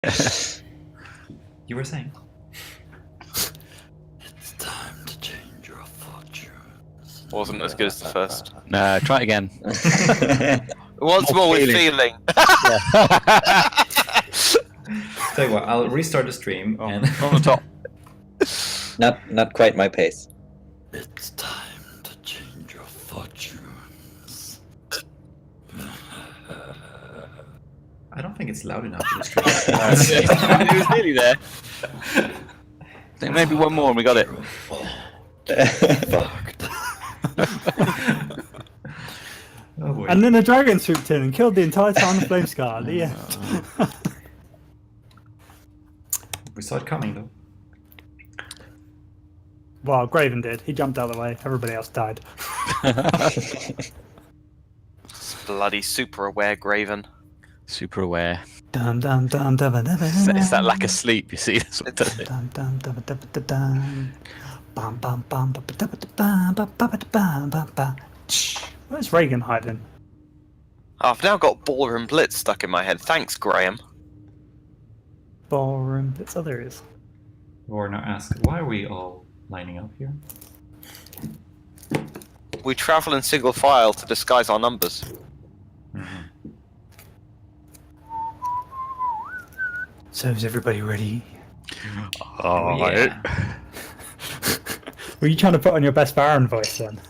You were saying? It's time to change your fortunes. Wasn't as good as the first. No, try it again. Once more with feeling. Tell you what, I'll restart the stream and On the top. Not quite my pace. It's time to change your fortunes. I don't think it's loud enough for the stream. It was nearly there. I think maybe one more and we got it. Fucked. Oh boy. And then a dragon swooped in and killed the entire town of Flamescar at the end. We saw it coming though. Well, Graven did. He jumped out of the way. Everybody else died. Bloody super aware Graven. Super aware. Dum dum dum dum dum dum. It's that lack of sleep, you see. That's what does it. Dum dum dum dum dum dum. Bum bum bum bum bum bum bum bum bum bum bum. Where's Reagan hiding? I've now got Baller and Blitz stuck in my head. Thanks, Graham. Ballroom. It's other is. Warner asks, why are we all lining up here? We travel in single file to disguise our numbers. So is everybody ready? Oh, yeah. Were you trying to put on your best Baron voice then?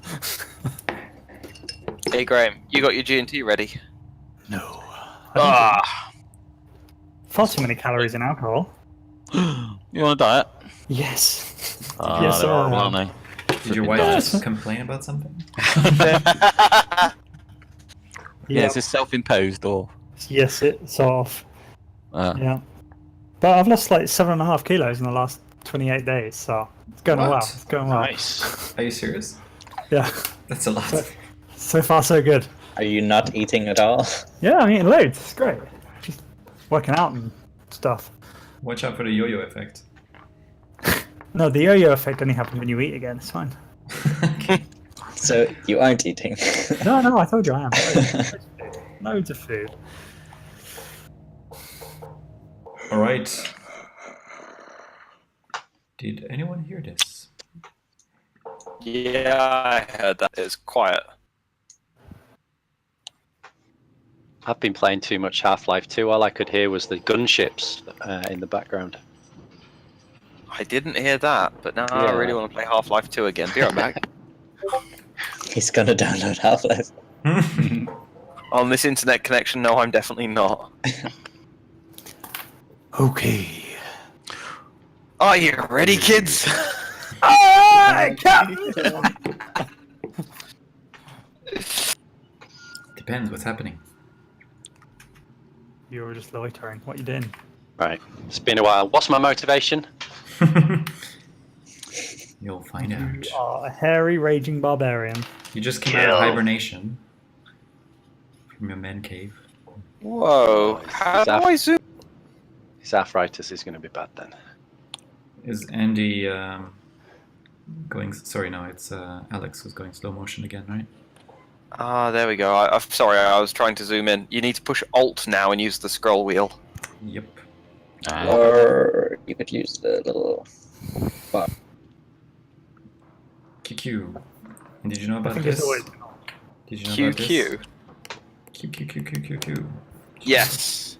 Hey, Graham, you got your G&T ready? No. Ah, Far too many calories in alcohol. You want a diet? Yes. Oh, Yes, they're I horrible, am. aren't Did your wife just complain about something? Yeah, is this self-imposed or? Yes, it's off. Yeah. But I've lost like 7.5 kilos in the last 28 days, so it's going well. It's going well. Nice. Are you serious? Yeah. That's a lot. So far, so good. Are you not eating at all? Yeah, I'm eating loads. It's great. Just working out and stuff. Watch out for the yo-yo effect. No, the yo-yo effect only happens when you eat again. It's fine. So you aren't eating. No, I told you I am. Loads of food. Alright. Did anyone hear this? yeah, I heard that. It's quiet. I've been playing too much Half-Life 2. All I could hear was the gunships in the background. I didn't hear that, but now I Yeah. really want to play Half-Life 2 again. Be right back. He's gonna download Half-Life. On this internet connection, no, I'm definitely not. Okay. Are you ready, kids? Depends what's happening. You were just loitering. What you doing? Right, it's been a while. What's my motivation? You'll find out. You are a hairy, raging barbarian. You just came out of hibernation from your man cave. Whoa. How do I zoom? His arthritis is going to be bad then. Is Andy going? Sorry, no, it's Alex who's going slow motion again, right? Ah, there we go. I'm sorry, I was trying to zoom in. You need to push Alt now and use the scroll wheel. Yep. Or you could use the little bar. QQ. And did you know I about think this? it's always. Did you know about this? QQ. QQ. Yes.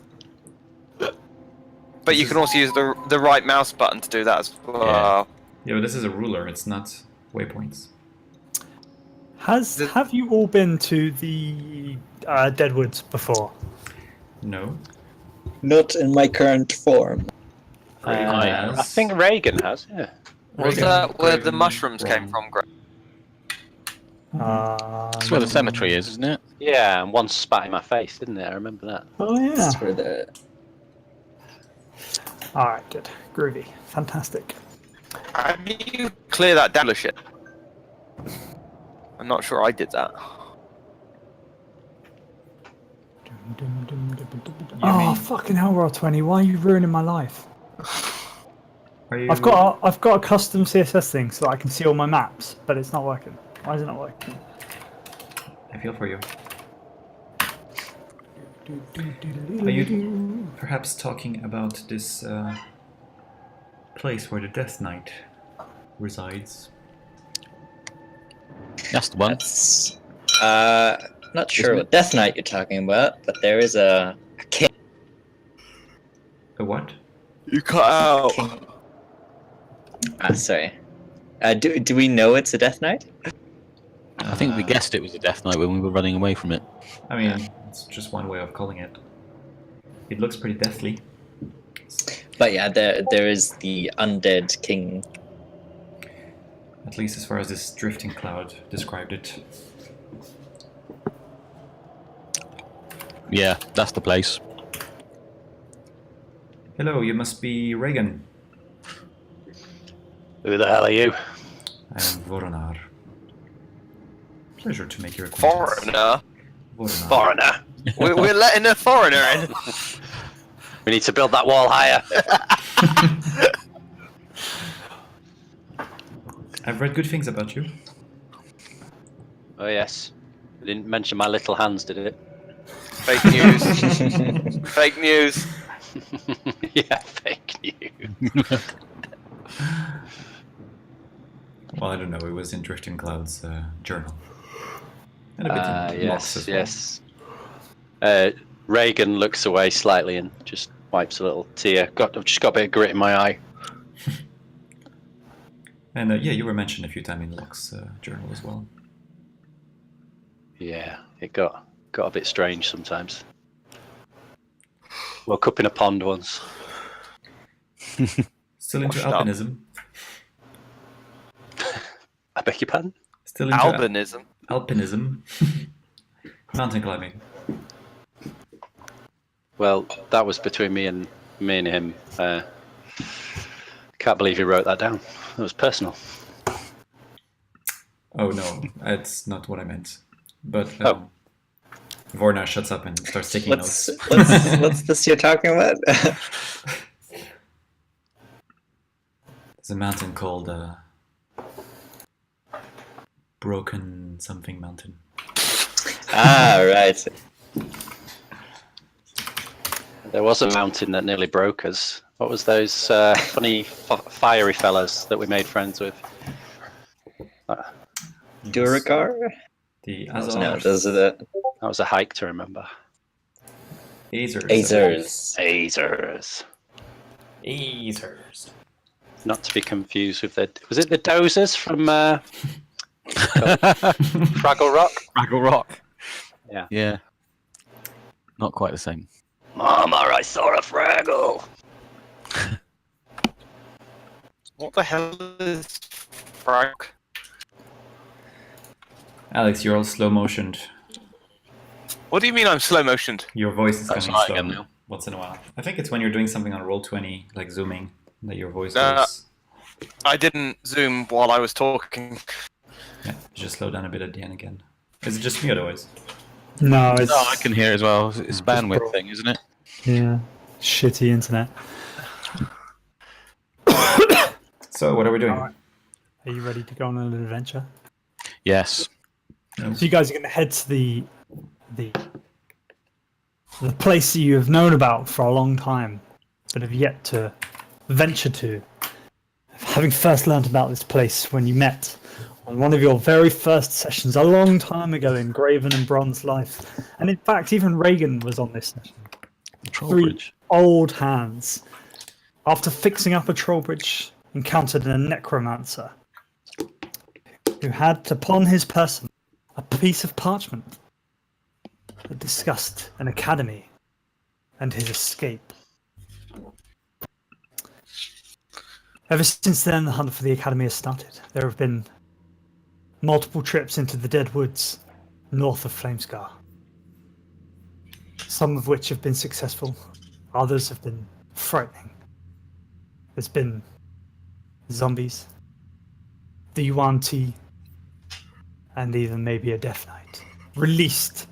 But you can also use the right mouse button to do that as well. Yeah, but this is a ruler. It's not waypoints. Have you all been to the Deadwoods before? No. Not in my current form. I think Reagan has, yeah. Was Reagan, that where the Graven, mushrooms came Ron. from, Greg? That's where the cemetery is, isn't it? Yeah, and one spat in my face, didn't it? I remember that. Oh yeah. That's where the All right, good, groovy, fantastic. How do you clear that down shit? I'm not sure I did that. Oh fucking hell, Roll20! Why are you ruining my life? Are you... I've got a custom CSS thing so that I can see all my maps, but it's not working. Why is it not working? I feel for you. Are you perhaps talking about this place where the Death Knight resides? That's the one. That's not sure what Death Knight you're talking about, but there is a king. A what? You cut out. Ah, sorry. Do we know it's a Death Knight? I think we guessed it was a Death Knight when we were running away from it. I mean, it's just one way of calling it. It looks pretty deathly. But yeah, there is the undead king. At least as far as this drifting cloud described it. Yeah, that's the place. Hello, you must be Reagan. Who the hell are you? I am Voronar. Pleasure to make your acquaintance. Foreigner. Voronar. Foreigner. We're letting a foreigner in. We need to build that wall higher. I've read good things about you. Oh yes. I didn't mention my little hands, did it? Fake news. Fake news. Yeah, fake news. Well, I don't know. It was in Drifting Cloud's journal. And a bit in Mox as well. Yes. Reagan looks away slightly and just wipes a little tear. I've just got a bit of grit in my eye. And yeah, you were mentioned a few times in Locke's journal as well. Yeah, it got a bit strange sometimes. Woke up in a pond once. Still into Washed up. alpinism. I beg your pardon? Still into Albinism. alpinism. Mountain climbing. Well, that was between me and him. Can't believe he wrote that down. It was personal. Oh no, that's not what I meant. But Oh. Vorna shuts up and starts taking notes. What's this you're talking about? There's a mountain called Broken Something Mountain. Ah, right. There was a mountain that nearly broke us. What was those funny fiery fellas that we made friends with? Duragar? The No, Azars. those are the That was a hike to remember. Azers. Azers. Azers. Azers. Not to be confused with was it the Dozers from Fraggle Rock? Fraggle Rock. Yeah. Yeah. Not quite the same. Mama, I saw a Fraggle. What the hell is Frank? Alex, you're all slow motioned. What do you mean I'm slow motioned? Your voice is That's coming right slow again now. once in a while. I think it's when you're doing something on Roll20, like zooming, that your voice Uh, goes. I didn't zoom while I was talking. Yeah, just slow down a bit at the end again. Is it just me otherwise? No, it's No, I can hear as well. It's a bandwidth thing, isn't it? yeah, shitty internet. So, what are we doing? Alright. Are you ready to go on an adventure? Yes. No. So you guys are going to head to the place that you have known about for a long time, but have yet to venture to. Having first learned about this place when you met on one of your very first sessions a long time ago in Graven and Bronze Life, and in fact even Reagan was on this session. Trollbridge. Old hands, after fixing up a troll bridge, encountered a necromancer who had upon his person a piece of parchment that discussed an academy and his escape. Ever since then, the hunt for the academy has started. There have been multiple trips into the Dead Woods north of Flamescar, some of which have been successful, others have been frightening. There's been zombies, the Yuan-Ti, and even maybe a Death Knight released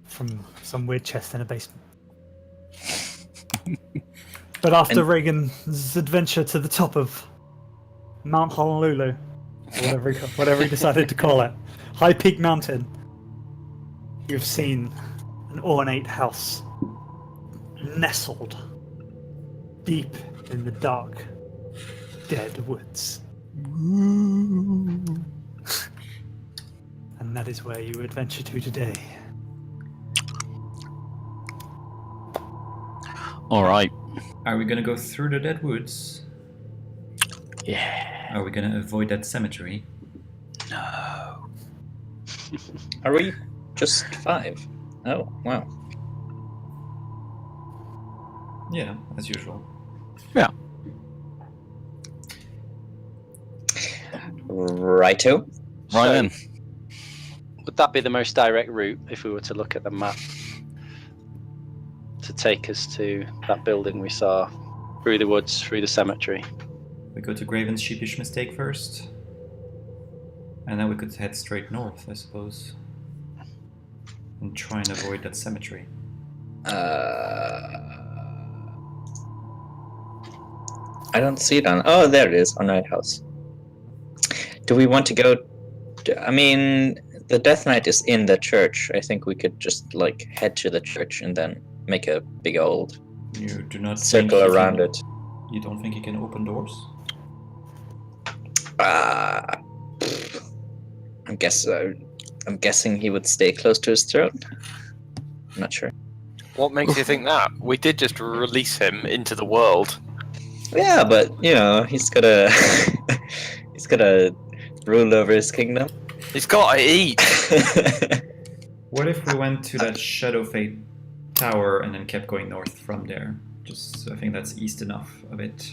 from some weird chest in a basement. But after Reagan's adventure to the top of Mount Honolulu, whatever he decided to call it, High Peak Mountain, you've seen an ornate house nestled deep in the dark, dead woods. And that is where you adventure to today. All right. Are we gonna go through the dead woods? Yeah. Are we gonna avoid that cemetery? No. Are we just 5? Oh, wow. Yeah, as usual. Yeah. Righto. Right So, then. Would that be the most direct route if we were to look at the map to take us to that building we saw through the woods, through the cemetery? We go to Graven's sheepish mistake first. And then we could head straight north, I suppose. And try and avoid that cemetery. I don't see it on. Oh, there it is on Night House. Do we want to go? I mean, the Death Knight is in the church. I think we could just like head to the church and then make a big old You do not circle think he around can, it. You don't think he can open doors? I'm guessing he would stay close to his throne. I'm not sure. What makes you think that? We did just release him into the world. Yeah, but you know, he's gotta he's gotta rule over his kingdom. He's got to eat. What if we went to that Shadow Fate tower and then kept going north from there? Just, I think that's east enough of it.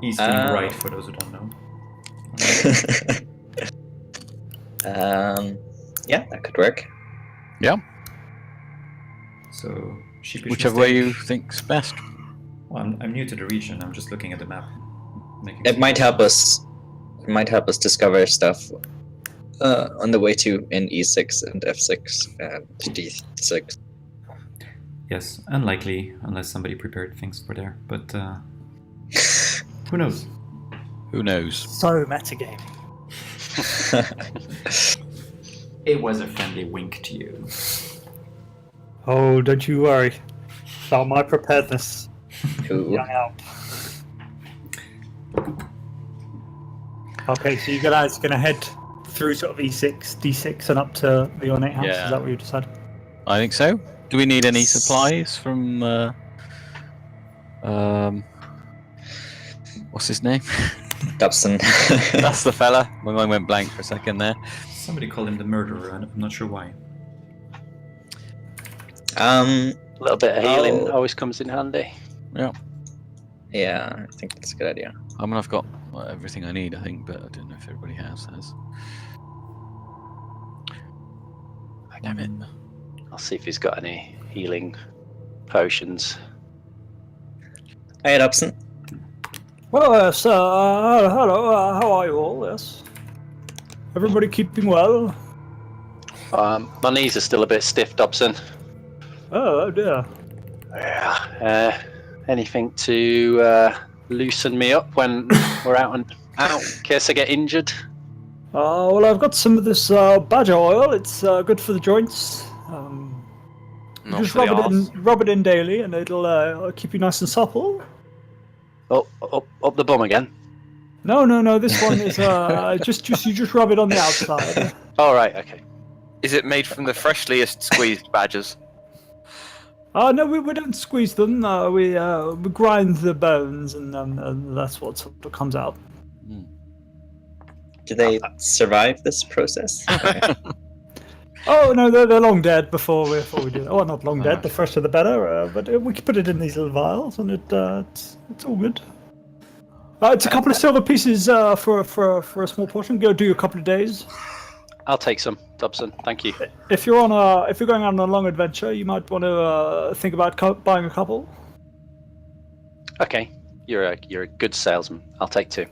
East being right, for those who don't know. Yeah, that could work. Yeah. So, sheepish Whichever way mistake. you think's best. Well, I'm new to the region. I'm just looking at the map. It might help us. It might help us discover stuff on the way to in E6 and F6 and D6. Yes, unlikely unless somebody prepared things for there. But who knows? Who knows? So metagaming. It was a friendly wink to you. Oh, don't you worry about my preparedness, Ooh. young Alp. Okay, so you guys gonna head through sort of E6, D6, and up to the ornate house? Yeah. Is that what you decided? I think so. Do we need any supplies from what's his name? Dobson. That's the fella. My mind went blank for a second there. Somebody called him the murderer, and I'm not sure why. A little bit of healing Oh. always comes in handy. Yeah. Yeah, I think that's a good idea. I mean, I've got everything I need, I think, but I don't know if everybody has. Oh, damn it. I'll see if he's got any healing potions. Hey, Dobson. Well, yes, hello, how are you all? Yes. Everybody keeping well? My knees are still a bit stiff, Dobson. Oh dear. Yeah. Anything to loosen me up when we're out in case I get injured? Well, I've got some of this badger oil. It's good for the joints. You Not just for the arse. rub it in daily, and it'll keep you nice and supple. Oh, up the bum again. No. This one is you just rub it on the outside. All right, okay. Is it made from the freshliest squeezed badgers? No, we don't squeeze them. We grind the bones, and that's what sort of comes out. Do they survive this process? Okay. Oh no, they're long dead before we do that. Oh, not long dead. The fresher the better. But we can put it in these little vials, and it's all good. It's a couple of silver pieces for a small portion. Go do a couple of days. I'll take some, Dobson. Thank you. If you're going on a long adventure, you might want to think about buying a couple. Okay, you're a good salesman. I'll take 2.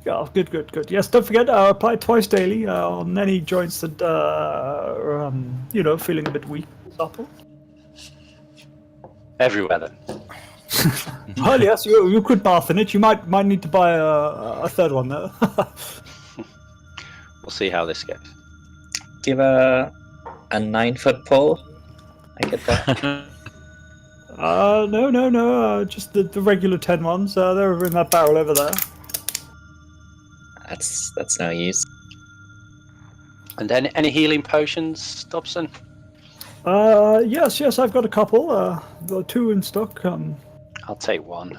Yeah, good. Yes, don't forget, apply twice daily on any joints that are, feeling a bit weak. Supple. Everywhere then. Well, yes, you could bath in it. You might need to buy a third one though. We'll see how this goes. give a 9-foot pole? I get that. No. Just the regular 10 ones. They're in that barrel over there. That's no use. And any healing potions, Dobson? Yes, I've got a couple. Got 2 in stock. I'll take one.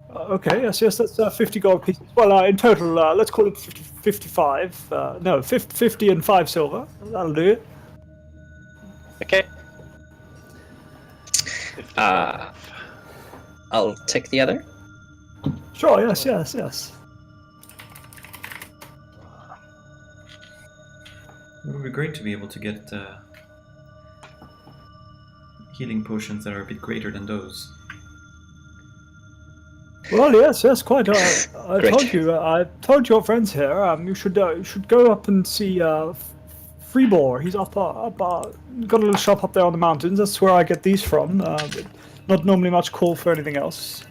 Okay, yes, that's 50 gold pieces. Well, in total, let's call it 55. No, 50 and 5 silver. That'll do it. Okay. I'll take the other. Sure, yes. It would be great to be able to get healing potions that are a bit greater than those. Well, yes, quite. I Great. told your friends here. You should go up and see Freebor. He's up, got a little shop up there on the mountains. That's where I get these from. But not normally much call for anything else.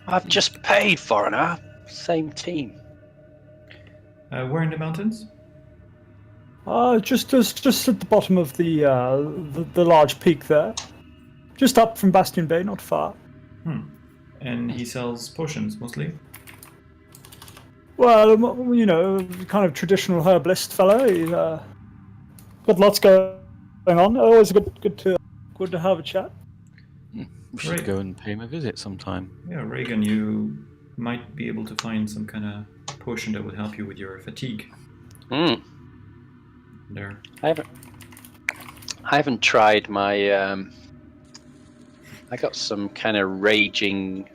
I've just paid, foreigner. Same team. Where in the mountains? Just at the bottom of the large peak there. Just up from Bastion Bay, not far. And he sells potions mostly. Well, kind of traditional herbalist fellow. He's got lots going on. Always good to have a chat. We should Right. go and pay him a visit sometime. Yeah, Reagan, you might be able to find some kind of potion that would help you with your fatigue. There. I haven't tried my. I got some kind of raging.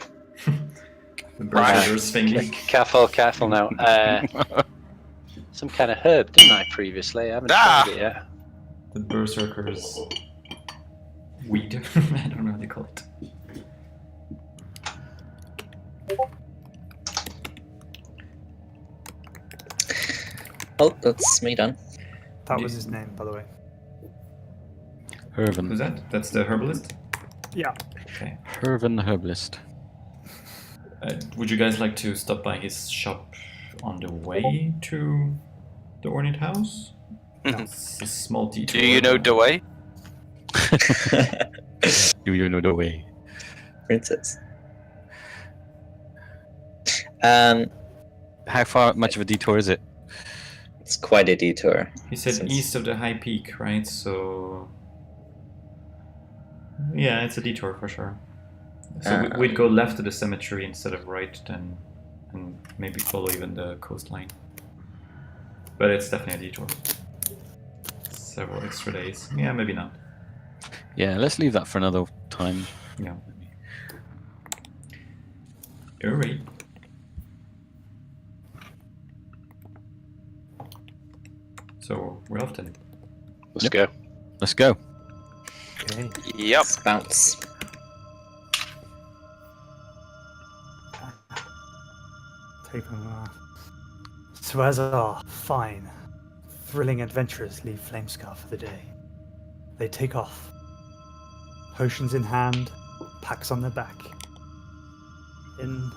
The berserker's thingy. Careful now. Some kind of herb, didn't I previously? I haven't tried it yet. The berserker's weed. I don't know how they call it. Oh, that's me done. That was his name, by the way. Hervan. Who's that? That's the herbalist? Yeah. Okay. Hervan the herbalist. Would you guys like to stop by his shop on the way to the Ornate House? It's a small detour. Do you know the way? Do you know the way? Princess. How far much of a detour is it? It's quite a detour. He said Since- east of the high peak, right? So... Yeah, it's a detour for sure. So we'd go left to the cemetery instead of right, then, and maybe follow even the coastline. But it's definitely a detour. Several extra days. Yeah, maybe not. Yeah, let's leave that for another time. Yeah. Alright. So we're off then. Let's go. Let's go. Okay. Yep. Let's bounce. Take them. So as our fine, thrilling adventurers leave Flamescar for the day, they take off. Potions in hand, packs on their back. In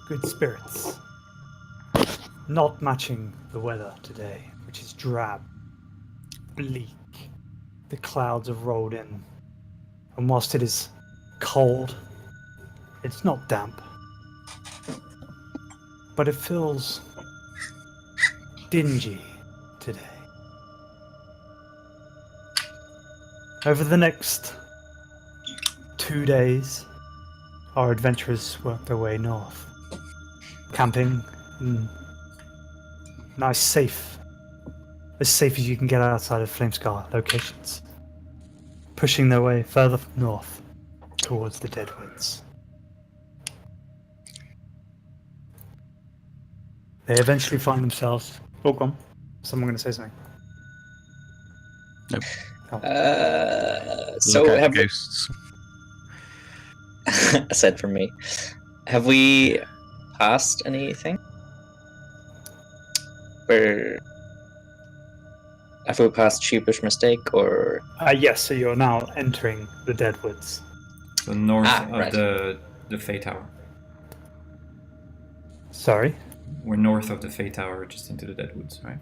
good spirits. Not matching the weather today, which is drab, bleak. The clouds have rolled in, and whilst it is cold, it's not damp. But it feels dingy today. Over the next 2 days, our adventurers work their way north, camping in nice, safe, as safe as you can get outside of Flamescar locations, pushing their way further north towards the Deadwoods. They eventually find themselves. Oh, go on. Someone going to say something? Nope. So Look at have ghosts. aside from me, have we passed anything? Or have we passed Sheepish Mistake or Yes, so you're now entering the Deadwoods. So north of right. the Fey Tower. Sorry? We're north of the Fey Tower, just into the Deadwoods, right?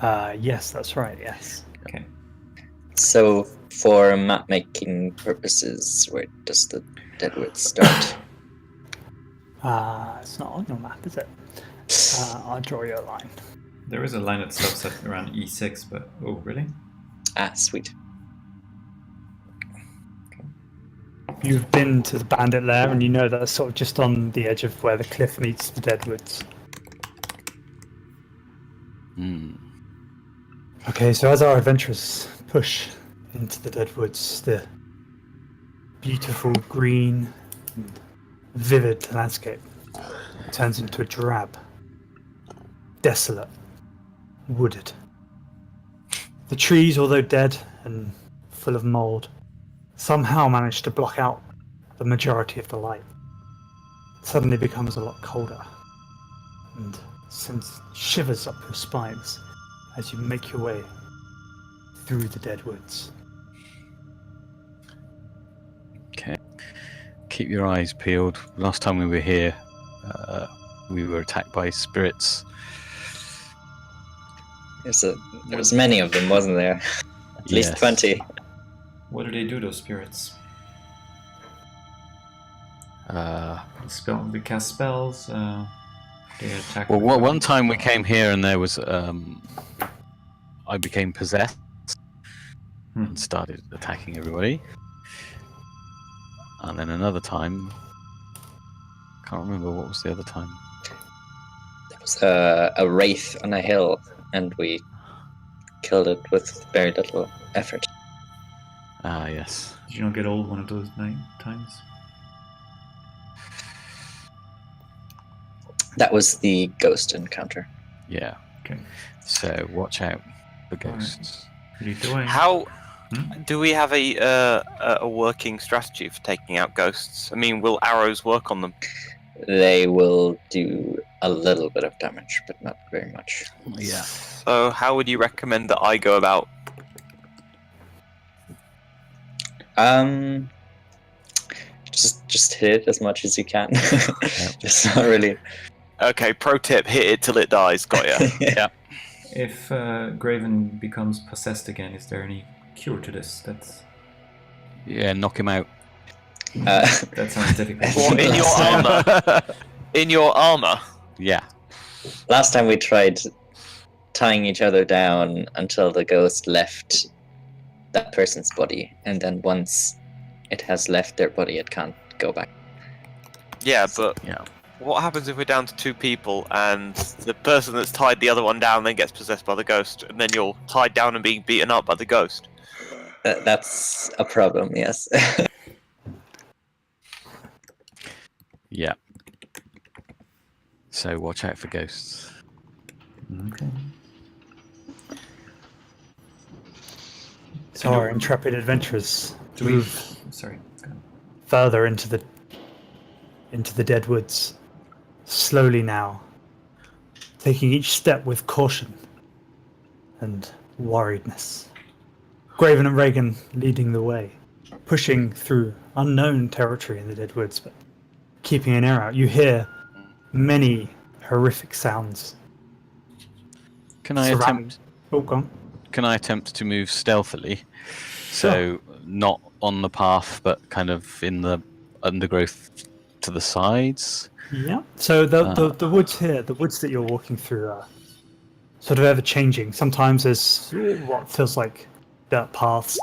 Yes, that's right. Yes. Okay. So, for map making purposes, where does the Deadwood start? It's not on your map, is it? I'll draw you a line. There is a line that stops at around E6, but oh, really? Ah, sweet. You've been to the Bandit Lair, and you know that's sort of just on the edge of where the cliff meets the Deadwoods. Hmm. Okay, so as our adventurers push into the Deadwoods, the beautiful green and vivid landscape turns into a drab, desolate, wooded. The trees, although dead and full of mould, somehow manage to block out the majority of the light. It suddenly becomes a lot colder and sends shivers up your spines as you make your way through the Deadwoods. Okay. Keep your eyes peeled. Last time we were here, we were attacked by spirits. There's many of them, wasn't there? At least Yes. 20. What do they do, those spirits? They cast spells. They attack. Well, with one time we came here and there was I became possessed and started attacking everybody. And then another time, can't remember what was the other time. There was a wraith on a hill, and we killed it with very little effort. Ah, yes. Did you not get old one of those times? That was the ghost encounter. Yeah. Okay. So watch out for ghosts. What are you doing? How do we have a working strategy for taking out ghosts? I mean, will arrows work on them? They will do a little bit of damage, but not very much. Yeah. So how would you recommend that I go about? Just hit it as much as you can. It's not really. Okay, pro tip: hit it till it dies. Got ya. Yeah. If Graven becomes possessed again, is there any cure to this? Yeah, knock him out. That sounds difficult. Or in your armor. In your armor. Yeah. Last time we tried tying each other down until the ghost left that person's body, and then once it has left their body, it can't go back. Yeah, but Yeah. what happens if we're down to 2 people and the person that's tied the other one down then gets possessed by the ghost, and then you're tied down and being beaten up by the ghost? That's a problem, yes. Yeah. So watch out for ghosts. Okay. So our intrepid adventurers move Sorry. Go on. further into the Deadwoods, slowly now, taking each step with caution and worriedness. Graven and Reagan leading the way, pushing through unknown territory in the Deadwoods, but keeping an ear out. You hear many horrific sounds. Can I attempt? Oh, go on. Can I attempt to move stealthily? So not on the path, but kind of in the undergrowth to the sides. Yeah. So the woods here, the woods that you're walking through, are sort of ever changing. Sometimes there's what feels like dirt paths.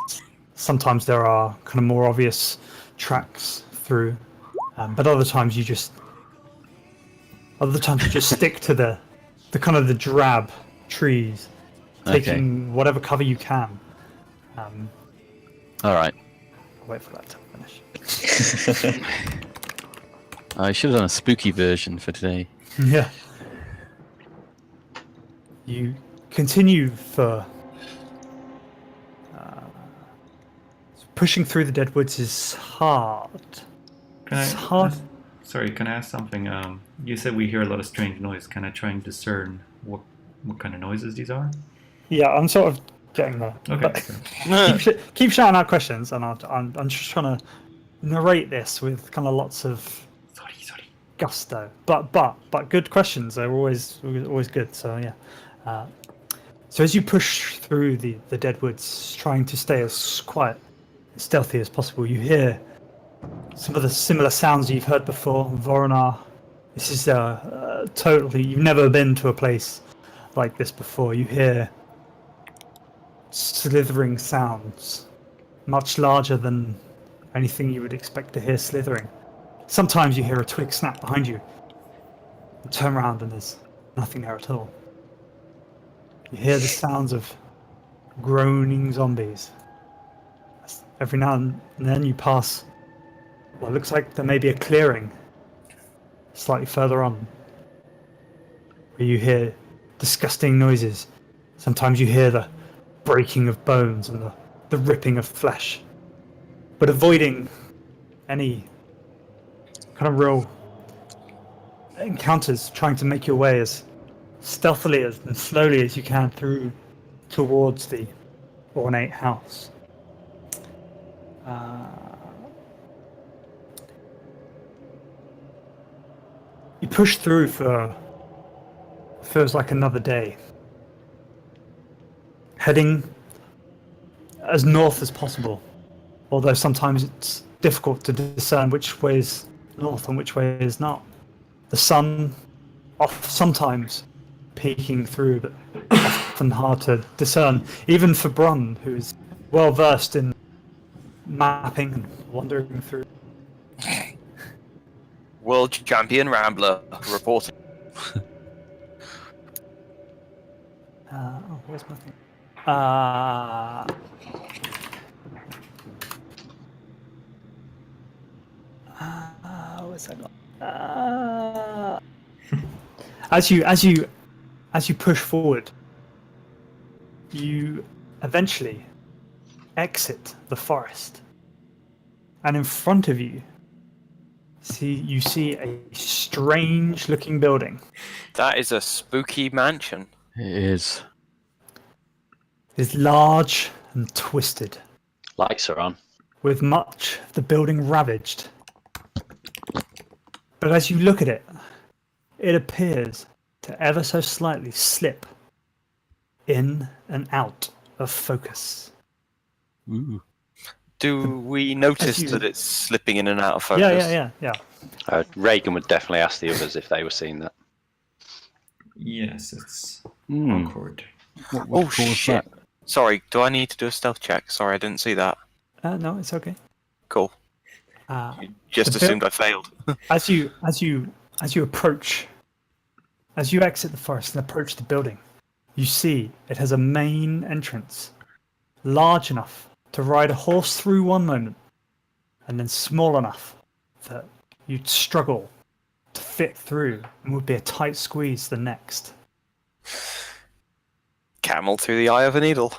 Sometimes there are kind of more obvious tracks through, but other times you just stick to the kind of the drab trees, taking whatever cover you can. All right. I'll wait for that to finish. I should have done a spooky version for today. Yeah. You continue for pushing through the Deadwoods is hard. It's hard. Sorry, can I ask something? You said we hear a lot of strange noise. Can I try and discern what kind of noises these are? Yeah, I'm sort of getting there. Okay. But keep shouting out questions, and I'm just trying to narrate this with kind of lots of Sorry. gusto. But good questions. They're always good. So yeah. So as you push through the dead woods, trying to stay as quiet, as stealthy as possible, you hear some of the similar sounds you've heard before. Voronar, this is totally. You've never been to a place like this before. You hear slithering sounds, much larger than anything you would expect to hear slithering. Sometimes you hear a twig snap behind you. You turn around and there's nothing there at all. You hear the sounds of groaning zombies. Every now and then you pass what looks like there may be a clearing slightly further on, where you hear disgusting noises. Sometimes you hear the breaking of bones and the ripping of flesh. But avoiding any kind of real encounters, trying to make your way as stealthily and slowly as you can through towards the ornate house. You push through for feels like another day, heading as north as possible, although sometimes it's difficult to discern which way is north and which way is not. The sun off sometimes peeking through, but often hard to discern, even for Brun, who is well versed in mapping and wandering through. World champion Rambler reporting. Where's my thing? Where's that gone? As you push forward, you eventually exit the forest, and in front of you, you see a strange-looking building. That is a spooky mansion. It is. It's large and twisted, Lights are on. with much of the building ravaged. But as you look at it, it appears to ever so slightly slip in and out of focus. Ooh. Do we notice you- that it's slipping in and out of focus? Yeah. Reagan would definitely ask the others if they were seeing that. Yes, it's Hmm. awkward. What Oh caused shit! that? Sorry, do I need to do a stealth check? Sorry, I didn't see that. No, it's okay. Cool. Just The bit- assumed I failed. As you approach, as you exit the forest and approach the building, you see it has a main entrance, large enough to ride a horse through one moment, and then small enough that you'd struggle to fit through and would be a tight squeeze the next. Camel through the eye of a needle.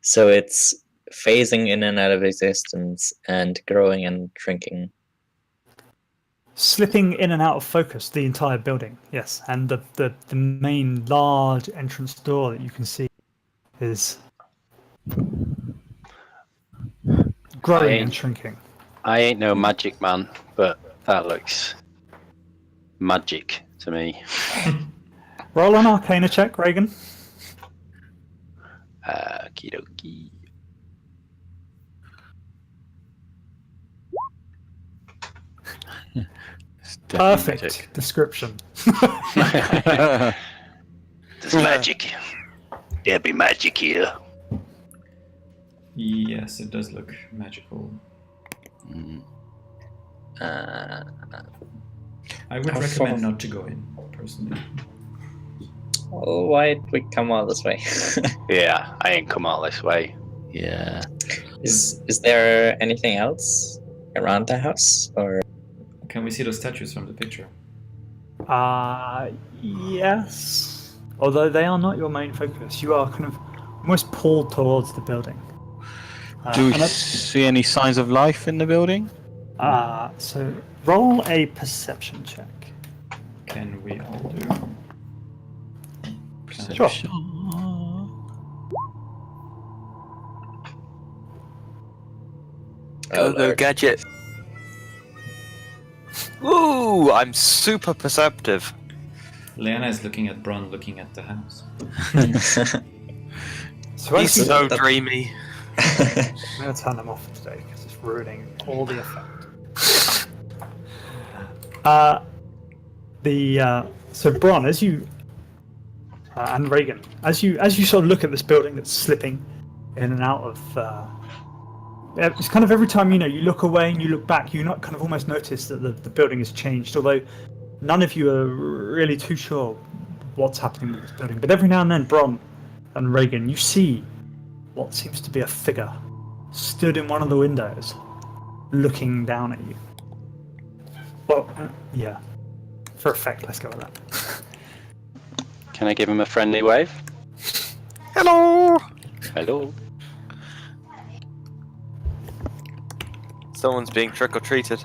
So it's phasing in and out of existence and growing and shrinking. Slipping in and out of focus, the entire building, yes, and the main large entrance door that you can see is growing and shrinking. I ain't no magic man, but that looks magic to me. Roll an Arcana check, Reagan. Okie dokie. It's definitely Perfect magic. description. There's magic. There be magic here. Yes, it does look magical. Mm. Uh, I would How recommend far- not to go in, personally. why did we come all this way? Yeah, I ain't come all this way. Yeah. Is there anything else around the house, or Can we see those statues from the picture? Yes. Although they are not your main focus, you are kind of almost pulled towards the building. Do we and see any signs of life in the building? so roll a perception check. Can we all do? Sure. Go, Lord. gadget. Ooh, I'm super perceptive. Leanna is looking at Bron, looking at the house. So He's as you, so dreamy. I'm going to turn them off today because it's ruining all the effect. So Bron, as you and Reagan, as you sort of look at this building that's slipping in and out of, it's kind of every time you look away and you look back, you kind of almost notice that the building has changed. Although none of you are really too sure what's happening with this building, but every now and then, Bron and Reagan, you see what seems to be a figure stood in one of the windows, looking down at you. Well, yeah. For effect, let's go with that. Can I give him a friendly wave? Hello. Hello. Someone's being trick or treated.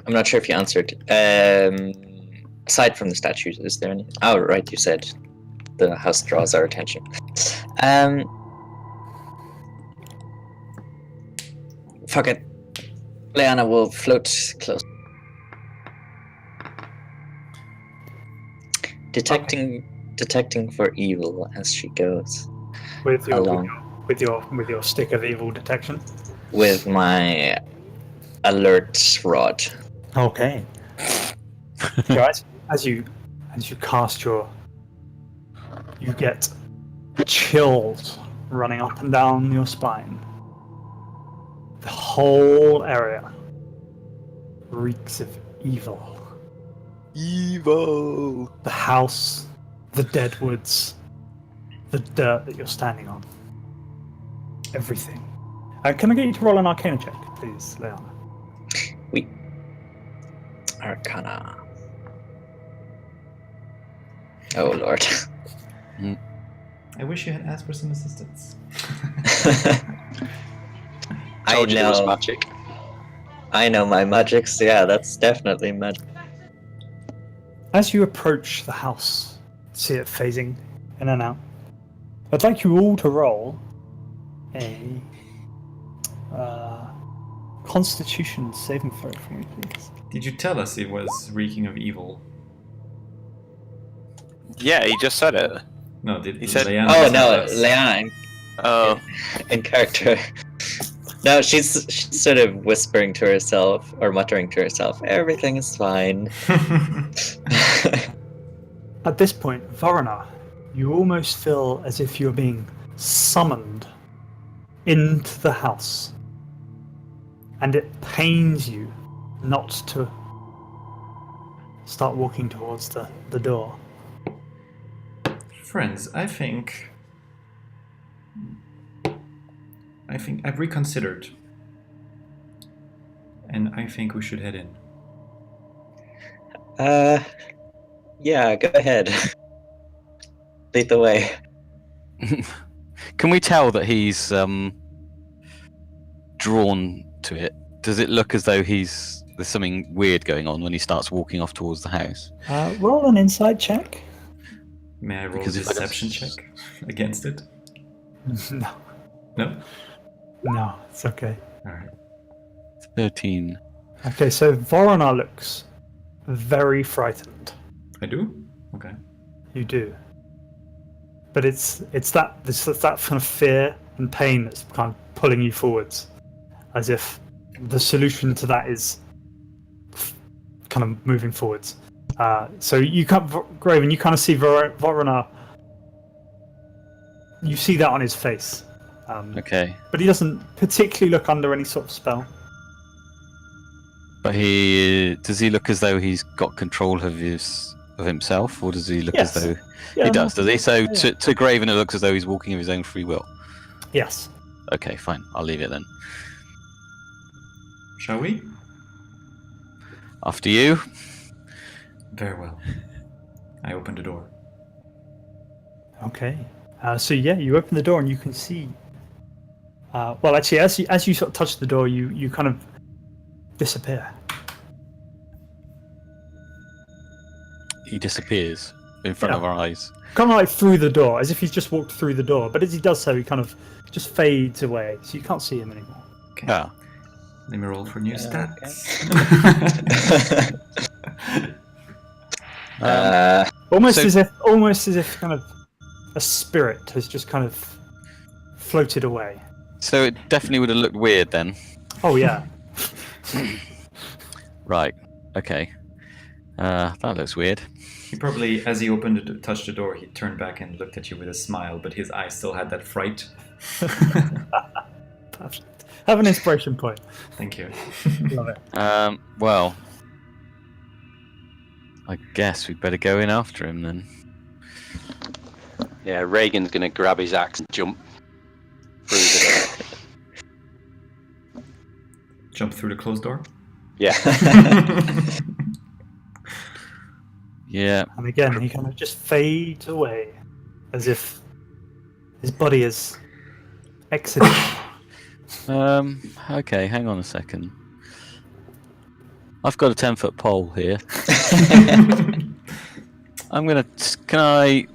I'm not sure if you answered. Aside from the statues, is there any? Oh, right, you said the house draws our attention. Fuck it. Leanna will float close. Detecting for evil as she goes. With your Along. with your stick of evil detection. With my alert rod. Okay. Guys, as you cast you get chills running up and down your spine. The whole area reeks of evil. Evil. The house, the dead woods, the dirt that you're standing on. Everything. Can I get you to roll an Arcana check, please, Leanna? Arcana. Oh lord. I wish you had asked for some assistance. I Told you there was know. magic. I know my magics. Yeah, that's definitely magic. As you approach the house, see it phasing in and out, I'd like you all to roll a Constitution saving throw for me, please. Did you tell us it was reeking of evil? Yeah, he just said it. No, did He said- Leanna Oh tell no, us? Leanna Oh, in character. No, she's sort of whispering to herself or muttering to herself, everything is fine. At this point, Vorona, you almost feel as if you're being summoned into the house. And it pains you not to start walking towards the door. Friends, I think I've reconsidered. And I think we should head in. Yeah, go ahead. Lead the way. Can we tell that he's drawn to it? Does it look as though there's something weird going on when he starts walking off towards the house? Roll an insight check. May I roll Because a if I deception check against it? No, No? no, it's okay. Alright. 13. Okay, so Vorona looks very frightened. I do? Okay. You do. But it's that kind of fear and pain that's kind of pulling you forwards, as if the solution to that is kind of moving forwards. So you can't, Graven, you kind of see Vorona. You see that on his face. Okay. But he doesn't particularly look under any sort of spell. But does he look as though he's got control of himself, or does he look Yes. as though Yeah, he does? Does he? So yeah. to Graven, it looks as though he's walking of his own free will. Yes. Okay, fine. I'll leave it then. Shall we? After you. Very well. I open the door. Okay. So yeah, you open the door and you can see. Well, actually, as you sort of touch the door, you kind of disappear. He disappears in front Yeah. of our eyes. Kind of like through the door, as if he's just walked through the door. But as he does so, he kind of just fades away, so you can't see him anymore. Okay. Ah. Let me roll for new Okay. stats. Almost So- as if kind of a spirit has just kind of floated away. So it definitely would have looked weird then. Oh yeah. Right. Okay. That looks weird. He probably, as he opened it, touched the door, he turned back and looked at you with a smile, but his eyes still had that fright. Perfect. Have an inspiration point. Thank you. Love it. Well, I guess we'd better go in after him then. Yeah, Reagan's gonna grab his axe and jump through the door. Jump through the closed door. Yeah. Yeah. And again, he kind of just fades away, as if his body is exited. Okay, hang on a second. I've got a 10-foot pole here. Can I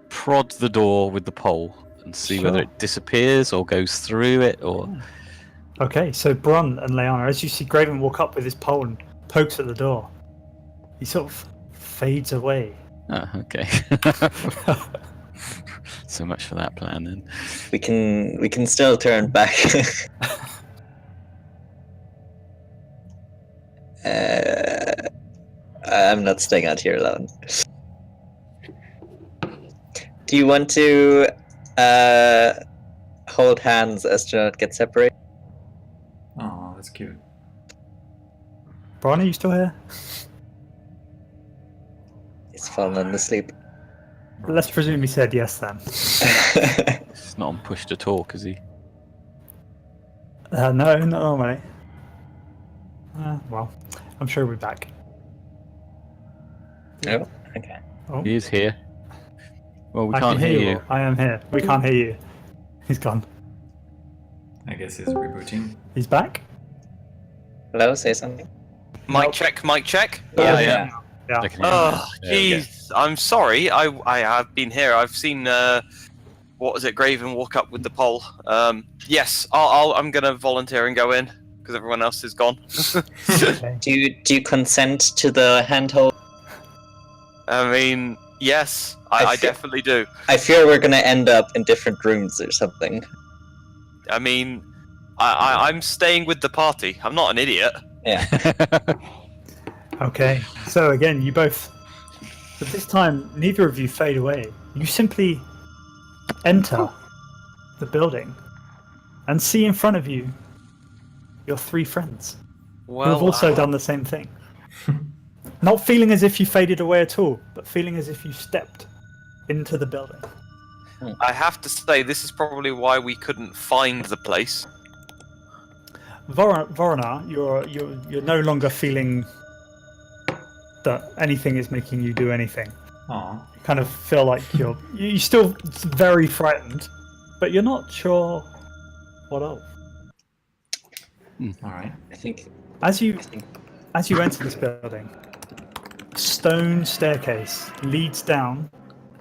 prod the door with the pole and see whether Sure. it disappears or goes through it or... Okay, so Bron and Leanna, as you see Graven walk up with his pole and pokes at the door, he sort of fades away. Oh, okay. So much for that plan then. we can still turn back. I'm not staying out here alone. Do you want to hold hands as to not get separated? Oh, that's cute. Bron, are you still here? He's fallen asleep. Let's presume he said yes then. He's not on push to talk, is he? No, not normally. Well, I'm sure we'll be back. Oh, okay. Oh, He is here. Well, we I can't can hear hear you. I am here. We can't hear you. He's gone. I guess he's rebooting. He's back? Hello, say something. Mic check, mic check. Yeah, yeah. I can hear you. Oh, There we go. jeez. I'm sorry. I have been here. I've seen, what was it, Graven walk up with the pole. Yes, I'm going to volunteer and go in because everyone else is gone. Okay. Do you consent to the handhold? I mean, yes, I I feel- definitely do. I fear we're gonna end up in different rooms or something. I mean, I'm staying with the party. I'm not an idiot. Yeah. Okay. So again, you both. But this time, neither of you fade away. You simply enter the building and see in front of you your three friends who have also done the same thing. Not feeling as if you faded away at all, but feeling as if you stepped into the building. I have to say, this is probably why we couldn't find the place. Vorona, you're no longer feeling that anything is making you do anything. Aw. You kind of feel like you're still very frightened, but you're not sure what of. Alright. I think As you enter this building, a stone staircase leads down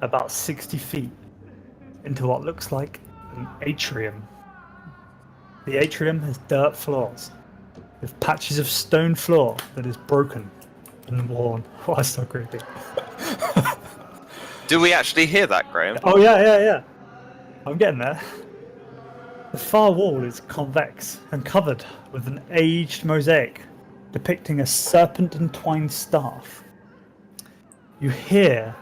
about 60 feet into what looks like an atrium. The atrium has dirt floors with patches of stone floor that is broken and worn. Oh, that's so creepy. Do we actually hear that, Graham? Oh yeah. I'm getting there. The far wall is convex and covered with an aged mosaic depicting a serpent-entwined staff. You hear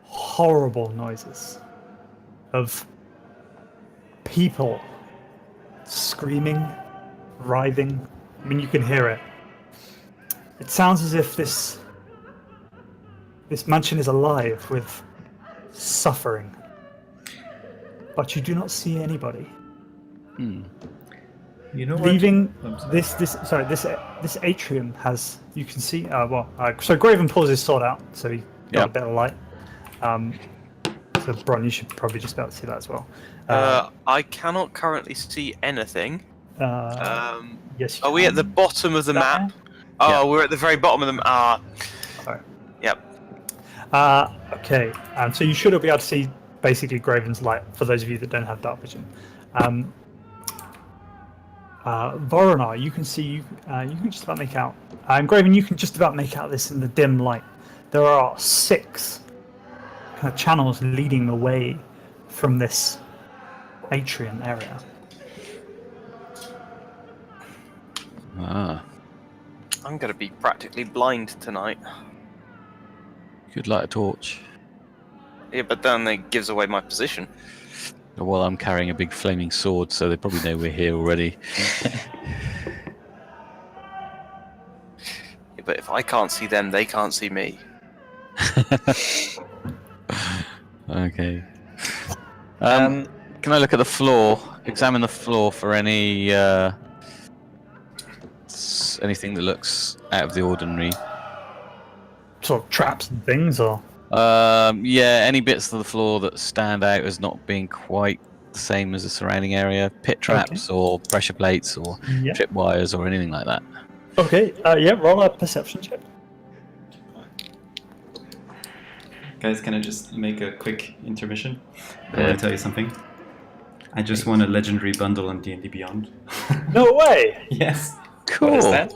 horrible noises of people screaming, writhing. I mean, you can hear it. It sounds as if this mansion is alive with suffering. But you do not see anybody. You know what? Leaving I'm sorry. this atrium has, you can see, so Graven pulls his sword out, so he got Yeah. a bit of light. So Bron, you should probably just be able to see that as well. I cannot currently see anything. Yes. You Are we at can. the bottom of the That map? Oh, we're at the very bottom of the map. Sorry. Yep. Okay, so you should be able to see basically Graven's light for those of you that don't have dark vision. Voronar, you can see you can just about make out. And Graven, you can just about make out this in the dim light. There are 6 kind of channels leading away from this atrium area. Ah, I'm gonna be practically blind tonight. could light a torch. Yeah, but then it gives away my position. Well, I'm carrying a big flaming sword, so they probably know we're here already. Yeah, but if I can't see them, they can't see me. Okay. Can I look at the floor? Examine the floor for any anything that looks out of the ordinary. Sort of traps and things, or Yeah, any bits of the floor that stand out as not being quite the same as the surrounding area. Pit traps or pressure plates or yeah. trip wires or anything like that. Okay, yeah. Roll a perception check. Guys, can I just make a quick intermission? I Yeah. want to tell you something. I just won a legendary bundle on D&D Beyond. No way! Yes. Cool. What is that?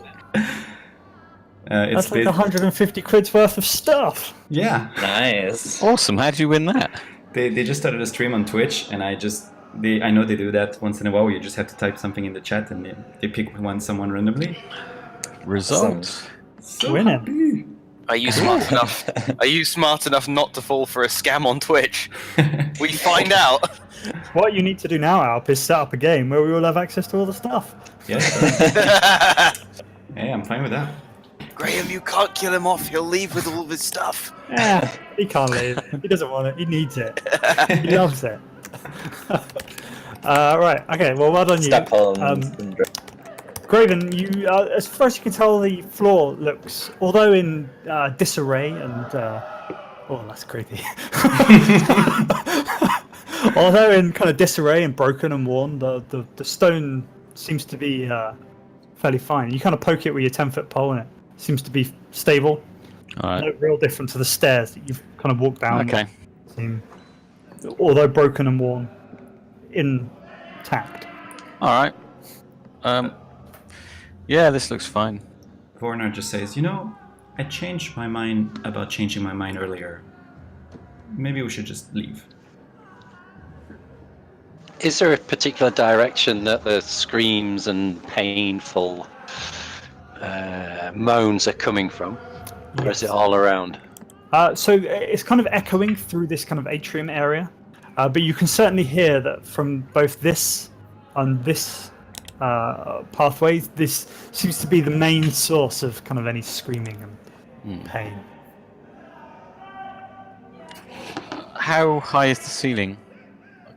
It's That's like 150 quid's worth of stuff. Yeah. Nice. Awesome. How did you win that? They just started a stream on Twitch, and I know they do that once in a while. Where you just have to type something in the chat, and they pick someone randomly. Results. So Winning. happy. Are you smart enough? Are you smart enough not to fall for a scam on Twitch? We find out. What you need to do now, Alp, is set up a game where we all have access to all the stuff. Yeah. Hey, I'm fine with that. Graham, you can't kill him off. He'll leave with all of his stuff. Yeah, he can't leave. He doesn't want it. He needs it. He loves it. Right. Okay. Well done, you. Stockholm syndrome. Graven, you, as far as you can tell, the floor looks, although in disarray and, oh, that's creepy. Although in kind of disarray and broken and worn, the stone seems to be fairly fine. You kind of poke it with your 10-foot pole, and it seems to be stable. All right. No real different to the stairs that you've kind of walked down. Okay. Seem, although broken and worn, intact. All right. Yeah, this looks fine. Vornar just says, I changed my mind about changing my mind earlier. Maybe we should just leave. Is there a particular direction that the screams and painful moans are coming from? Or is it all around? So it's kind of echoing through this kind of atrium area, but you can certainly hear that from both this and this pathway. This seems to be the main source of kind of any screaming and pain. How high is the ceiling?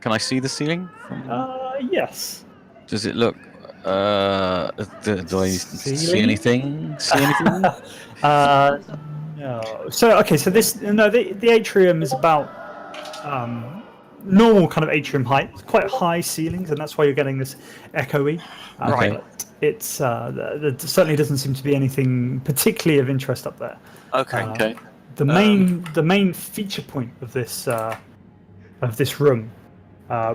Can I see the ceiling? Yes. Does it look? Do I see Ceiling? anything? See anything? No. So okay. So the atrium is about normal kind of atrium height. It's quite high ceilings, and that's why you're getting this echoey. Okay. But it's there certainly doesn't seem to be anything particularly of interest up there. Okay. Okay. The main feature point of this room,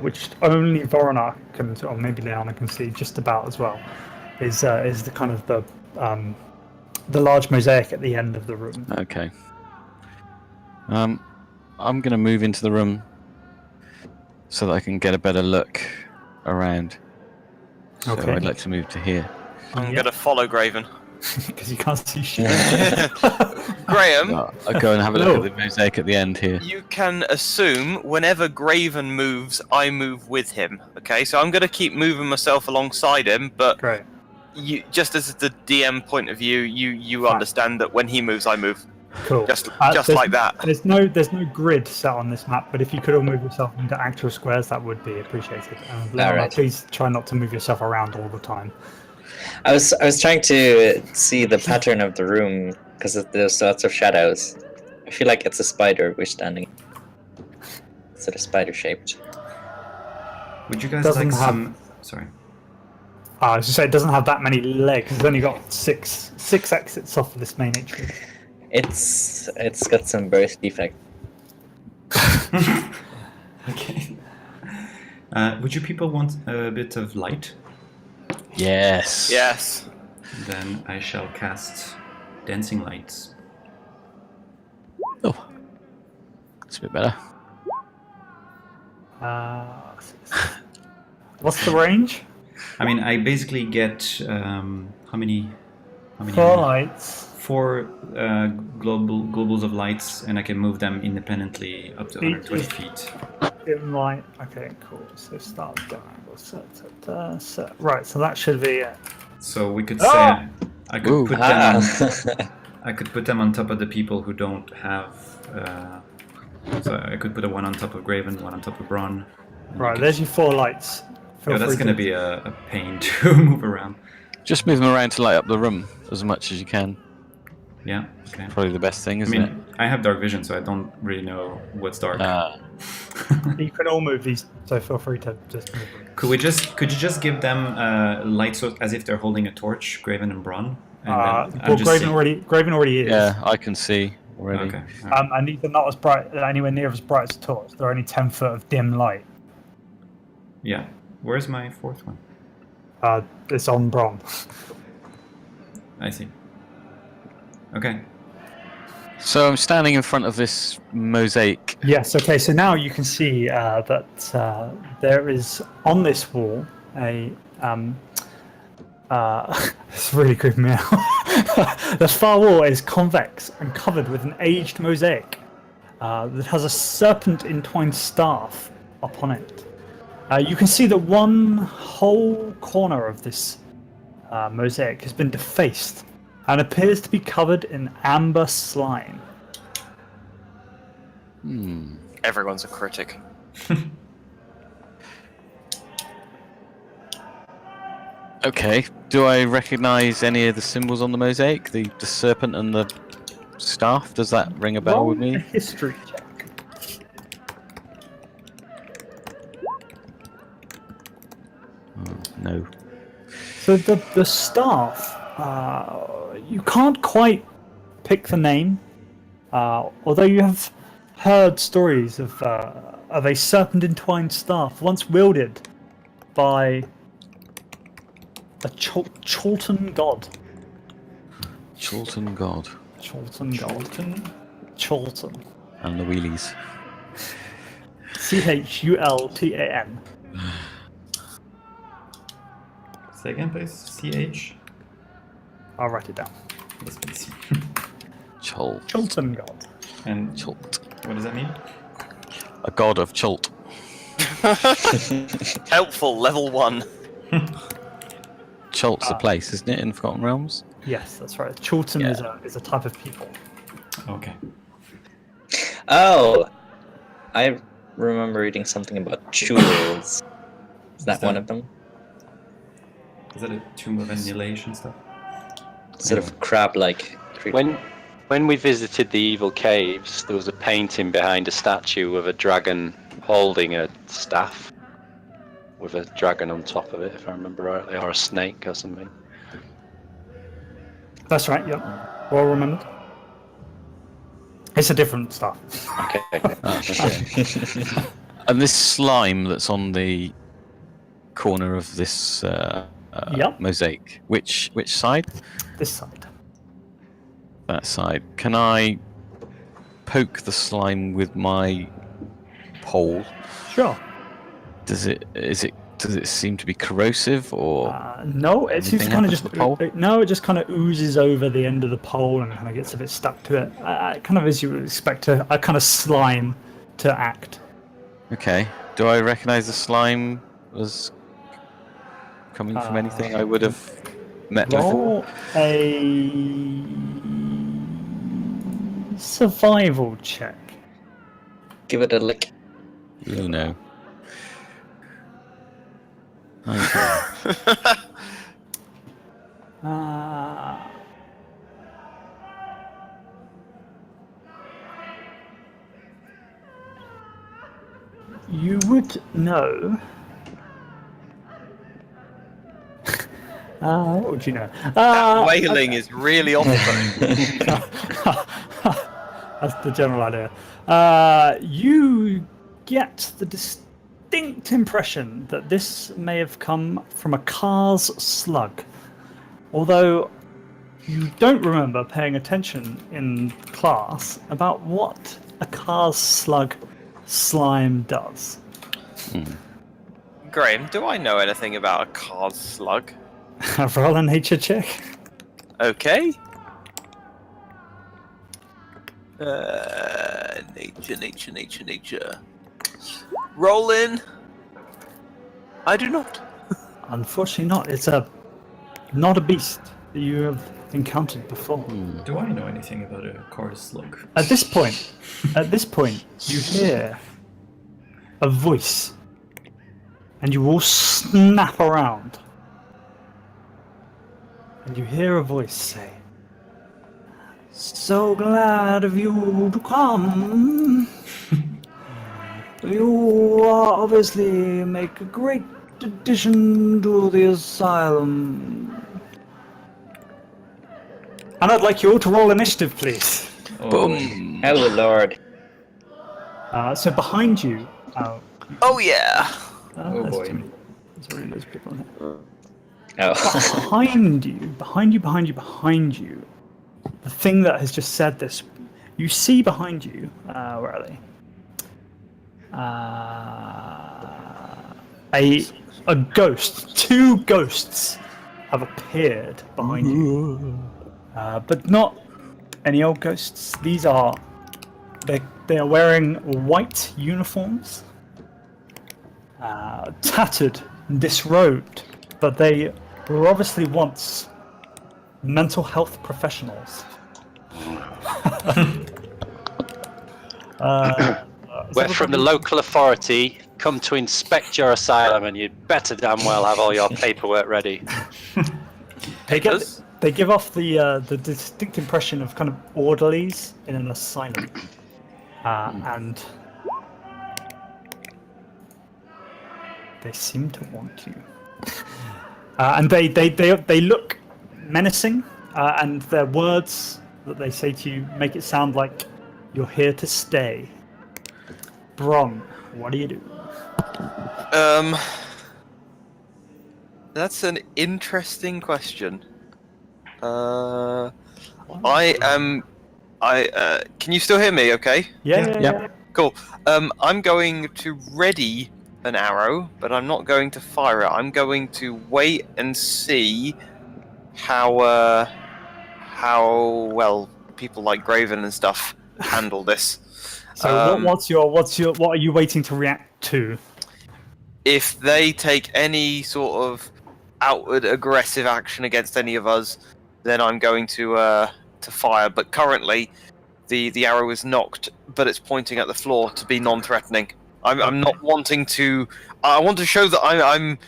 which only Voronar can, or maybe Leanna can see just about as well, is the kind of the large mosaic at the end of the room. Okay. I'm going to move into the room so that I can get a better look around. So Okay. I'd like to move to here. I'm gonna follow Graven. Because you can't see shit. Graham, I'll go and have a look at the mosaic at the end here. you can assume whenever Graven moves, I move with him. Okay, so I'm gonna keep moving myself alongside him, but Great. you, just as the DM point of view, you Fine. understand that when he moves, I move. Cool. Just There's- like that. There's no grid set on this map, but if you could all move yourself into actual squares, that would be appreciated. And Leanna, Alright. please try not to move yourself around all the time. I was trying to see the pattern of the room because there's lots of shadows. I feel like it's a spider we're standing. It's sort of spider shaped. Would you guys Doesn't like have- some... Sorry. I was just say it doesn't have that many legs. It's only got six exits off of this main atrium. It's got some birth defect. Okay. Would you people want a bit of light? Yes. Yes. Then I shall cast Dancing Lights. Oh, that's a bit better. What's the range? I mean, I basically get how many? 4 lights. 4 globals of lights, and I can move them independently up to 120 feet. Dim light. Okay, cool. So start diagonal. Set. Right. So that should be it. So we could Ah! say I could put them on. Ah. I could put them on top of the people who don't have. So I could put a 1 on top of Graven, 1 on top of Braun. and Right. we could- There's your 4 lights. Feel Yeah, that's free going to be a pain to move around. Just move them around to light up the room as much as you can. Yeah. Okay. Probably the best thing, I isn't mean, I have dark vision, so I don't really know what's dark. it? You can all move these, so feel free to just move them. Could you just give them light so as if they're holding a torch, Graven and Braun? And then I'll Well, just Graven already is. Yeah, I can see already. Okay. And these are not as bright, anywhere near as bright as a torch. They're only 10 foot of dim light. Yeah. Where's my 4th one? It's on Bron. I see. Okay. So I'm standing in front of this mosaic. Yes. Okay. So now you can see that there is on this wall a. It's really creeping me out. The far wall is convex and covered with an aged mosaic that has a serpent entwined staff upon it. You can see that one whole corner of this mosaic has been defaced and appears to be covered in amber slime. Everyone's a critic. Okay, do I recognize any of the symbols on the mosaic? The serpent and the staff? Does that ring a bell Roll with me? a history check. No. So the staff, you can't quite pick the name, although you have heard stories of a serpent entwined staff once wielded by a Chultan god. Chultan God. Chultan god. Chultan. And the wheelies. Chultan. Say again, please. CH. I'll write it down. Yes, please. Chult. Chultan god. And Chult. what does that mean? A god of Chult. Helpful, level 1. Chult's a place, isn't it, in Forgotten Realms? Yes, that's right. Chultan Yeah. is a type of people. Okay. Oh, I remember reading something about jewels. Is that one of them? Is that a Tomb of Annihilation stuff? Sort of crab-like creature. When we visited the evil caves, there was a painting behind a statue of a dragon holding a staff with a dragon on top of it, if I remember rightly, or a snake or something. That's right, yeah. Well remembered. It's a different stuff. Okay. And this slime that's on the corner of this Yep. mosaic, which side? This side. That side. Can I poke the slime with my pole? Sure. Does it seem to be corrosive or? No, it seems to Anything kind of happens just to the pole? no, it just kind of oozes over the end of the pole and kind of gets a bit stuck to it. Kind of as you would expect a kind of slime to act. Okay. Do I recognize the slime as coming from anything I would have met before? Roll a survival check. Give it a lick. You know. Okay. You would know. What would you know? That wailing is really off-putting. That's the general idea. You get the distinct impression that this may have come from a car's slug. Although you don't remember paying attention in class about what a car's slug slime does. Graham, do I know anything about a car's slug? Roll a nature check. Okay. Nature. Roll in. I do not. Unfortunately not. It's not a beast that you have encountered before. Do I know anything about a car's slug? At this point, you hear a voice, and you all snap around, and you hear a voice say, "So glad of you to come. You obviously make a great addition to the asylum." And I'd like you all to roll initiative, please. Boom. Oh lord. So behind you. Oh yeah. Oh There's boy. too many- There's already loads of people in here. Oh. Behind you. The thing that has just said this. You see behind you. Where are they? A ghost. Two ghosts have appeared behind you. But not any old ghosts. These are. They are wearing white uniforms. Tattered, disrobed, but they were obviously once mental health professionals. We're from the local authority, come to inspect your asylum, and you'd better damn well have all your paperwork ready. They give off the distinct impression of kind of orderlies in an asylum, and they seem to want you. And they look menacing, and their words that they say to you make it sound like you're here to stay. Bron, what do you do? That's an interesting question. Can you still hear me? Okay. Yeah. Cool. I'm going to ready an arrow, but I'm not going to fire it. I'm going to wait and see how well people like Graven and stuff handle this. So what are you waiting to react to? If they take any sort of outward aggressive action against any of us, then I'm going to fire. But currently, the arrow is knocked, but it's pointing at the floor to be non-threatening. I'm not wanting to. I want to show that I'm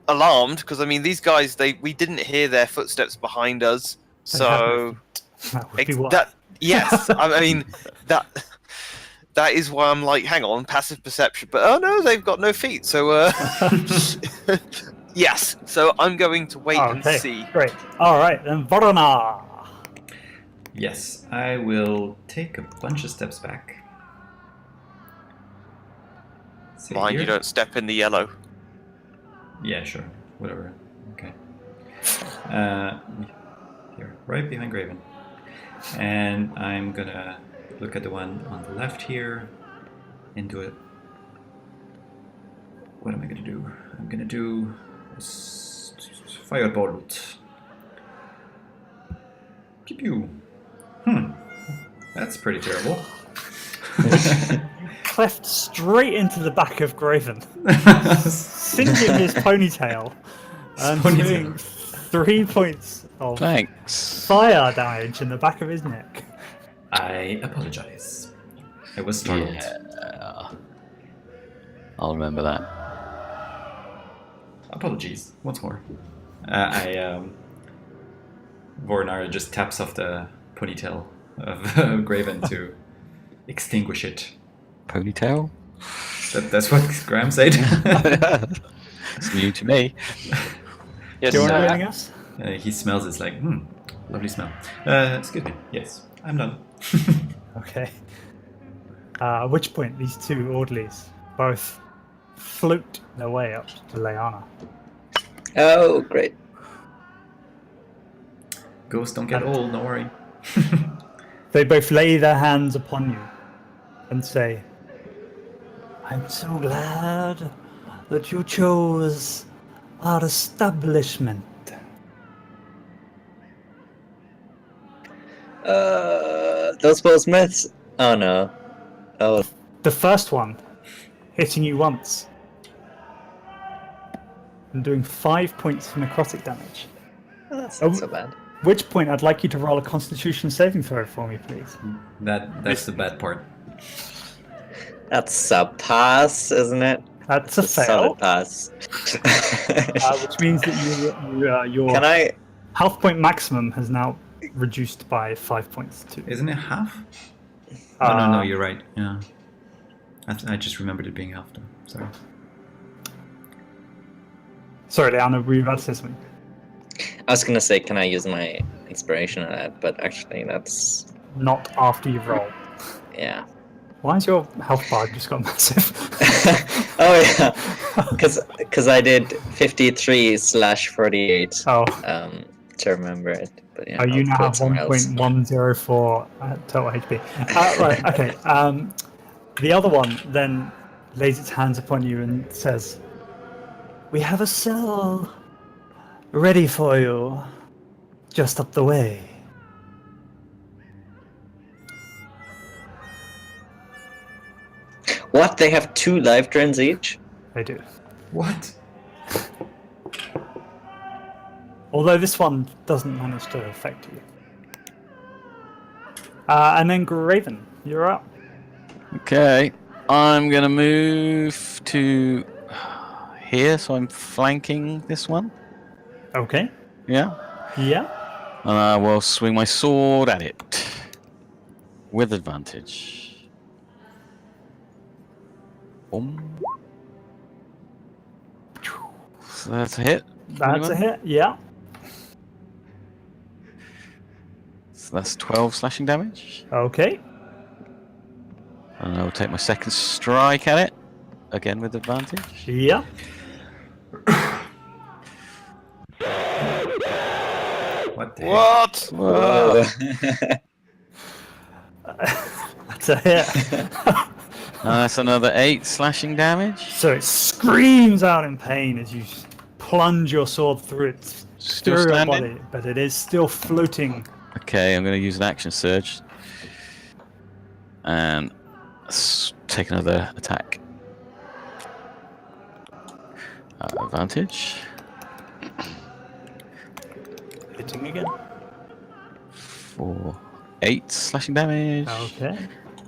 alarmed because I mean these guys we didn't hear their footsteps behind us, so That would be why. yes, I mean that is why I'm like, hang on, passive perception. But oh no, they've got no feet, so yes. So I'm going to wait and see. Great. All right, then Vorona. Yes, I will take a bunch of steps back. Say Mind here. you don't step in the yellow. Yeah, sure. Whatever. Okay. Here, right behind Graven. And I'm gonna look at the one on the left here and do it. What am I gonna do? I'm gonna do firebolt. Pew pew. That's pretty terrible. Cleft straight into the back of Graven, singeing his ponytail, and doing 3 points of Thanks. fire damage in the back of his neck. I apologize. I was startled. Yeah. I'll remember that. Apologies, once more. Vornar just taps off the ponytail of Graven to extinguish it. Ponytail? That's what Graham said. It's new to me. Yes, Do you want sir. anything else? He smells it's like, lovely smell. Excuse me. Yes, I'm done. Okay. At which point, these two orderlies both float their way up to Leanna. Oh, great. Ghosts don't get And- old, don't worry. They both lay their hands upon you and say, I'm so glad that you chose our establishment. Those goldsmiths? Oh no. Oh, The first one hitting you once and doing 5 points of necrotic damage. that's not so bad. Which point I'd like you to roll a Constitution saving throw for me, please. That's the bad part. That's a pass, isn't it? That's a fail, Solid pass. which means that your Can I? health point maximum has now reduced by 5 points too. Isn't it half? Oh, no, Uh, you're right. Yeah. I just remembered it being half, though. Sorry. Sorry, Leanna, were you about to say something? I was gonna say, can I use my inspiration on that? But actually, that's Not after you've rolled. yeah. Why has your health bar just got massive? Oh yeah, because I did 53/48 Oh, to remember it. But yeah, oh, you I'll now put it have somewhere else. 1.104 total HP. Right, okay. The other one then lays its hands upon you and says, we have a cell ready for you, just up the way. What? They have 2 life drains each? They do. What? Although this one doesn't manage to affect you. And then Graven, you're up. Okay, I'm gonna move to here, so I'm flanking this one. Okay. Yeah, Yeah. and I will swing my sword at it with advantage. Boom. So that's a hit. That's a hit. Yeah. So that's 12 slashing damage. Okay. And I will take my second strike at it, again with advantage. Yeah. What the heck? What? Whoa. That's a hit. That's another 8 slashing damage. So it screams out in pain as you plunge your sword through its Still ethereal standing? body, but it is still floating. Okay, I'm going to use an action surge. And take another attack. Advantage. Hitting again. For 8 slashing damage. Okay.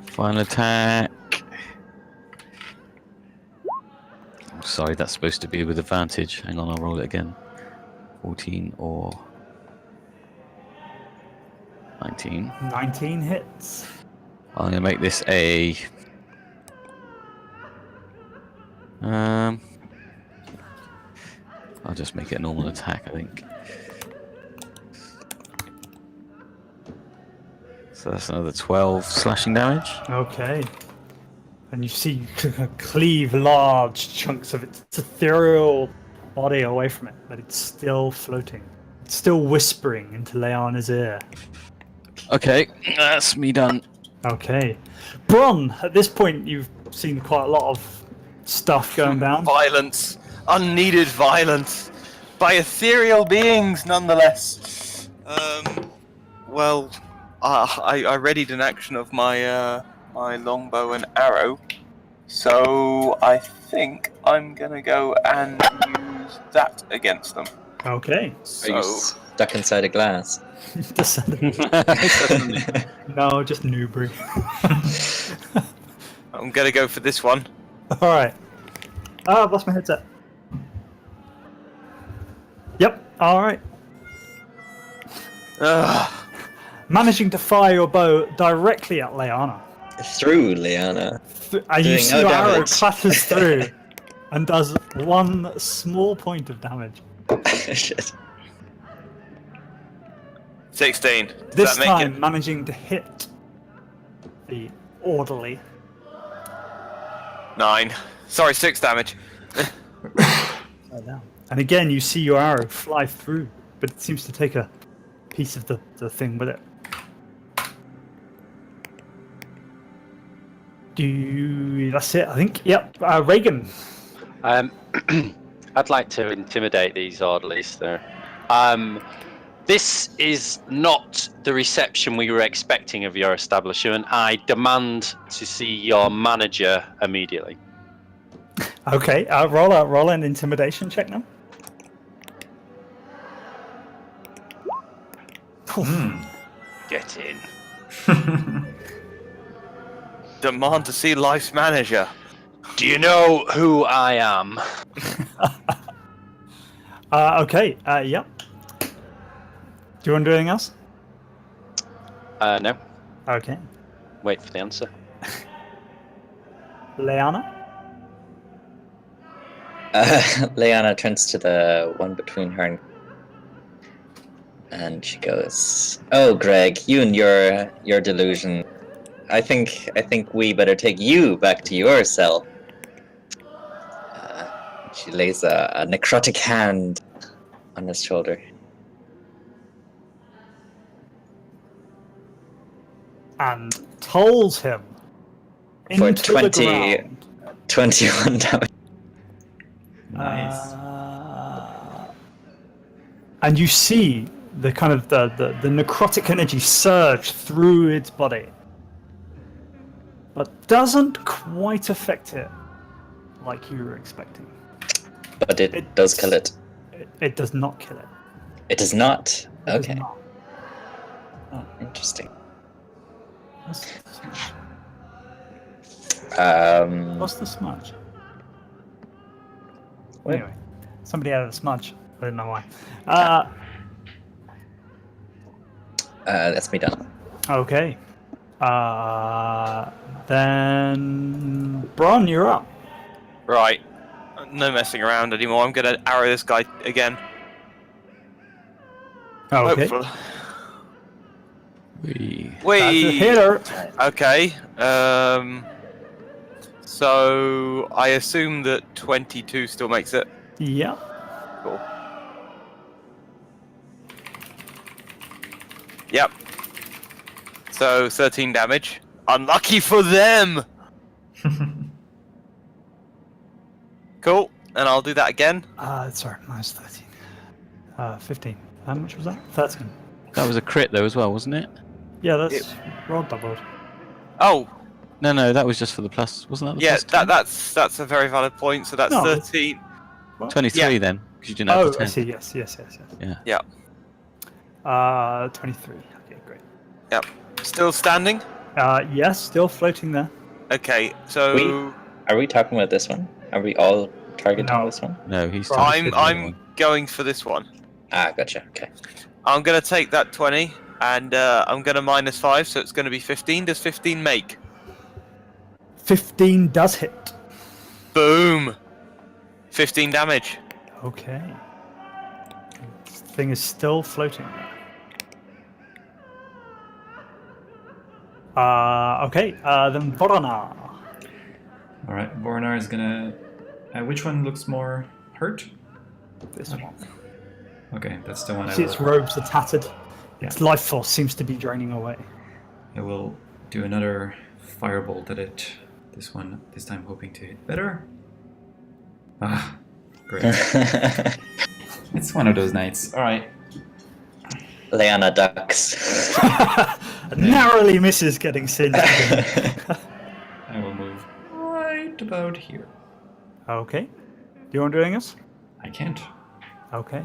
Final attack. I'm sorry, that's supposed to be with advantage. Hang on, I'll roll it again. 14 or 19. 19 hits. I'm going to make this a... I'll just make it a normal attack, I think. So that's another 12 slashing damage. Okay. And you see cleave large chunks of its ethereal body away from it, but it's still floating. It's still whispering into Leanna's ear. Okay, that's me done. Okay. Bron, at this point you've seen quite a lot of stuff going down. Violence. Unneeded violence. By ethereal beings, nonetheless. Well, I readied an action of my my longbow and arrow, so I think I'm gonna go and use that against them. Okay. Are you So stuck inside a glass? No, just Newbury. I'm gonna go for this one. Alright. Ah, I've lost my headset. Yep, alright. Ugh. Managing to fire your bow directly at Leanna. Through Leanna. And you Doing see no your arrow damage. clatters through and does 1 small point of damage. Shit. 16. Does This that make time it? managing to hit the orderly. 9. Sorry, 6 damage. And again, you see your arrow fly through, but it seems to take a piece of the thing with it. That's it, I think. Yep, Reagan. I'd like to intimidate these orderlies there. This is not the reception we were expecting of your establishment. I demand to see your manager immediately. Okay, roll an intimidation check now. Get in. Demand to see Life's manager. Do you know who I am? Okay, yep. Do you want to do anything else? No. Okay. Wait for the answer. Leanna? Leanna turns to the one between her and she goes, "Oh, Greg, you and your delusion. I think we better take you back to your cell." She lays a necrotic hand on his shoulder. And tolls him For into 20 the ground. 21 damage. Nice. And you see the kind of the necrotic energy surge through its body, but doesn't quite affect it like you were expecting. But it does kill it. It does not kill it. It does not. It does Okay. not. Oh, interesting. What's the smudge? Um, What's the smudge? What? Anyway, somebody added a smudge. I don't know why. that's me done. Okay. Then Bron, you're up. Right. No messing around anymore. I'm gonna arrow this guy again. Okay. Hopefully. That's a Wait. hitter. Okay. So I assume that 22 still makes it. Yeah. Cool. Yep. So 13 damage. Unlucky for them. Cool. And I'll do that again. Sorry, minus 13. 15. How much was that? 13. That was a crit though as well, wasn't it? Yeah, that's rolled doubled. Oh, No, that was just for the plus. Wasn't that the yeah. plus 10? That's a very valid point. So that's No, 13. 23 yeah. then, because you didn't have Oh, the 10. I see. Yes. Yeah. 23. Okay, great. Yep. Still standing. Yes, still floating there. Okay. So Are we talking about this one? Are we all targeting No. this one? No, he's. Right. targeted the other I'm one. going for this one. Ah, gotcha. Okay. I'm gonna take that 20 and I'm gonna minus 5, so it's gonna be 15. Does 15 make? 15 does hit. Boom. 15 damage. Okay. This thing is still floating there. Okay, then Vorana. Alright, Voronar is gonna... which one looks more hurt? This one. Okay, that's the one I See, its will... robes are tattered. Its life force seems to be draining away. I will do another firebolt at it. This time hoping to hit better. Ah, great. It's one of those nights. Alright. Leanna ducks. Narrowly misses getting singed. I will move right about here. Okay. Do you want to do anything else? I can't. Okay.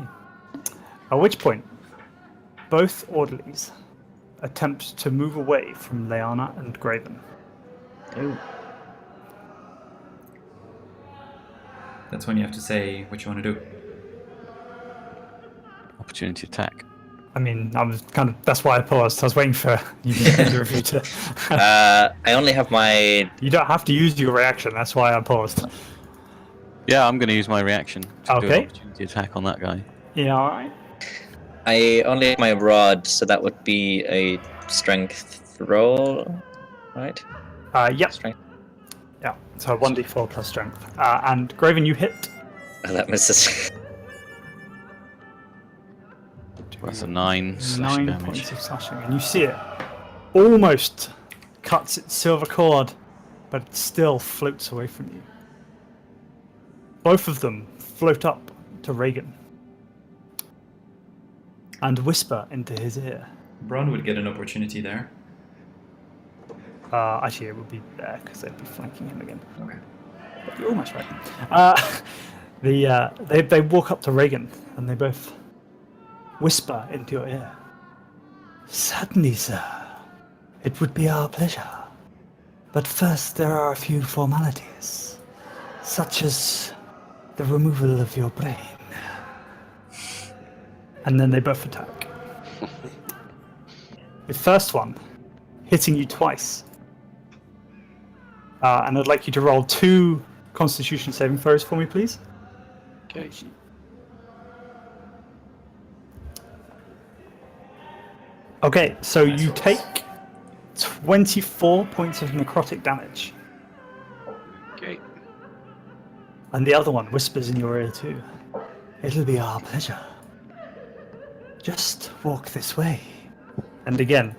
At which point, both orderlies attempt to move away from Leanna and Graven. Ooh. That's when you have to say what you want to do. Opportunity attack. I mean, I was kind of, that's why I paused. I was waiting for either of you to. I only have my. You don't have to use your reaction. That's why I paused. Yeah, I'm going to use my reaction to do an Okay. opportunity attack on that guy. Yeah, alright. I only have my rod, so that would be a strength roll, right? Yep. Strength. Yeah, so 1d4 plus strength. And Graven, you hit. Oh, that misses. That's a 9 slashing 9 damage. points of slashing, and you see it almost cuts its silver cord, but it still floats away from you. Both of them float up to Reagan and whisper into his ear. Braun would get an opportunity there. Actually, it would be there because they'd be flanking him again. Okay. But you're almost right. They walk up to Reagan and they both whisper into your ear. Certainly, sir. It would be our pleasure. But first, there are a few formalities, such as the removal of your brain. And then they both attack. The first one, hitting you twice. And I'd like you to roll 2 Constitution saving throws for me, please. Okay. Okay, so you take 24 points of necrotic damage. Okay. And the other one whispers in your ear too. It'll be our pleasure. Just walk this way. And again,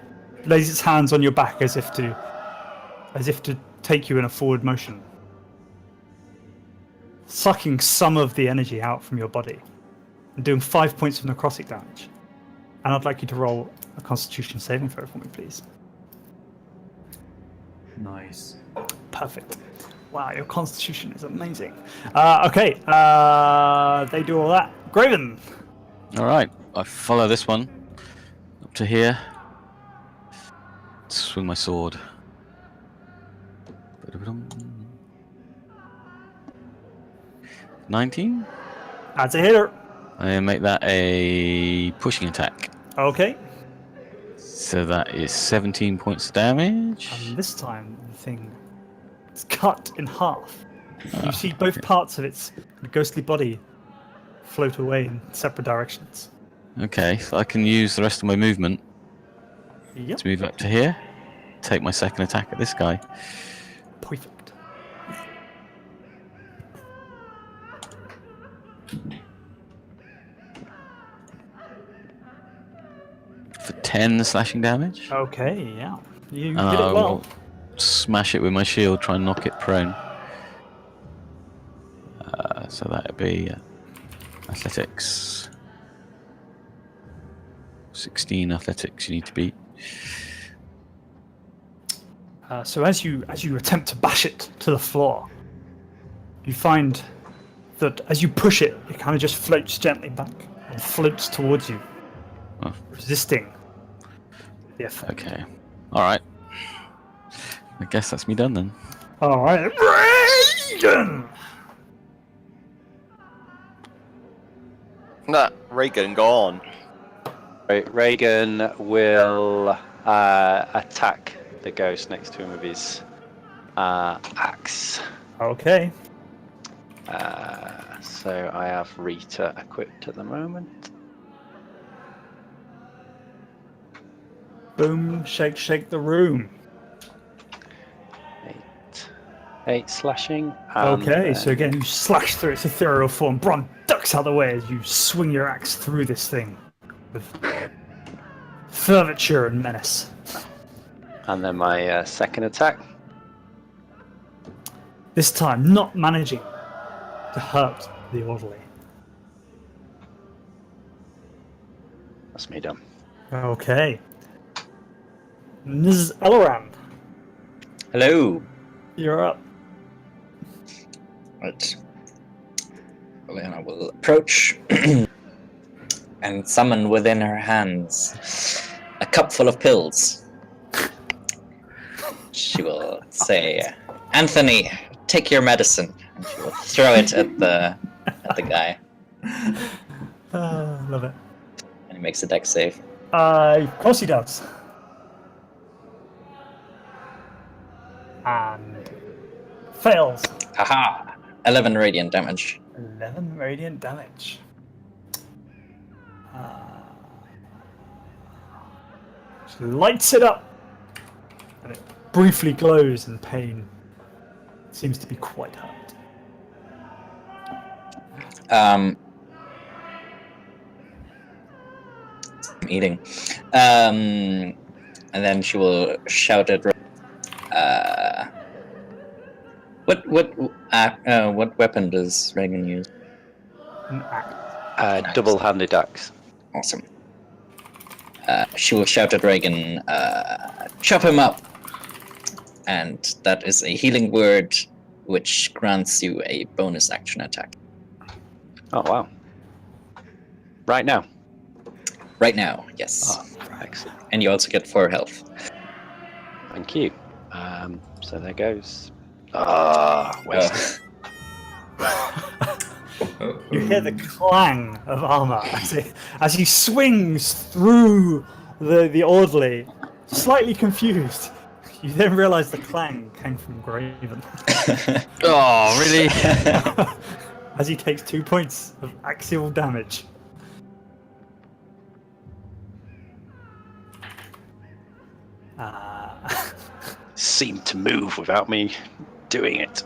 lays its hands on your back as if to take you in a forward motion, sucking some of the energy out from your body and doing 5 points of necrotic damage. And I'd like you to roll a Constitution saving throw for me, please. Nice. Perfect. Wow, your Constitution is amazing. Okay, they do all that. Graven! Alright, I follow this one up to here. Swing my sword. 19? That's a hitter. I make that a pushing attack. Okay. So that is 17 points of damage. And this time, the thing is cut in half. You see both parts of its ghostly body float away in separate directions. Okay, so I can use the rest of my movement Yep. to move up to here. Take my second attack at this guy. Perfect. For 10 slashing damage. Okay, yeah. You And did it I well. will smash it with my shield, try and knock it prone. So that would be athletics. 16 athletics you need to beat. So as you attempt to bash it to the floor, you find that as you push it, it kind of just floats gently back and floats towards you, Oh. resisting the effect. Okay. Alright. I guess that's me done then. All right, Reagan. Nah, Reagan gone. Right, Reagan will attack the ghost next to him with his axe. Okay. So I have Rita equipped at the moment. Boom! Shake, shake the room. 8 slashing. And Okay, so then- again, you slash through its ethereal form. Bron ducks out of the way as you swing your axe through this thing with fervor and menace. And then my second attack. This time, not managing to hurt the orderly. That's me done. Okay. Ms. Elloran, Hello. you're up. Right. Elena will approach and summon within her hands a cup full of pills. She will say, "Anthony, take your medicine." And she will throw it at the guy, Love it. and he makes a dex save. Of course he does. And fails. Haha! 11 radiant damage. 11 radiant damage. She lights it up, and it briefly glows in pain. seems to be quite hurt. I'm eating. And then she will shout at. What weapon does Reagan use? An axe. Double-handed axe. Awesome. She will shout at Reagan, chop him up! And that is a healing word which grants you a bonus action attack. Oh, wow. Right now? Right now, yes. Oh, excellent. And you also get 4 health. Thank you. So there goes. Ah, wasted. You hear the clang of armor as he swings through the orderly, slightly confused. You then realize the clang came from Graven. Oh, really? As he takes 2 points of axial damage. Seemed to move without me doing it.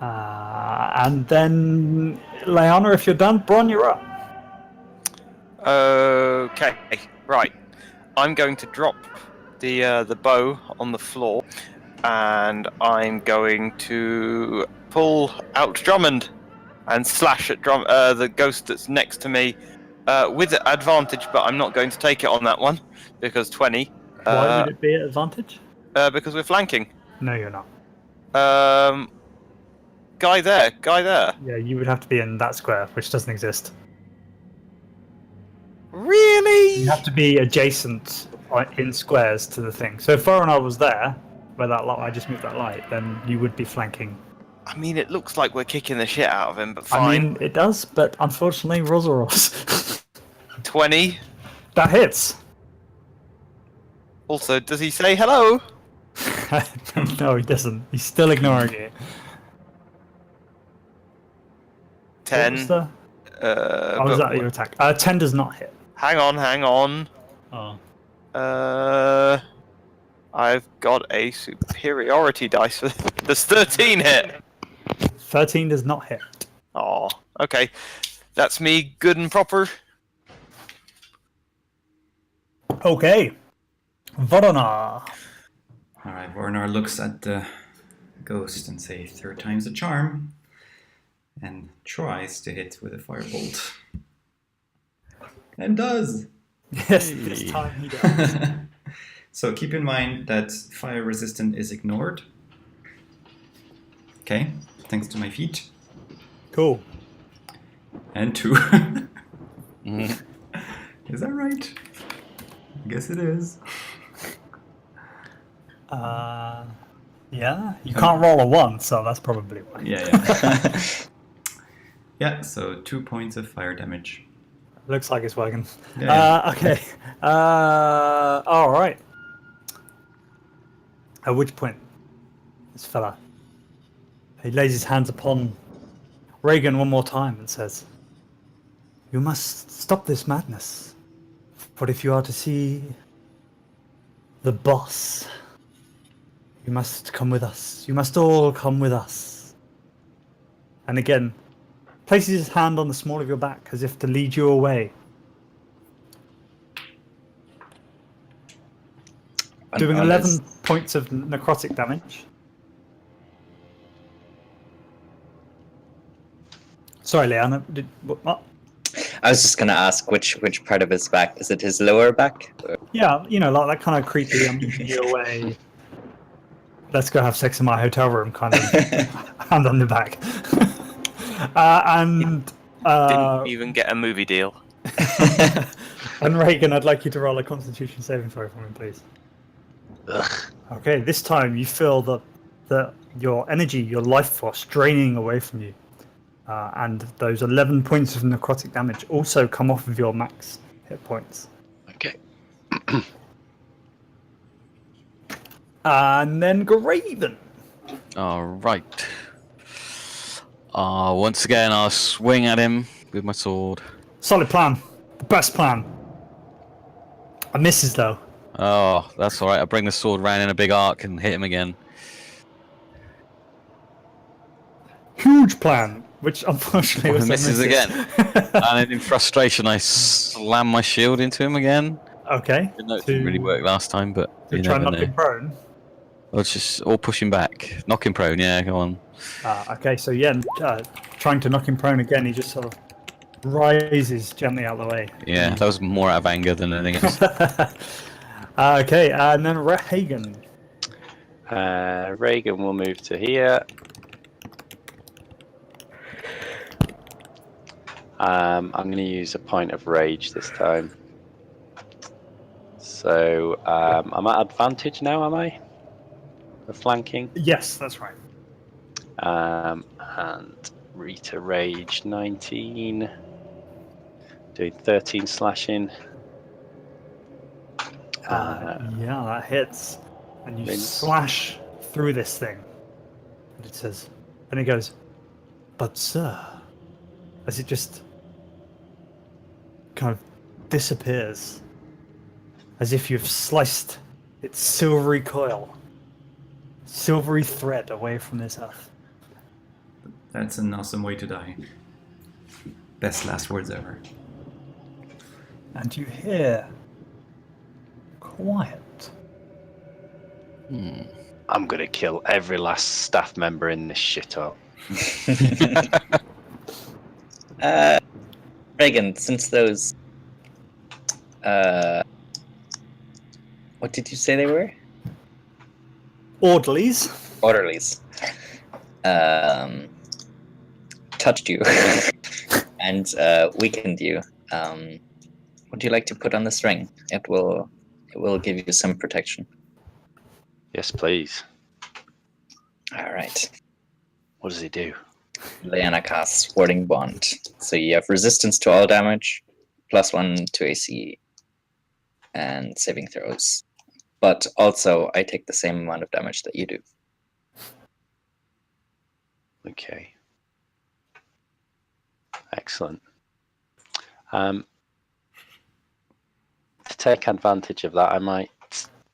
And then, Leanna, if you're done, Bron, you're up. Okay, right. I'm going to drop the bow on the floor, and I'm going to pull out Drummond and slash at the ghost that's next to me with advantage, but I'm not going to take it on that one because 20. Why would it be at advantage? Because we're flanking. No, you're not. Guy there. Yeah, you would have to be in that square, which doesn't exist. Really? You have to be adjacent in squares to the thing. So if Foreigner was there, where that light, I just moved that light, then you would be flanking. I mean, it looks like we're kicking the shit out of him, but fine. I mean, it does, but unfortunately, Rosaros. 20. That hits. Also, does he say hello? No, he doesn't. He's still ignoring you. 10. What was the... How was that your attack? 10 does not hit. Hang on. Oh. I've got a superiority dice for this 13 hit. 13 does not hit. Oh, okay. That's me good and proper. Okay. Vorona. Alright, Vornar looks at the ghost and say 3rd time's a charm, and tries to hit with a firebolt. And does! Yes, this time he does. So keep in mind that fire resistant is ignored. Okay, thanks to my feet. Cool. And 2. Is that right? I guess it is. Yeah, you can't roll a 1, so that's probably why. Yeah. Yeah, so 2 points of fire damage. Looks like it's working. Yeah. Okay. Alright. At which point, this fella, he lays his hands upon Reagan one more time and says, "You must stop this madness, for if you are to see the boss, you must come with us. You must all come with us." And again, places his hand on the small of your back as if to lead you away. Doing 11 points of necrotic damage. Sorry, Leanna. What? I was just gonna ask which part of his back. Is it his lower back? Or... Yeah, you know, like that kind of creepy, I'm leading you away. Let's go have sex in my hotel room kind of hand on the back. Didn't even get a movie deal. And Reagan, I'd like you to roll a Constitution saving throw for me, please. Ugh. Okay, this time you feel the your energy, your life force draining away from you. And those 11 points of necrotic damage also come off of your max hit points. Okay. And then Graven. Alright. Once again, I'll swing at him with my sword. Solid plan. The best plan. I misses though. Oh, that's alright. I'll bring the sword round in a big arc and hit him again. huge plan, which unfortunately Oh, was he misses again. again. And in frustration, I slam my shield into him again. Okay. I know it didn't really work last time, but To you try and never knock know. him prone. Or push him back. Knock him prone, yeah, go on. Okay, so yeah, trying to knock him prone again, he just sort of rises gently out of the way. Yeah, that was more out of anger than anything else. Okay, and then Rehagen. Reagan will move to here. I'm going to use a point of rage this time. So I'm at advantage now, am I? For flanking. Yes, that's right. And Rita rage 19. Doing 13 slashing. Yeah, that hits. And you Vince. slash through this thing. And it says, and it goes, but sir, as it just kind of disappears, as if you've sliced its silvery coil, silvery thread away from this earth. That's an awesome way to die. Best last words ever. And you hear quiet. I'm going to kill every last staff member in this shithole. Reagan, since those, what did you say they were? Orderlies. Orderlies. Touched you and weakened you. Would you like to put on this ring? It will give you some protection. Yes, please. All right. What does he do? Leanna casts Warding Bond. So you have resistance to all damage, +1 to AC, and saving throws. But also, I take the same amount of damage that you do. Okay. Excellent. To take advantage of that, I might...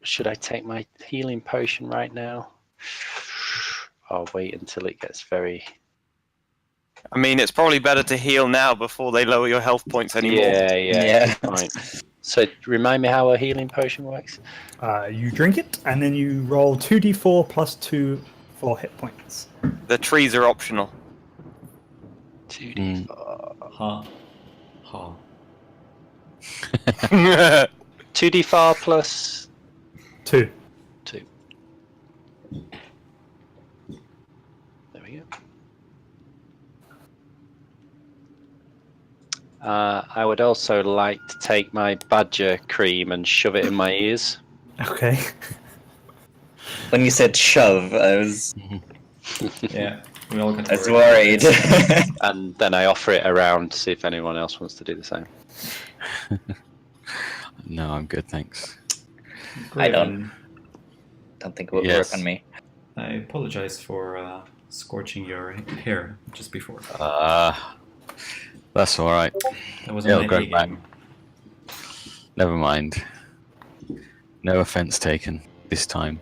Should I take my healing potion right now? I'll wait until it gets very... I mean, it's probably better to heal now before they lower your health points anymore. Yeah. Good point. So remind me how a healing potion works. You drink it, and then you roll 2d4 plus 2 for hit points. The trees are optional. 2d4. Ha. Ha. 2d4 plus 2. 2. There we go. I would also like to take my badger cream and shove it in my ears. Okay. When you said shove, I was Yeah, we all got worried. And then I offer it around to see if anyone else wants to do the same. No, I'm good, thanks. I don't think it will Yes. work on me. I apologize for scorching your hair just before. That's alright. That was It'll on go my back. game. Never mind. No offense taken this time.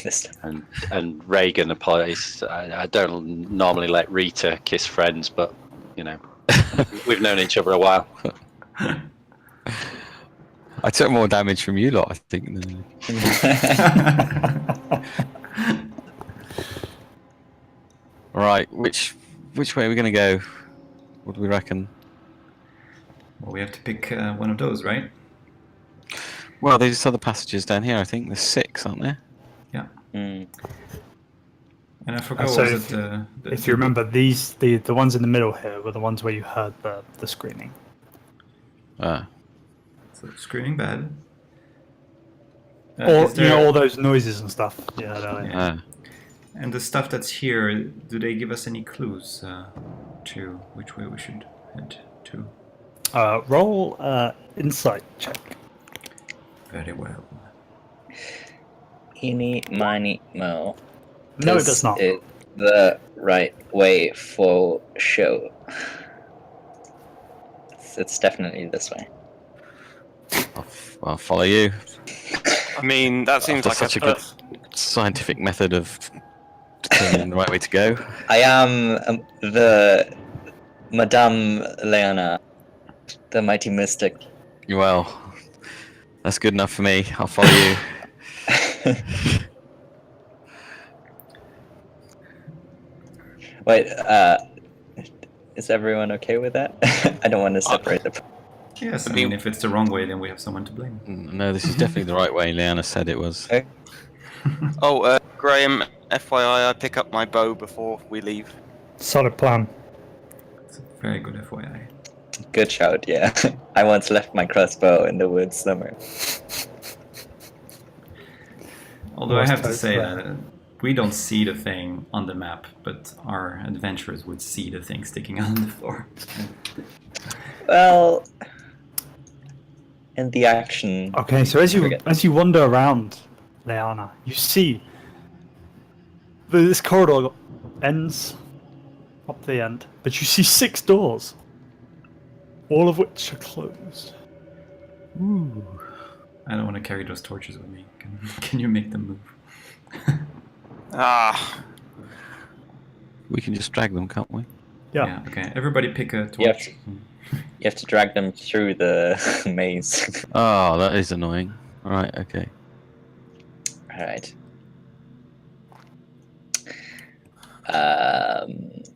This time. And Reagan apologizes. I don't normally let Rita kiss friends, but you know, we've known each other a while. I took more damage from you lot, I think. Right, which way are we going to go? What do we reckon? Well, we have to pick one of those, right? Well, there's other passages down here, I think. There's 6, aren't there? Yeah. Mm. And I forgot So was if- it the If you remember, the ones in the middle here were the ones where you heard the screaming. So screaming bad. Or, Is there- all those noises and stuff. Yeah, earlier. Yeah. And the stuff that's here, do they give us any clues to which way we should head to? Roll insight check. Very well. Eeny, miny, mo. No, it This does not. is the right way for show. It's definitely this way. I'll follow you. I mean, that seems After like such a good scientific method of determining the right way to go. I am the Madame Leona, the mighty mystic. Well, that's good enough for me. I'll follow you. Wait, is everyone okay with that? I don't want to separate the. Yes, I mean, if it's the wrong way, then we have someone to blame. No, this is definitely the right way. Leanna said it was. Okay. Oh, Graham, FYI, I pick up my bow before we leave. Solid plan. It's a very good FYI. Good shout, yeah. I once left my crossbow in the woods somewhere. Although I have to Most say totes, that we don't see the thing on the map, but our adventurers would see the thing sticking on the floor. Well, in the action. Okay, so as you wander around, Leanna, you see this corridor ends up the end, but you see 6 doors, all of which are closed. Ooh. I don't want to carry those torches with me. Can you make them move? Ah, We can just drag them, can't we? Yeah. Okay. Everybody pick a torch. You have to drag them through the maze. Oh, that is annoying. Right, okay. Alright.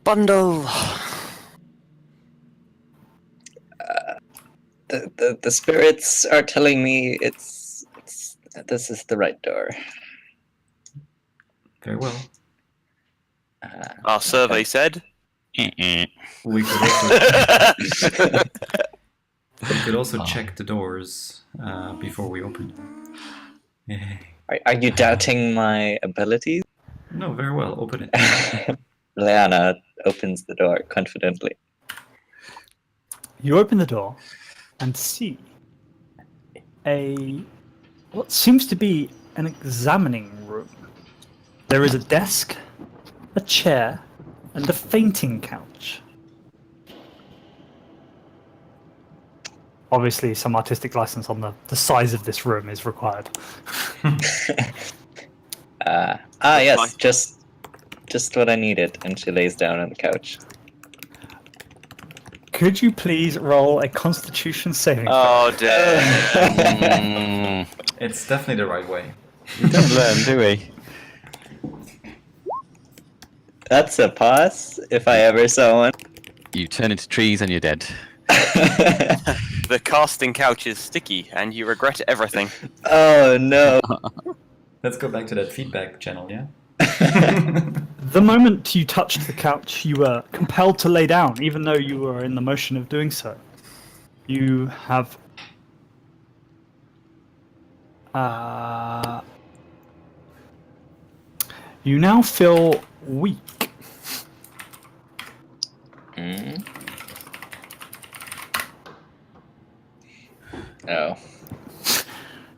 bundle. The spirits are telling me it's this is the right door. Very well. Our survey said. We could also, we could also check the doors before we open them. Are you doubting my abilities? No, very well. Open it. Leanna opens the door confidently. You open the door and see what seems to be an examining room. There is a desk, a chair, and a fainting couch. Obviously, some artistic license on the size of this room is required. Yes, just what I needed. And she lays down on the couch. Could you please roll a Constitution saving throw? Oh, dear. It's definitely the right way. We don't learn, do we? That's a pass, if I ever saw one. You turn into trees and you're dead. The casting couch is sticky, and you regret everything. Oh no. Let's go back to that feedback channel, yeah? The moment you touched the couch, you were compelled to lay down, even though you were in the motion of doing so. You have... you now feel weak. Mm. Oh.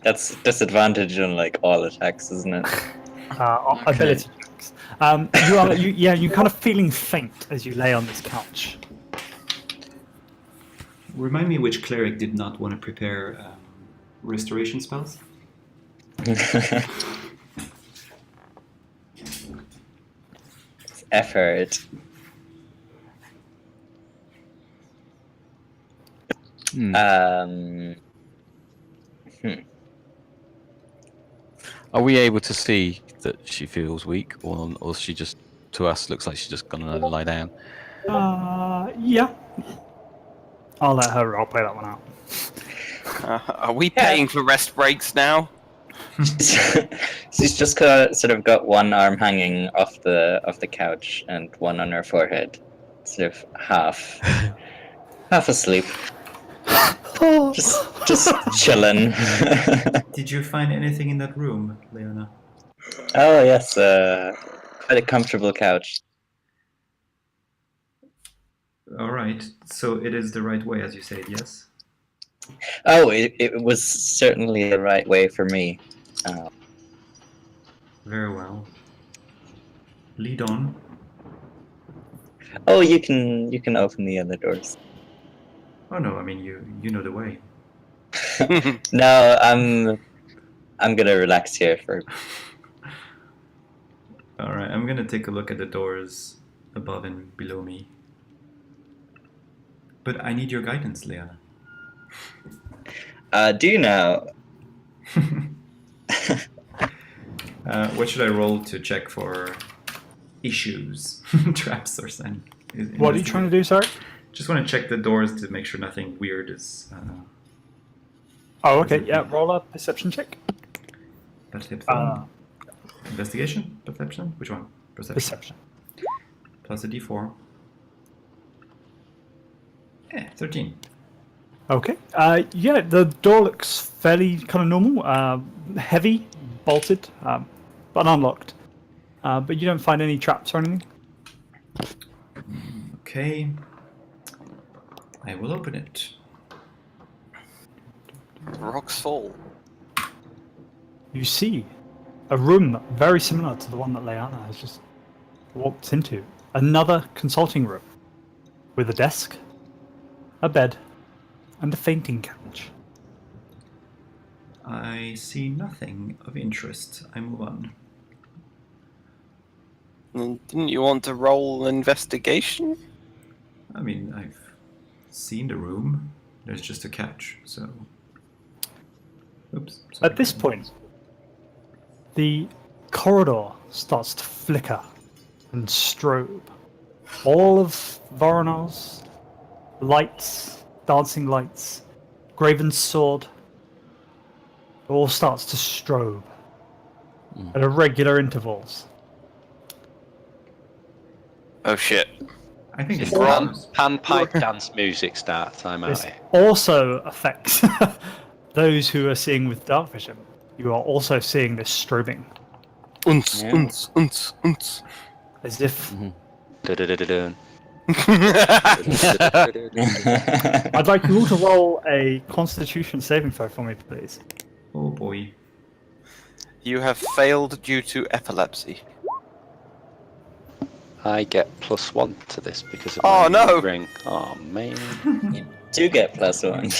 That's disadvantage on like all attacks, isn't it? Ability checks. You're kind of feeling faint as you lay on this couch. Remind me which cleric did not want to prepare restoration spells? It's effort. Are we able to see that she feels weak, or she just, to us, looks like she's just gonna lie down? Yeah. I'll let her roleplay that one out. Are we paying for rest breaks now? She's just sort of got one arm hanging off the couch and one on her forehead, sort of half asleep, just chilling. Did you find anything in that room, Leona? Oh yes, quite a comfortable couch. Alright, so it is the right way as you said, yes? Oh, it was certainly the right way for me. Very well. Lead on. Oh, you can open the other doors. Oh no, I mean you know the way. No, I'm gonna relax here for. Alright, I'm gonna take a look at the doors above and below me. But I need your guidance, Leanna. Do you know? What should I roll to check for issues, traps, or something? What are you trying to do, sorry? Just want to check the doors to make sure nothing weird is. Oh, okay. Yeah, roll a perception check. Perception. Investigation? Perception? Which one? Perception. Plus a d4. Yeah, 13. Okay. Yeah, the door looks fairly kind of normal. Heavy, bolted, but unlocked. But you don't find any traps or anything. Okay. I will open it. Rocks fall. You see a room very similar to the one that Leanna has just walked into. Another consulting room with a desk, a bed, and a fainting couch. I see nothing of interest. I move on. Didn't you want to roll an investigation? I mean, I've seen the room. There's just a couch, so. Oops. Sorry. At this point, the corridor starts to flicker and strobe. All of Voronar's lights, dancing lights, Graven's sword, all starts to strobe at irregular intervals. Oh shit. I think it's Panpipe dance music starts. I'm out This here. also affects those who are seeing with dark vision. You are also seeing this strobing, Unts, Yeah. unts, unts, unts. as if Dun-dun-dun-dun-dun. I'd like you all to roll a Constitution saving throw for me, please. Oh boy. You have failed due to epilepsy. I get +1 to this because of Oh, my no. ring. Oh man. You do get +1.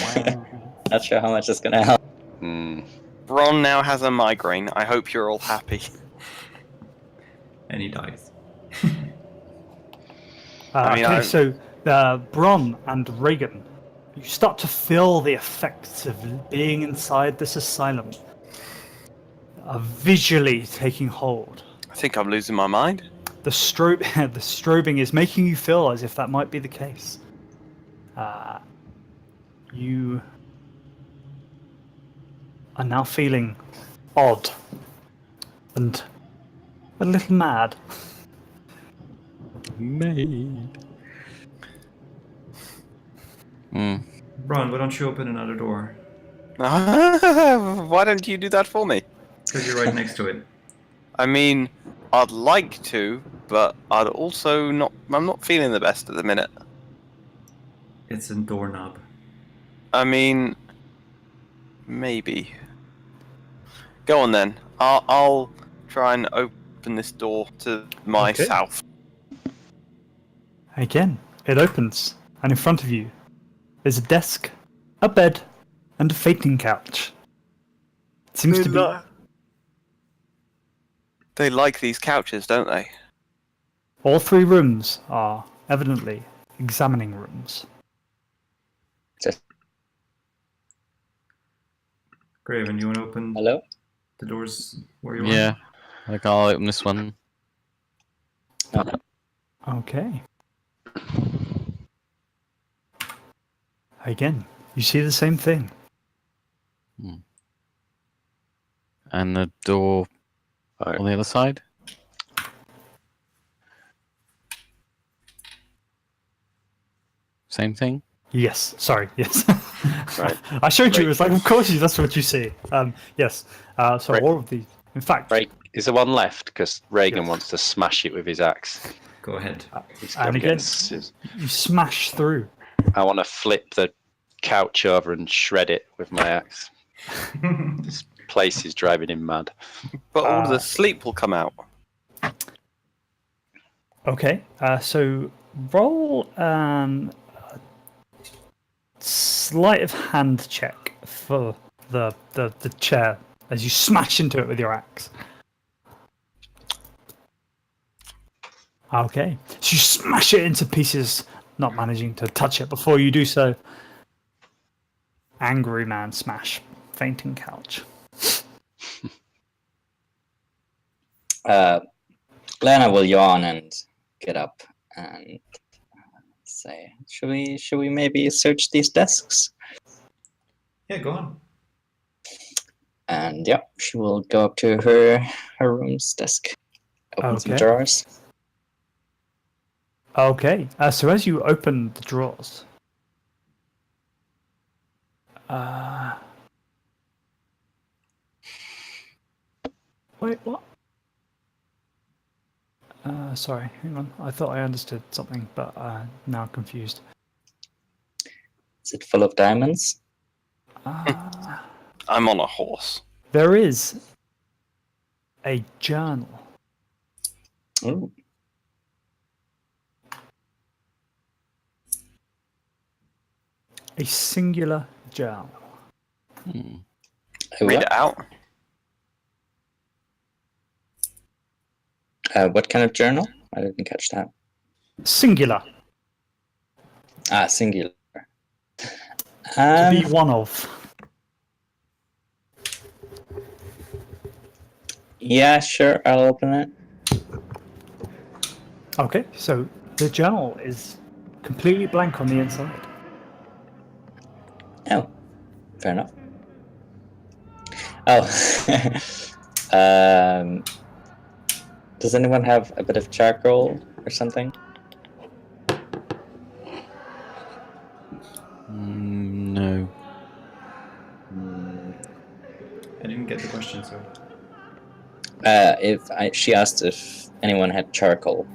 Not sure how much it's gonna help. Bron now has a migraine. I hope you're all happy. And he dies. I mean, Okay, I'm- so Bron and Reagan, you start to feel the effects of being inside this asylum are visually taking hold. I think I'm losing my mind. The strobing is making you feel as if that might be the case. You are now feeling odd and a little mad. Bron, why don't you open another door? Why don't you do that for me? Because you're right next to it. I mean, I'd like to, but I'd also not. I'm not feeling the best at the minute. It's a doorknob. I mean, maybe. Go on then. I'll try and open this door to my Okay. south. Again, it opens, and in front of you is a desk, a bed, and a fainting couch. It seems to be. They like these couches, don't they? All three rooms are evidently examining rooms. Graven, you want to open Hello? the doors where you Yeah, like I'll open this one. Okay. Again, you see the same thing. And the door Right. on the other side. Same thing. Yes, sorry, yes. Right. I showed you, Right. it's like, of course, that's what you see. Yes, so Right. all of these. In fact, Right. Is there one left? Because Reagan Yes. wants to smash it with his axe. Go ahead. He's And gonna again- get scissors. you smash through. I want to flip the couch over and shred it with my axe. This place is driving him mad. But all the sleep will come out. Okay, so roll sleight of hand check for the chair as you smash into it with your axe. Okay. So you smash it into pieces, not managing to touch it before you do so. Angry man smash. Fainting couch. Lena will yawn and get up and say, "Should we maybe search these desks?" Yeah, go on. And yeah, she will go up to her room's desk, open some Okay. drawers. Okay. So as you open the drawers, wait, what? Sorry, hang on. I thought I understood something, but now I'm confused. Is it full of diamonds? I'm on a horse. There is a journal. Ooh. A singular journal. Read it out. What kind of journal? I didn't catch that. Singular. Singular. To be one of. Yeah, sure. I'll open it. Okay, so the journal is completely blank on the inside. Oh, fair enough. Oh, does anyone have a bit of charcoal or something? No. I didn't get the question, so. She asked if anyone had charcoal.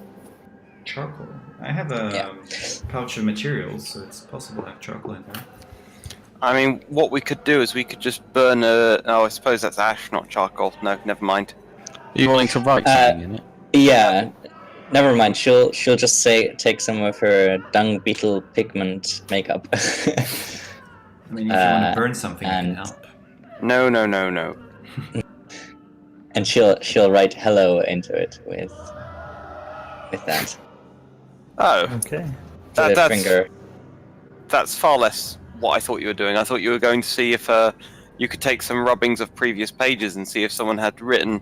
Charcoal. I have a pouch of materials, so it's possible to have charcoal in there. I mean, what we could do is we could just burn a... Oh, I suppose that's ash, not charcoal. No, never mind. Are you wanting to write something in it? Yeah, never mind. She'll just take some of her dung beetle pigment makeup. I mean, if you want to burn something, it can help. No. And she'll write hello into it with that. Oh, Okay. With finger. that's far less what I thought you were doing. I thought you were going to see if you could take some rubbings of previous pages and see if someone had written...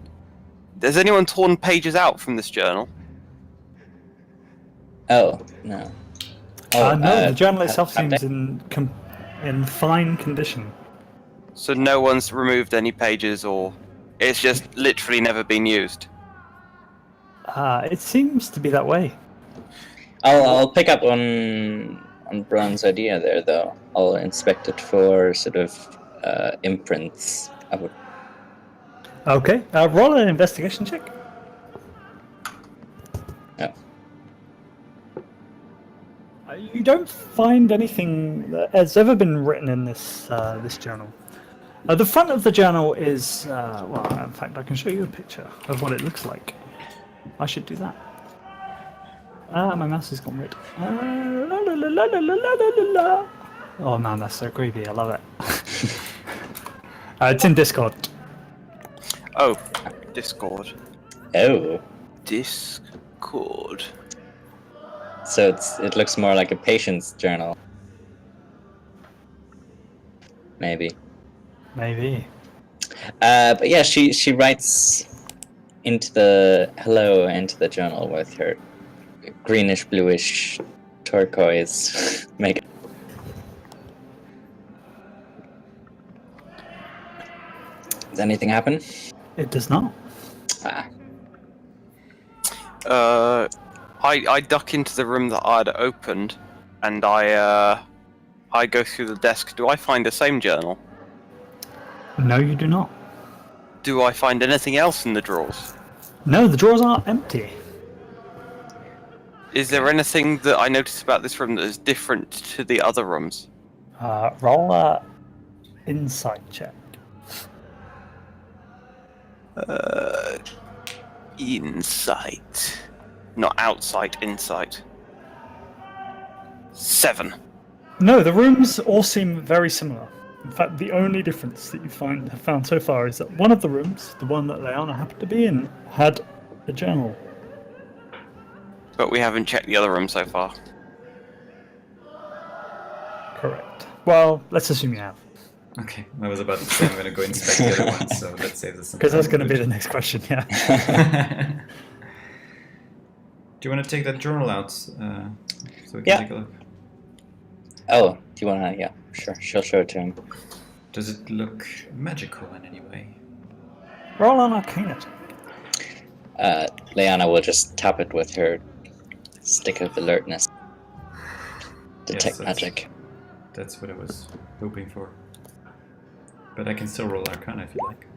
Has anyone torn pages out from this journal? Oh, no. No, the journal itself have seems they? in fine condition. So no one's removed any pages, or it's just literally never been used? It seems to be that way. I'll pick up on Brown's idea there, though. I'll inspect it for sort of imprints. Okay, roll an investigation check. Yeah. You don't find anything that has ever been written in this this journal. The front of the journal is well. In fact, I can show you a picture of what it looks like. I should do that. My mouse has gone red. Oh man, that's so creepy. I love it. It's in Discord. Oh, Discord. Oh. Discord. So it looks more like a patient's journal. Maybe. Maybe. But yeah, she writes into the journal with her greenish bluish turquoise makeup. Does anything happen? It does not. I duck into the room that I had opened, and I go through the desk. Do I find the same journal? No, you do not. Do I find anything else in the drawers? No, the drawers are empty. Is there anything that I noticed about this room that is different to the other rooms? Roll a insight check. Insight. Not outside, insight. 7. No, the rooms all seem very similar. In fact, the only difference that you have found so far is that one of the rooms, the one that Leanna happened to be in, had a journal. But we haven't checked the other room so far. Correct. Well, let's assume you have. Okay, I was about to say I'm going to go inspect the other one, so let's save this. Because that's going to be the next question, yeah. Do you want to take that journal out so we can Yeah. take a look? Oh, do you wanna? Yeah, sure. She'll show it to him. Does it look magical in any way? Roll on Arcana. Leanna will just tap it with her stick of alertness. Detect that's- magic. That's what I was hoping for. But I can still roll Arcana if you like.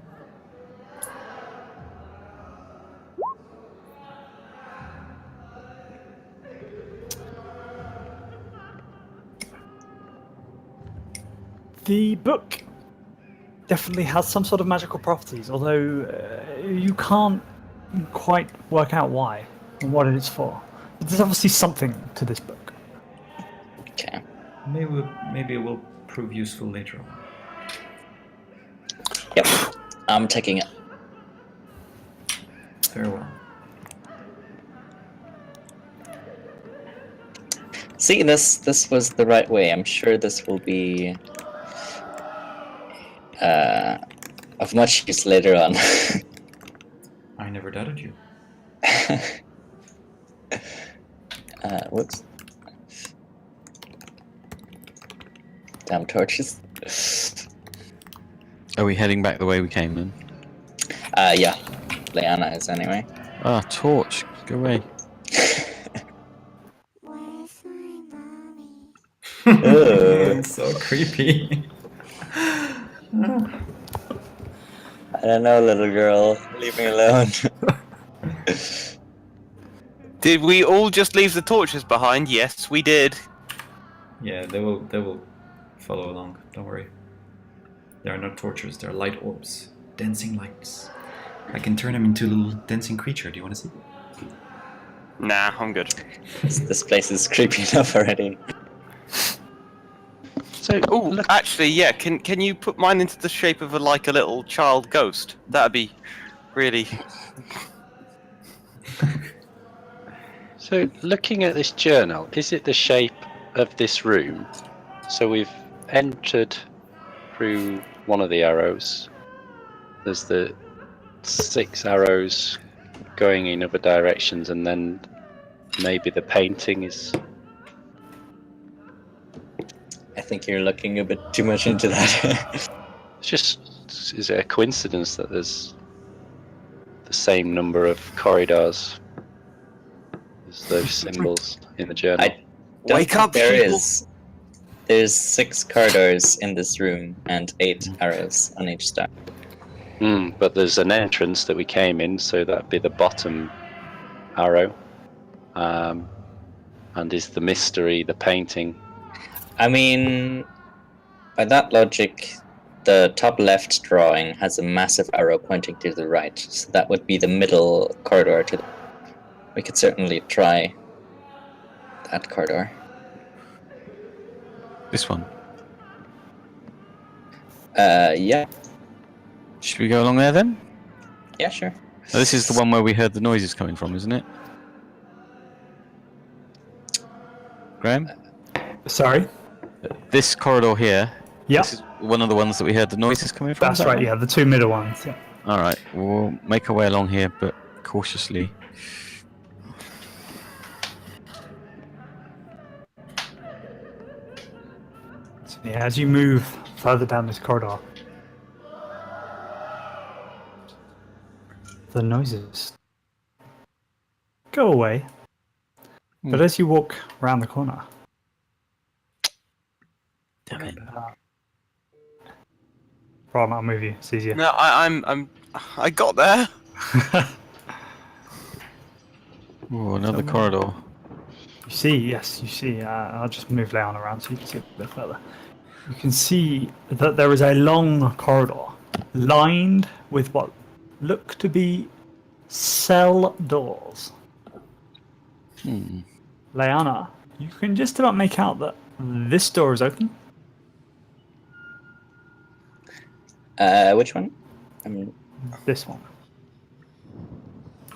The book definitely has some sort of magical properties, although you can't quite work out why and what it is for. But there's obviously something to this book. Okay. Maybe it will prove useful later on. Yep. I'm taking it. Very well. See, this was the right way. I'm sure this will be of much use later on. I never doubted you. Whoops. Damn torches. Are we heading back the way we came then? Yeah. Leanna is anyway. Ah, torch. Go away. It's so creepy. I don't know, little girl. Leave me alone. Did we all just leave the torches behind? Yes, we did. Yeah, they will follow along. Don't worry. They are not torches. They're light orbs, dancing lights. I can turn them into a little dancing creature. Do you want to see? Nah, I'm good. This place is creepy enough already. So, Oh, actually, yeah. Can you put mine into the shape of a little child ghost? That'd be really. so looking at this journal, is it the shape of this room? So we've entered through one of the arrows. There's the 6 arrows going in other directions, and then maybe the painting is. I think you're looking a bit too much into that. It's just, is it a coincidence that there's the same number of corridors as those symbols in the journal? Don't Wake think up, there people. is. There's 6 corridors in this room and 8 arrows on each side. But there's an entrance that we came in, so that'd be the bottom arrow. And is the mystery the painting? I mean, by that logic, the top left drawing has a massive arrow pointing to the right, so that would be the middle corridor to the... We could certainly try that corridor. This one. Yeah. Should we go along there then? Yeah, sure. Oh, this is the one where we heard the noises coming from, isn't it? Graham? Sorry? This corridor here. Yeah, This is one of the ones that we heard the noises coming from. that's right, yeah, the 2 middle ones. Yeah. Alright, we'll make our way along here, but cautiously. So, yeah, as you move further down this corridor, the noises go away. But as you walk around the corner, Damn it. Ron, I'll move you. It's easier. No, I got there. Oh, another corridor. You see, yes, you see. I'll just move Leon around so you can see a bit further. You can see that there is a long corridor lined with what look to be cell doors. Leanna, you can just about make out that this door is open. Which one? This one.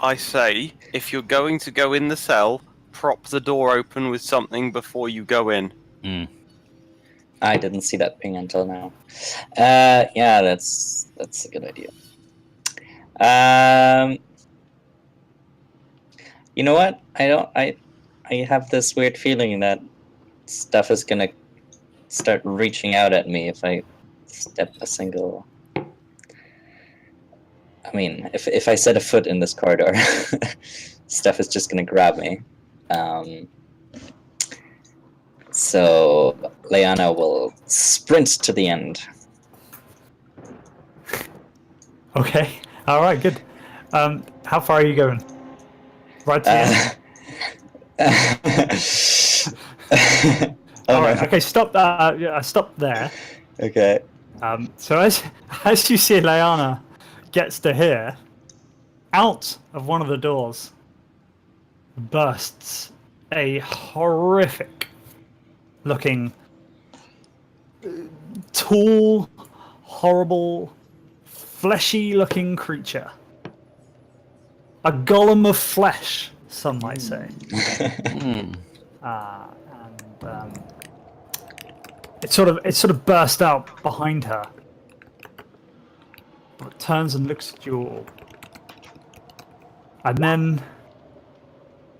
I say, if you're going to go in the cell, prop the door open with something before you go in. I didn't see that ping until now. Yeah, that's a good idea. You know what? I have this weird feeling that stuff is gonna start reaching out at me if I step a single. I mean, if I set a foot in this corridor, stuff is just gonna grab me. So Leanna will sprint to the end. Okay. All right. Good. How far are you going? Right to the end. Oh, All right. no. Okay. Stop. Stop there. Okay. So as you see, Leanna gets to here, out of one of the doors bursts a horrific looking, tall, horrible, fleshy looing creature. A golem of flesh, some might say. And it sort of burst out behind her. But it turns and looks at you all. And then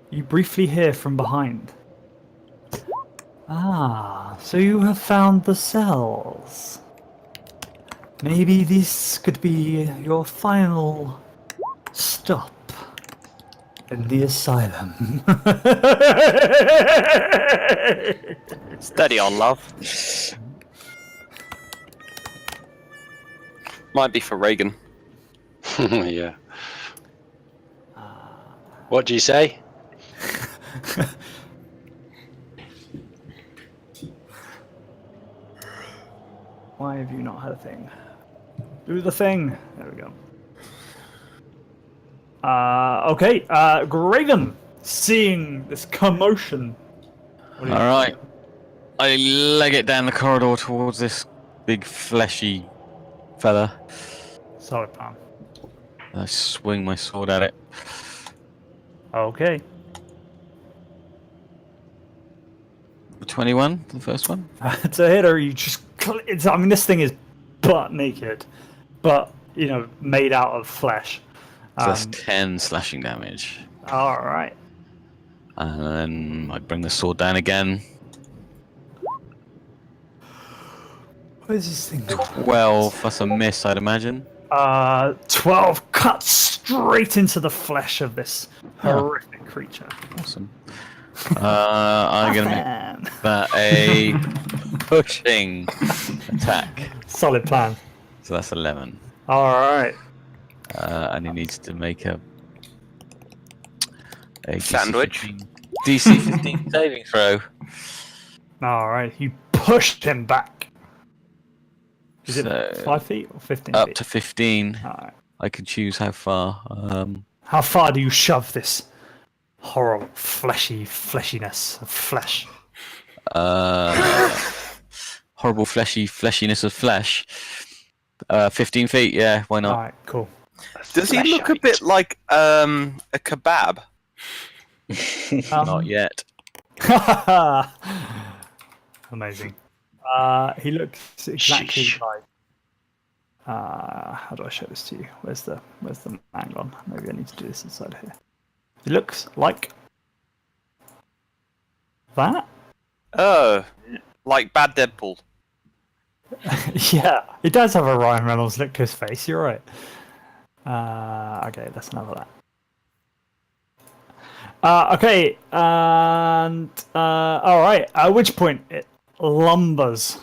you briefly hear from behind. Ah, so you have found the cells. Maybe this could be your final stop in the asylum. Steady on, love. Might be for Reagan. Yeah. What do you say? Why have you not had a thing? Do the thing. There we go. Okay, Graven, seeing this commotion. What do you Alright. I leg it down the corridor towards this big fleshy fella. Solid plan. I swing my sword at it. Okay. 21, the first one. To hit her, you just. I mean, this thing is butt naked, but, you know, made out of flesh. So that's 10 slashing damage. Alright. And then I bring the sword down again. What is this thing? 12, that's a miss, I'd imagine. 12 cuts straight into the flesh of this horrific creature. Awesome. I'm going to make that a pushing attack. Solid plan. So that's 11. Alright. And he needs to make a Sandwich. DC 15 saving throw. Alright, you pushed him back. Is it So, 5 feet or 15 up feet? to 15. Alright. I can choose how far. How far do you shove this horrible fleshiness of flesh? Horrible fleshiness of flesh. 15 feet, yeah, why not? Alright, cool. Does he look a bit like a kebab? Not yet. Amazing. He looks exactly like. How do I show this to you? Where's the hang on? Maybe I need to do this inside here. He looks like that. Oh, like bad Deadpool. Yeah, he does have a Ryan Reynolds look to his face. You're right. Okay, that's enough of that. Okay, and all right. At which point it lumbers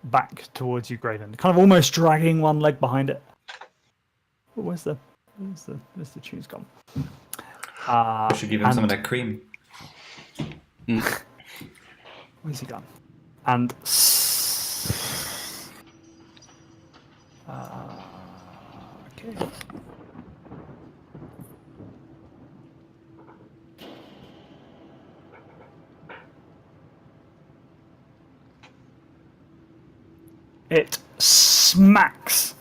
back towards you, Graven, kind of almost dragging one leg behind it. Where's the tune's gone? We should give him some of that cream. Where's he gone? And okay. It smacks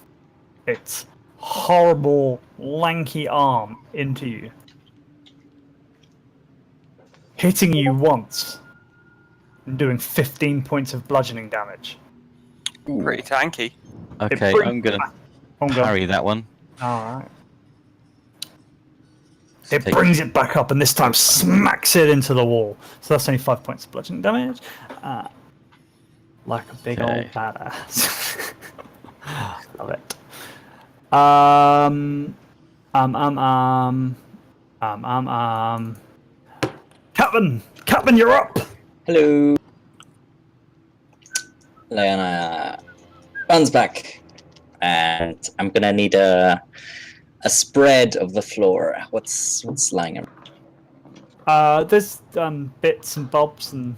its horrible, lanky arm into you, hitting you once and doing 15 points of bludgeoning damage. Pretty tanky. Okay, brings I'm gonna Oh, go on. parry that one. Alright. So It brings it back up and this time smacks it into the wall. So that's only 5 points of bludgeoning damage. Like a big Okay. old badass. Love it. Captain, you're up. Hello. Leona runs back, and I'm gonna need a spread of the floor. What's lying around? There's bits and bobs and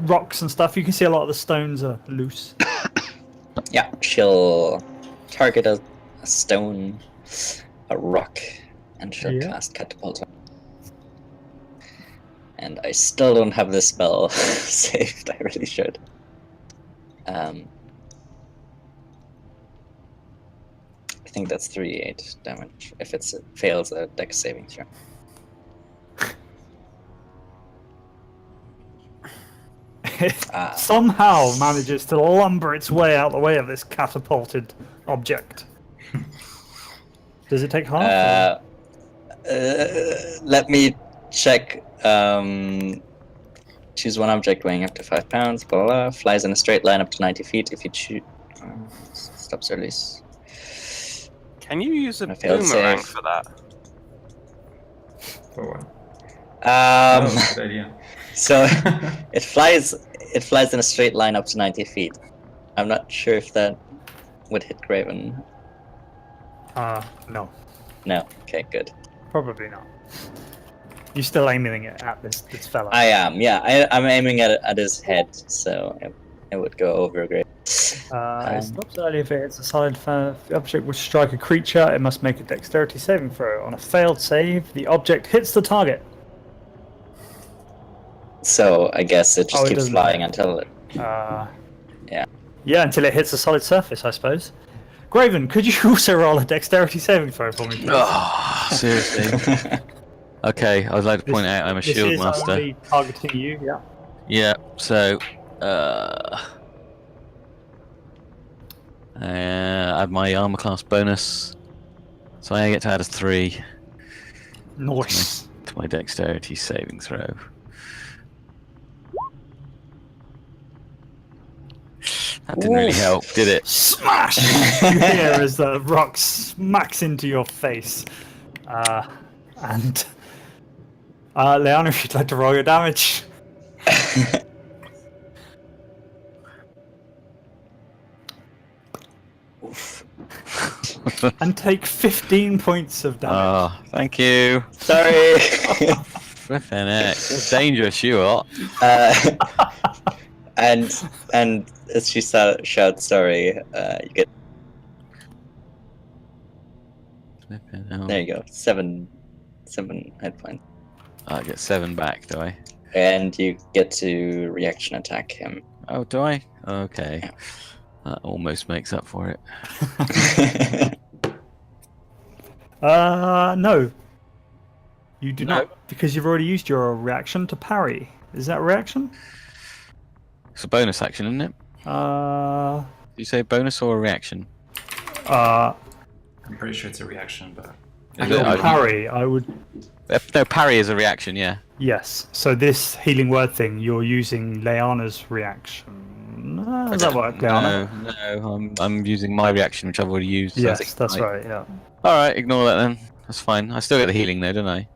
rocks and stuff. You can see a lot of the stones are loose. Yeah, she'll target a stone, a rock, and she'll cast catapult. And I still don't have this spell saved. I really should. I think that's 3d8 damage if it fails a dex saving throw. It somehow manages to lumber its way out the way of this catapulted object. Does it take half? Let me check. Choose one object weighing up to 5 pounds. Blah, blah, blah. Flies in a straight line up to 90 feet. If you choose, stops or release. Can you use a I failed boomerang save. for that? For what? Oh, Good idea. So it flies in a straight line up to 90 feet. I'm not sure if that would hit Graven. No, No. Okay, good. probably not. You're still aiming it at this fella. I am. Yeah, I'm aiming at his head, so it would go over Graven. It stops early if it's a solid object which strike a creature. It must make a dexterity saving throw. On a failed save, the object hits the target. So I guess it just It keeps doesn't flying hit. until it. Yeah, until it hits a solid surface, I suppose. Graven, could you also roll a dexterity saving throw for me, please? Oh, seriously. Okay, I'd like to point out I'm a This shield is master. only targeting you, yeah. Yeah, so add my armor class bonus. So I get to add a 3 Nice. to my dexterity saving throw. That didn't really help, did it? Smash! You hear as the rock smacks into your face. And Leona, if you'd like to roll your damage. And take 15 points of damage. Oh, thank you. Sorry. Flippin' heck. It's dangerous, you are. And as she shouts sorry, you get Flippin' hell. there you go 7 hit points, I get 7 back, do I? and you get to reaction attack him. Oh, do I? Okay. That almost makes up for it. No. You do No. not, because you've already used your reaction to parry. Is that a reaction? It's a bonus action, isn't it? Uh, Did you say bonus or a reaction? I'm pretty sure it's a reaction, but Is it? parry, I would. No, parry is a reaction, yeah. Yes. So this healing word thing, you're using Leanna's reaction. Does that work, Leanna? No, I'm using my reaction, which I've already used. so I Yes, think- that's right. Yeah. Alright, ignore that then. That's fine. I still get the healing though, don't I?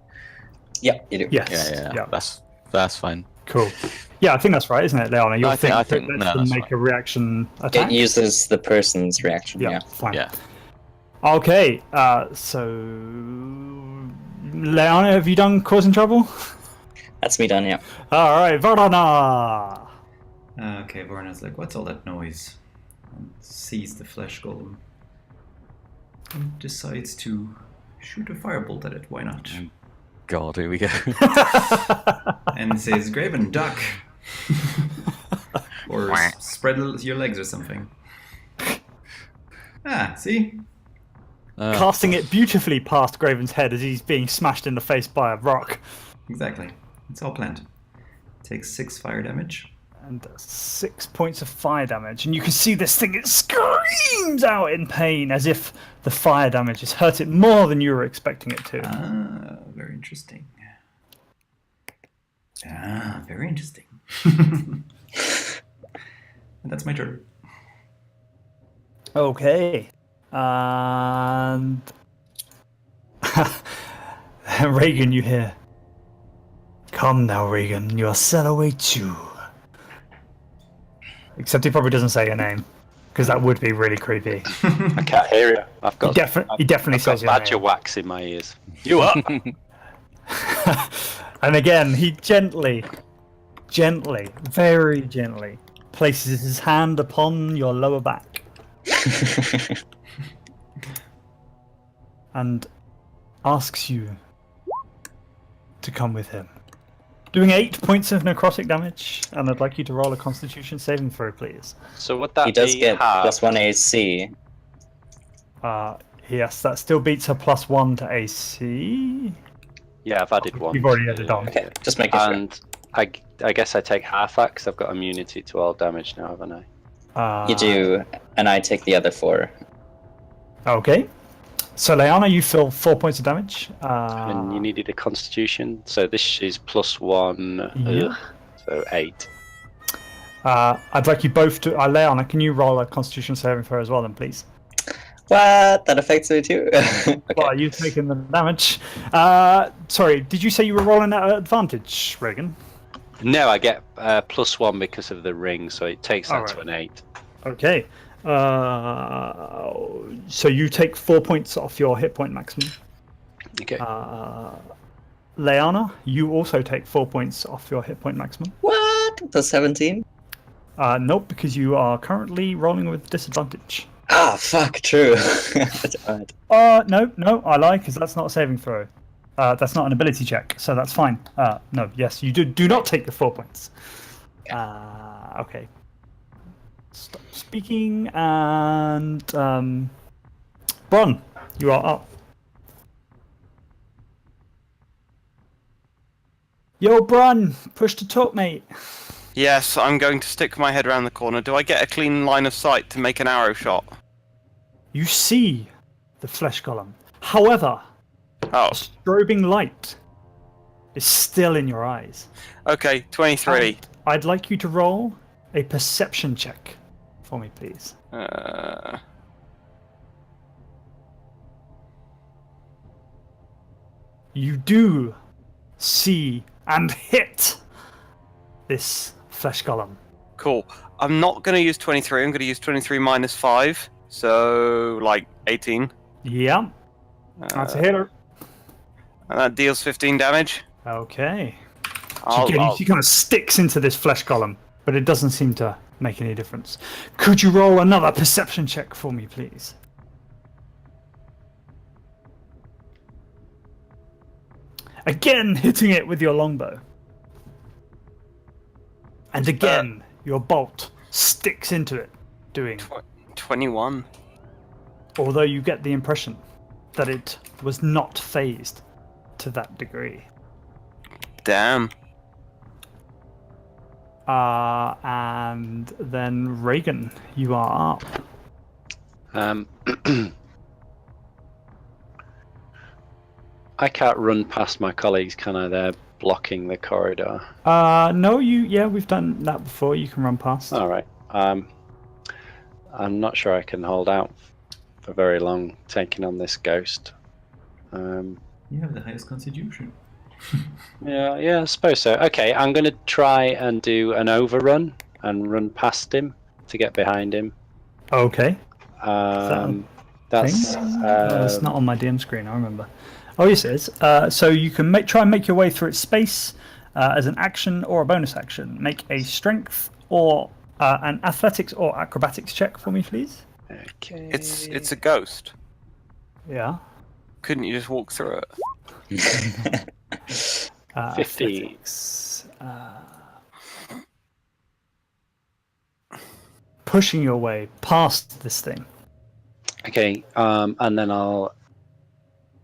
Yeah, you do. Yes. Yeah. That's fine. Cool. Yeah, I think that's right, isn't it, Leanna? You'll I think- that no, lets them that's make right. a reaction attack. It uses the person's reaction. Yeah, Yeah. fine. Yeah. Okay, so Leanna, have you done causing trouble? That's me done. Yeah. All right, Varana. okay, Varna's like, what's all that noise? And sees the flesh golem. And decides to shoot a firebolt at it, why not? God, here we go. And says, Graven, duck! Or spread your legs or something. Ah, see? Casting it beautifully past Graven's head as he's being smashed in the face by a rock. Exactly. It's all planned. Takes 6 fire damage. And 6 points of fire damage. And you can see this thing, it screams out in pain as if the fire damage has hurt it more than you were expecting it to. Ah, very interesting. Ah, very interesting. And that's my turn. Okay. And Reagan, you hear. Come now, Reagan, you are sent away too. Except he probably doesn't say your name, because that would be really creepy. I can't hear you. I've got. He definitely I've says got your badger name. wax in my ears. You are. And again, he gently, very gently, places his hand upon your lower back. And asks you to come with him. Doing 8 points of necrotic damage, and I'd like you to roll a Constitution saving throw, please. So would that He does be get half? +1 AC. Yes, that still beats her +1 to AC. Yeah, I've added one. You've already added on. Okay, just making sure. And I guess I take half that because I've got immunity to all damage now, haven't I? You do, and I take the other 4. Okay. So, Leanna, you feel 4 points of damage. And you needed a constitution, so this is +1, Yeah. so 8. I'd like you both to... Leanna, can you roll a Constitution saving throw as well, then, please? What? That affects me too? Okay. Well, you've taken the damage. Sorry, did you say you were rolling at advantage, Reagan? No, I get +1 because of the ring, so it takes that to Alright. an 8. Okay. So you take 4 points off your hit point maximum. Okay. Leanna, you also take 4 points off your hit point maximum. What? The 17? Nope, because you are currently rolling with disadvantage. Ah, fuck, true. Damn it. No, I lie, because that's not a saving throw. That's not an ability check, so that's fine. No, yes, you do not take the 4 points. Okay. Stop speaking, and Bron, you are up. Yo, Bron, push to talk, mate. Yes, I'm going to stick my head around the corner. Do I get a clean line of sight to make an arrow shot? You see the flesh golem. However, Oh, strobing light is still in your eyes. okay, 23. I'd like you to roll a perception check for me, please. You do see and hit this flesh golem. Cool. I'm not going to use 23. I'm going to use 23 minus 5. So, like, 18. Yeah, that's a hitter. And that deals 15 damage. Okay. I'll- He kind of sticks into this flesh golem, but it doesn't seem to make any difference. Could you roll another perception check for me, please? Again, hitting it with your longbow. And again, your bolt sticks into it, doing... 21. Although you get the impression that it was not phased to that degree. Damn. And then Reagan, you are up. I can't run past my colleagues, can I? They're blocking the corridor. No, we've done that before. You can run past. All right. I'm not sure I can hold out for very long taking on this ghost. You have the highest constitution. Yeah, I suppose so. Okay, I'm going to try and do an overrun and run past him to get behind him. Okay. That's it's not on my DM screen. I remember. Oh, yes, it is. So you can try and make your way through its space as an action or a bonus action. Make a strength or an athletics or acrobatics check for me, please. okay. It's a ghost. Yeah. Couldn't you just walk through it? 50. Athletics. Pushing your way past this thing. Okay, and then I'll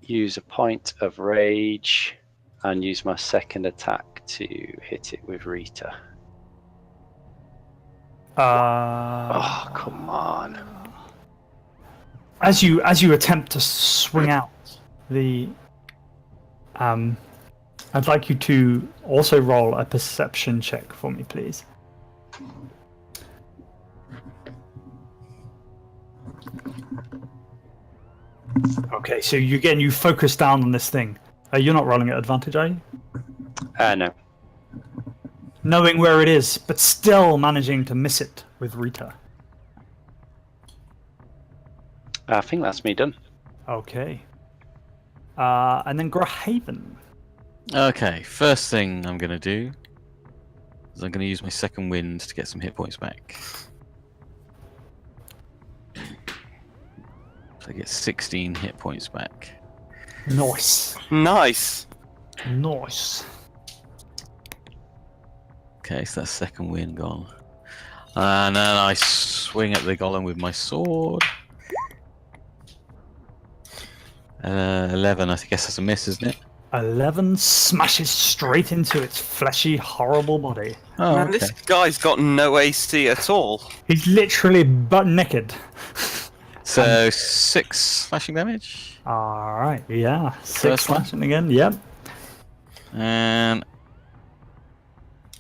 use a point of rage and use my second attack to hit it with Rita? Uh, Oh, come on. as you attempt to swing out the, I'd like you to also roll a perception check for me, please. Okay, so you focus down on this thing. You're not rolling at advantage, are you? No. Knowing where it is, but still managing to miss it with Rita. I think that's me done. Okay. And then Grahaven. Okay, first thing I'm going to do is I'm going to use my second wind to get some hit points back. So I get 16 hit points back. Nice. Nice. Nice. Okay, so that's second wind gone. And then I swing at the golem with my sword. 11, I guess that's a miss, isn't it? 11 smashes straight into its fleshy, horrible body. Oh, Man, okay. this guy's got no AC at all. He's literally butt naked. So 6 slashing damage. Alright, yeah. 6 First one. slashing again, yep. And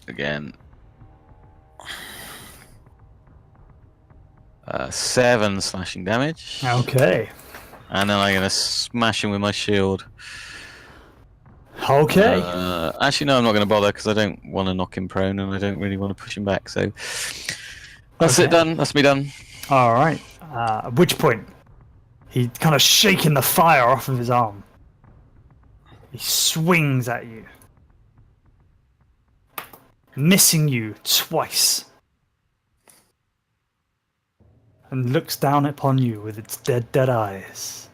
again. 7 slashing damage. Okay. And then I'm going to smash him with my shield. Okay. Actually, no, I'm not going to bother because I don't want to knock him prone and I don't really want to push him back. So that's it done. That's me done. Alright. At which point, he's kind of shaking the fire off of his arm. He swings at you, missing you twice, and looks down upon you with its dead eyes.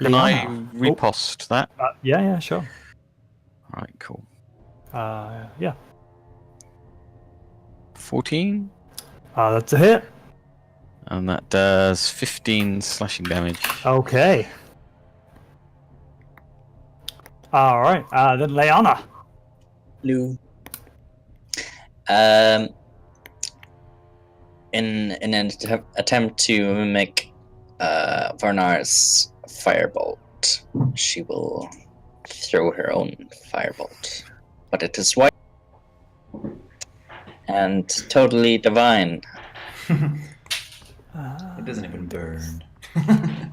Can I Liana. riposte that? Yeah, sure. Alright, cool. Yeah. 14? That's a hit. And that does 15 slashing damage. Okay. Alright, then Leanna. Blue. In an attempt to mimic Varnar's firebolt, she will throw her own firebolt. But it is white and totally divine. It doesn't even burn. And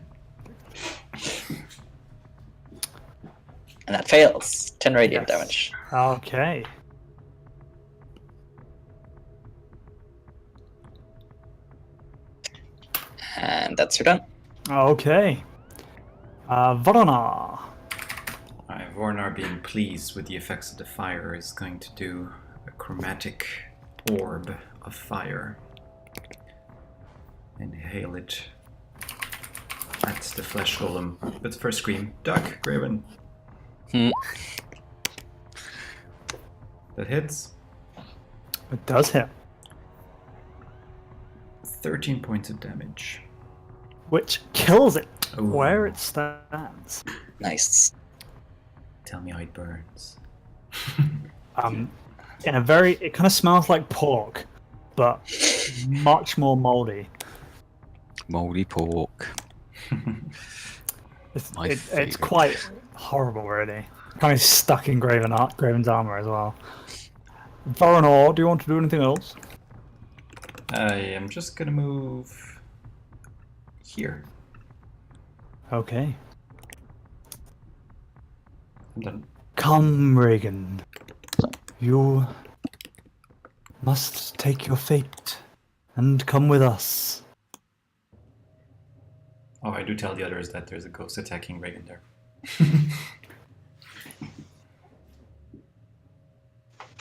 that fails. 10 radiant Yes. damage. Okay. And that's her done. Okay. Varna. Vornar, being pleased with the effects of the fire, is going to do a chromatic orb of fire. Inhale it at the flesh golem. But first scream, duck, Graven. That hits. It does hit. 13 points of damage. Which kills it Ooh. where it stands. Nice. Tell me how it burns. In a very, it kind of smells like pork, but much more moldy. Moldy pork. It's, My it's favourite. quite horrible, really. Kind of stuck in Graven's armor as well. Varanor, do you want to do anything else? I am just gonna move here. Okay. I'm done. Come, Reagan. You must take your fate and come with us. Oh, I do tell the others that there's a ghost attacking Reagan there.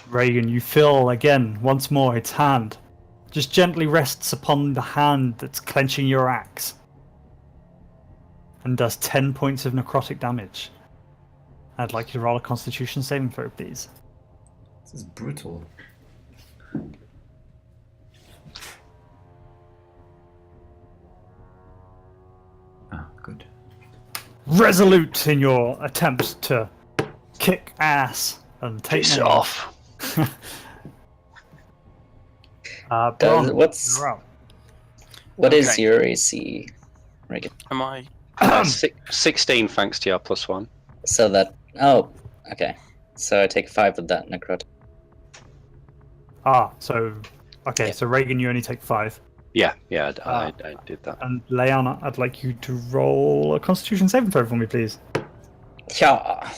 Reagan, you feel again, once more, its hand just gently rests upon the hand that's clenching your axe and does 10 points of necrotic damage. I'd like you to roll a Constitution saving throw, please. This is brutal. Ah, good. Resolute in your attempt to kick ass and take Piss names. off. Bron, what's you're up. what is Okay. your AC, Reagan? Am I? 16 thanks to your +1. So that okay. So I take 5 of that necrotic. So Yeah. so Reagan, you only take 5. Yeah, I did that. And Leanna, I'd like you to roll a Constitution saving throw for me, please. Yeah.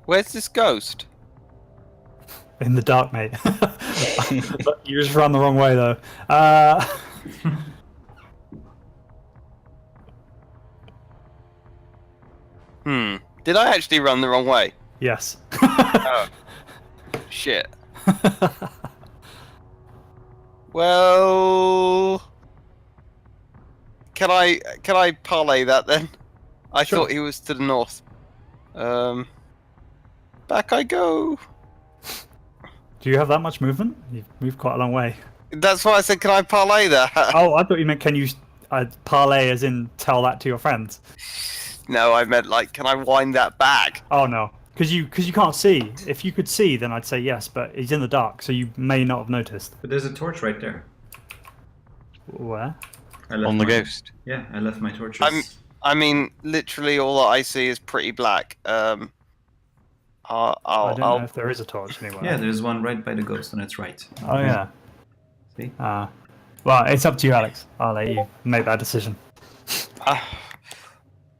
Where's this ghost? In the dark, mate. You just ran the wrong way, though. Did I actually run the wrong way? Yes. Oh. Shit. Well, can I parlay that then? I Sure. thought he was to the north. Back I go. Do you have that much movement? You've moved quite a long way. That's why I said, can I parlay that? Oh, I thought you meant can you parlay as in tell that to your friends. No, I meant like, can I wind that back? Oh no, because you can't see. If you could see, then I'd say yes, but he's in the dark, so you may not have noticed. But there's a torch right there. Where? I left On the my- ghost. Yeah, I left my torches. I mean, literally all that I see is pretty black. I don't know I'll if there is a torch anywhere. Yeah, there's one right by the ghost on its right. Oh yeah. See? Well, it's up to you, Alex. I'll let you make that decision.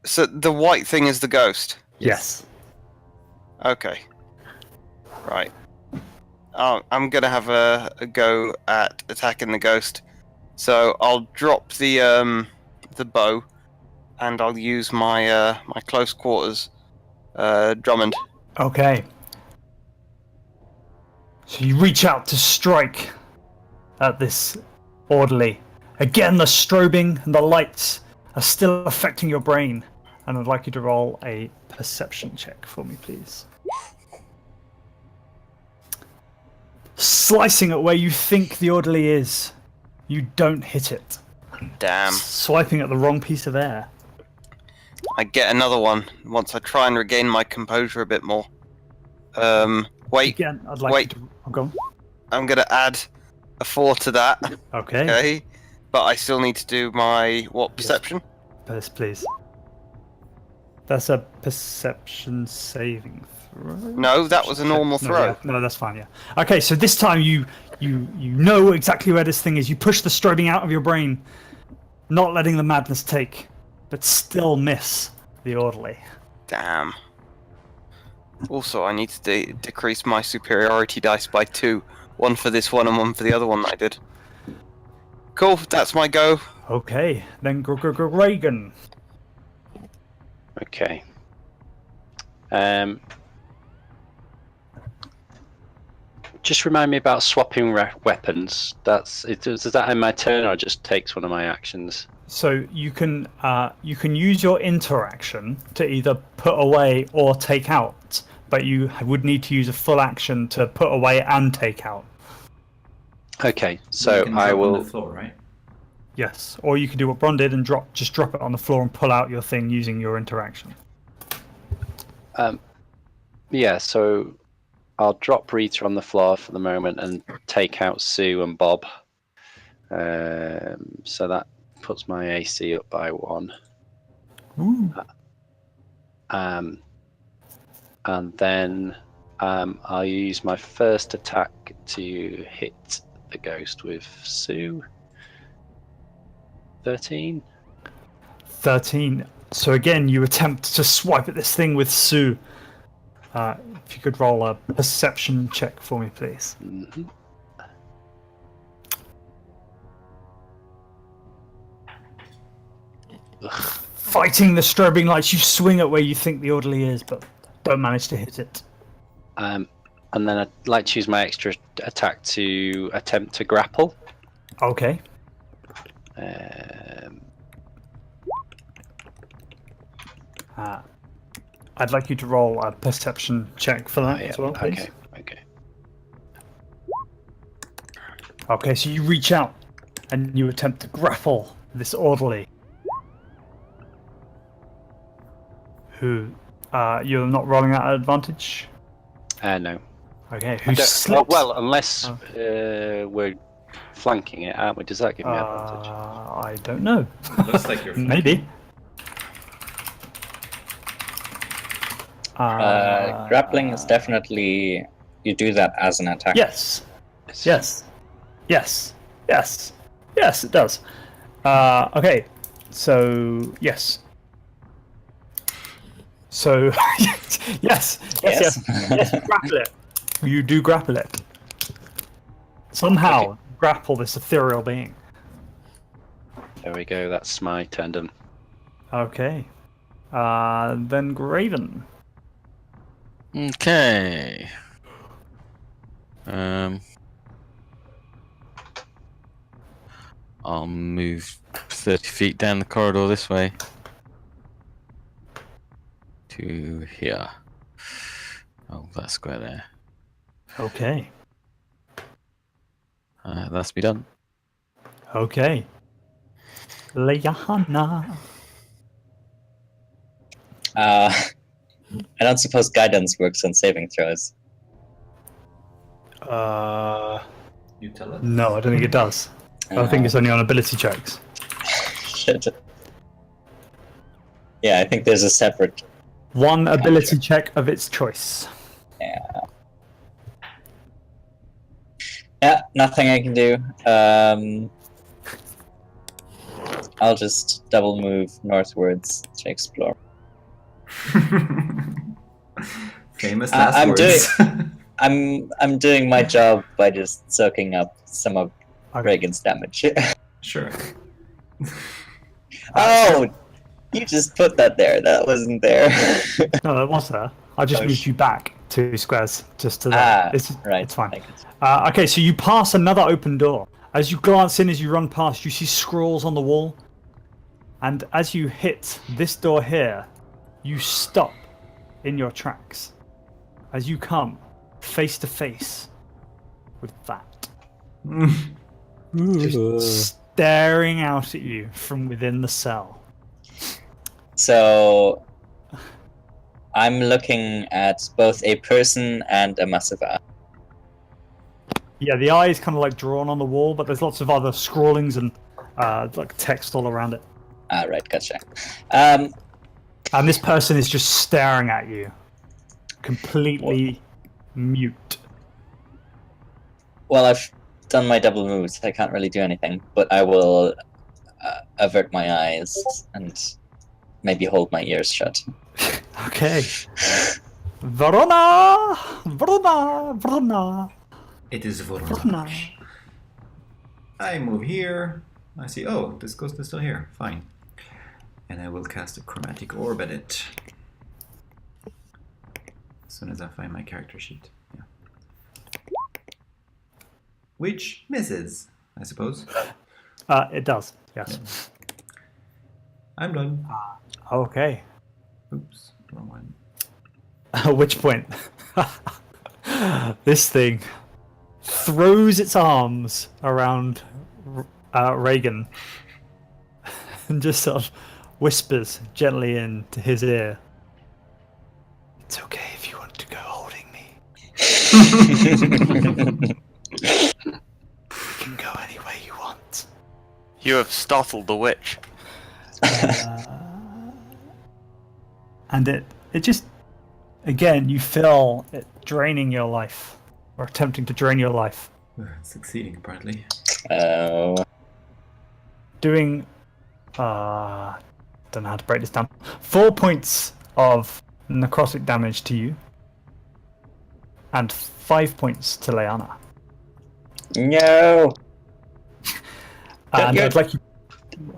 So the white thing is the ghost. Yes. Okay. Right. I'm gonna have a go at attacking the ghost. So I'll drop the bow, and I'll use my my close quarters Drummond. Okay. So you reach out to strike at this orderly. Again, the strobing and the lights are still affecting your brain. And I'd like you to roll a perception check for me, please. Slicing at where you think the orderly is, you don't hit it. Damn. Swiping at the wrong piece of air. I get another one once I try and regain my composure a bit more. Wait. Again, I'd like Wait. you to... Oh, go on. I'm gonna add a 4 to that. Okay. Okay. But I still need to do my perception? Yes, please. That's a perception saving throw. No, that was a normal No, throw. yeah. No, that's fine. Yeah. Okay, so this time you know exactly where this thing is. You push the strobing out of your brain, not letting the madness take, but still miss the orderly. Damn. Also, I need to decrease my superiority dice by 2. One for this one and one for the other one that I did. Cool, that's my go. Okay, then Reagan. Okay. Just remind me about swapping weapons. Does that end my turn, or it just takes one of my actions? So you can use your interaction to either put away or take out, but you would need to use a full action to put away and take out. Okay, You so can I drop will. on the floor, right? Yes, or you can do what Bron did and drop it on the floor and pull out your thing using your interaction. Yeah, so I'll drop Rita on the floor for the moment and take out Sue and Bob. So that puts my AC up by 1. Ooh. And then I'll use my first attack to hit the ghost with Sue. 13. 13. So again, you attempt to swipe at this thing with Sue. If you could roll a perception check for me, please. Mm-hmm. Fighting the strobing lights, you swing at where you think the orderly is, but don't manage to hit it. And then I'd like to use my extra attack to attempt to grapple. Okay. I'd like you to roll a perception check for that as well, please. Okay. Okay, so you reach out and you attempt to grapple this orderly. Who? You're not rolling out an advantage. No. Okay. I Who don't- slipped? well, unless we're flanking it, aren't we? Does that give me advantage? I don't know. Looks like you're Maybe. Grappling is definitely you do that as an attack. Yes. Yes. Yes. Yes. Yes, it does. Okay. So yes. So yes. Yes. Grapple it. You do grapple it. Somehow grapple this ethereal being. There we go. That's my turn done. Okay. Then Graven. Okay. I'll move 30 feet down the corridor this way to here. Oh, that square there. Okay. That's me done. Okay. Leanna. I don't suppose guidance works on saving throws. You tell us. No, I don't think it does. I think it's only on ability checks. Shit. Yeah, I think there's a separate. One ability check of its choice. Yeah, nothing I can do. I'll just double move northwards to explore. Famous last I'm words. I'm doing my job by just soaking up some of Okay. Reagan's damage. Sure. Oh, you just put that there. That wasn't there. No, that was there. I just Oh, moved you back 2 squares just to that. Right. It's fine. I can- Okay, so you pass another open door. As you glance in, as you run past, you see scrolls on the wall. And as you hit this door here, you stop in your tracks. As you come face to face with that. Just staring out at you from within the cell. So I'm looking at both a person and a massive eye. Yeah, the eye is kind of like drawn on the wall, but there's lots of other scrawlings and like text all around it. Right, gotcha. And this person is just staring at you, completely mute. Well, I've done my double moves. I can't really do anything, but I will avert my eyes and maybe hold my ears shut. Okay. Verona! Verona! Verona! It is Verona! Vorona. I move here. I see. Oh, this ghost is still here. Fine. And I will cast a chromatic orb at it. As soon as I find my character sheet. Yeah. Which misses, I suppose. It does, yes. I'm done. Okay. Oops, wrong one. At which point, this thing throws its arms around Reagan and just sort of whispers gently into his ear. It's okay if you want to go holding me. You can go any way you want. You have startled the witch. And it just, again, you feel it draining your life, or attempting to drain your life. Succeeding, apparently. Oh. Doing, don't know how to break this down. 4 points of necrotic damage to you, and 5 points to Leanna. No. And Yeah. I'd like you.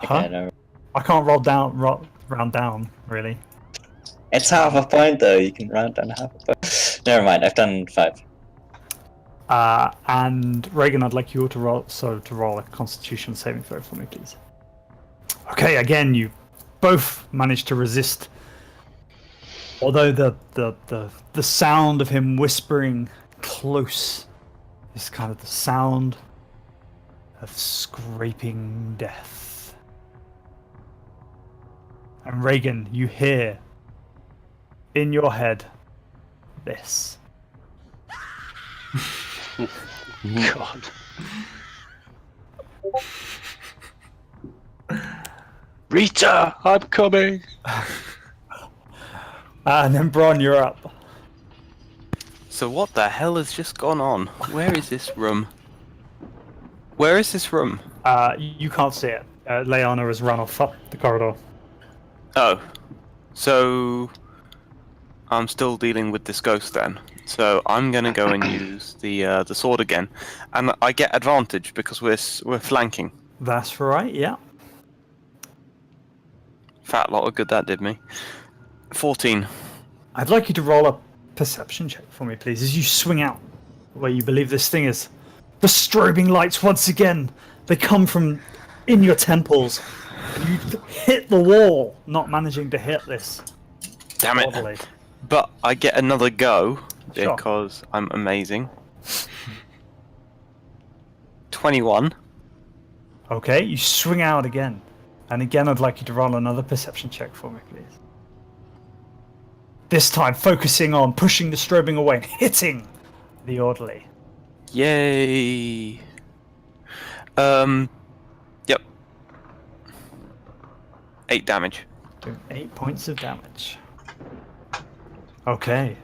Huh? Okay, no. I can't round down, really. It's half a point though. You can round down half a point. Never mind. I've done 5. And Reagan, I'd like you all to roll a Constitution saving throw for me, please. Okay, again, you both managed to resist. Although the sound of him whispering close is kind of the sound of scraping death. And Reagan, you hear in your head this. God. Rita, I'm coming. And then Bron, you're up. So what the hell has just gone on? Where is this room? Where is this room? You can't see it. Leona has run off up the corridor. Oh, so I'm still dealing with this ghost then. So I'm gonna go and use the sword again, and I get advantage because we're flanking. That's right, yeah. Fat lot of good that did me. 14. I'd like you to roll a perception check for me, please, as you swing out where you believe this thing is. The strobing lights once again. They come from in your temples. And you hit the wall, not managing to hit this. Damn it! Bodily. But I get another go Sure. because I'm amazing. 21. Okay, you swing out again. And again, I'd like you to roll another perception check for me, please. This time, focusing on pushing the strobing away and hitting the orderly. Yay! Yep. 8 damage. Doing 8 points of damage. Okay.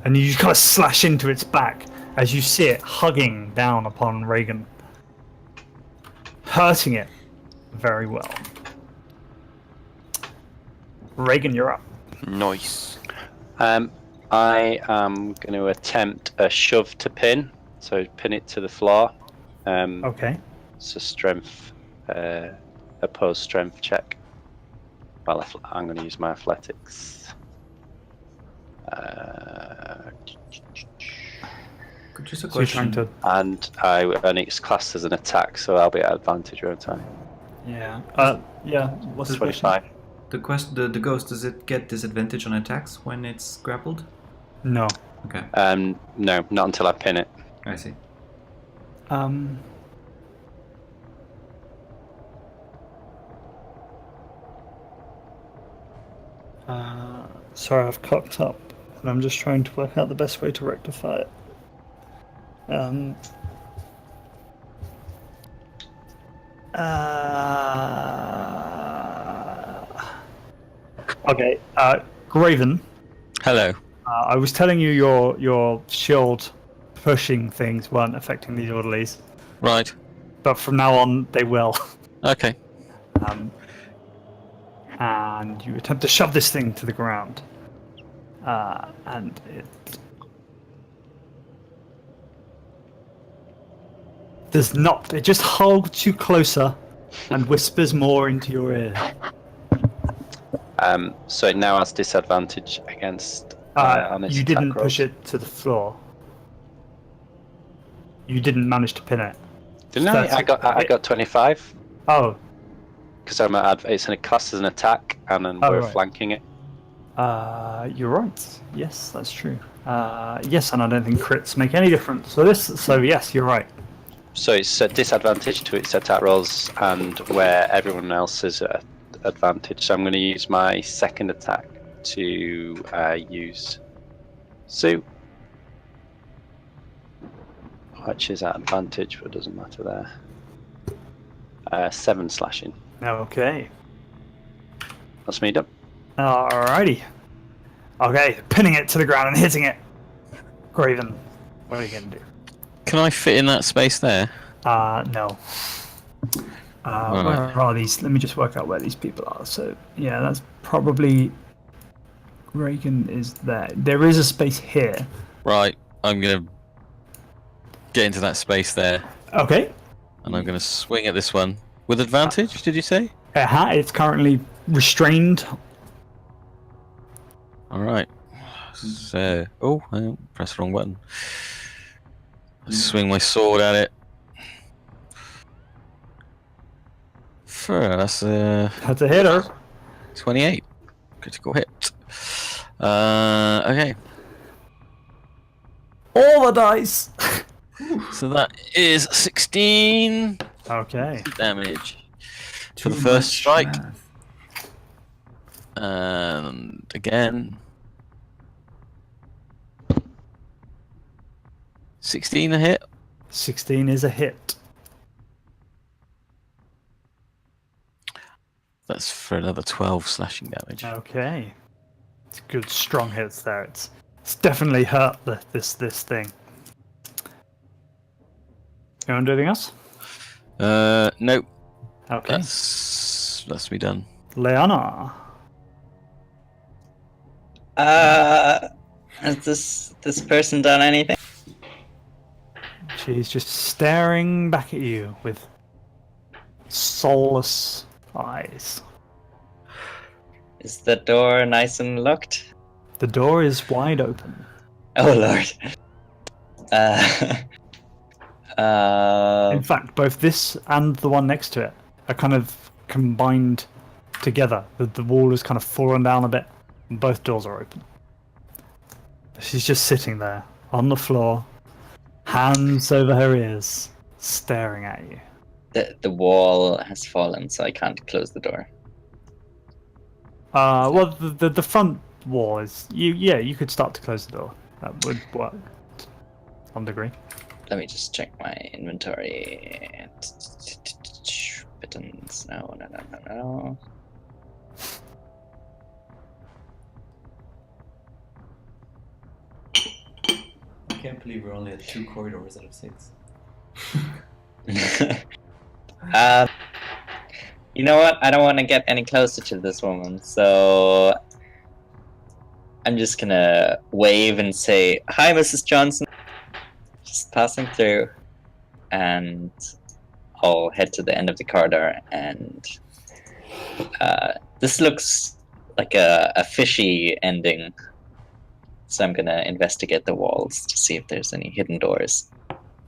And you kind of slash into its back as you see it hugging down upon Reagan. Hurting it very well. Reagan, you're up. Nice. I am going to attempt a shove to pin, so pin it to the floor. Okay. It's a strength, opposed strength check. Well, I'm going to use my athletics. Just a So you're trying question. to. And it's classed as an attack, so I'll be at advantage, won't I? Yeah. Yeah. What's the question? 25. The ghost, does it get disadvantage on attacks when it's grappled? No. Okay, No, not until I pin it. I see. Sorry, I've cocked up, and I'm just trying to work out the best way to rectify it. Okay, Graven. Hello. I was telling you your shield pushing things weren't affecting these orderlies, Right. but from now on they will. Okay. And you attempt to shove this thing to the ground, and it does not. It just holds you closer and whispers more into your ear. So it now has disadvantage against on its You attack didn't push rolls. it to the floor. You didn't manage to pin it. Didn't I? I got 25 Oh, because it's in a class as an attack, and then Oh, we're right. flanking it. you're right. Yes, that's true. Yes, and I don't think crits make any difference. So yes, you're right. So it's a disadvantage to its attack rolls, and where everyone else is at advantage. So I'm going to use my second attack to use Sue, which is at advantage, but it doesn't matter there. 7 slashing. Okay. That's me done. Alrighty. Okay, pinning it to the ground and hitting it. Graven, what are you gonna do? Can I fit in that space there? No. Right. Where are these? Let me just work out where these people are. So, yeah, that's probably... Reagan is there. There is a space here. Right. I'm gonna get into that space there, Okay. and I'm gonna swing at this one with advantage. Did you say? It's currently restrained. All right. So, I pressed the wrong button. I swing my sword at it. That's That's a hitter. 28. Critical hit. Okay. All the dice! So that is 16 Okay. damage for Too the first much strike. math. And again, 16 a hit. 16 is a hit. That's for another 12 slashing damage. Okay. It's good, strong hits there. It's definitely hurt this thing. You want to do anything else? Nope. Okay. That's me done. Leanna. Has this person done anything? She's just staring back at you with soulless eyes. Is the door nice and locked? The door is wide open. Oh lord. In fact, both this and the one next to it are kind of combined together. The wall has kind of fallen down a bit, and both doors are open. She's just sitting there on the floor, hands over her ears, staring at you. the wall has fallen, so I can't close the door. Well, the front wall is you could start to close the door. That would work. On degree. Let me just check my inventory. Buttons. No. I can't believe we're only at 2 corridors out of 6. You know what? I don't want to get any closer to this woman, so I'm just gonna wave and say, "Hi, Mrs. Johnson." Just passing through, and I'll head to the end of the corridor. And this looks like a fishy ending, so I'm gonna investigate the walls to see if there's any hidden doors.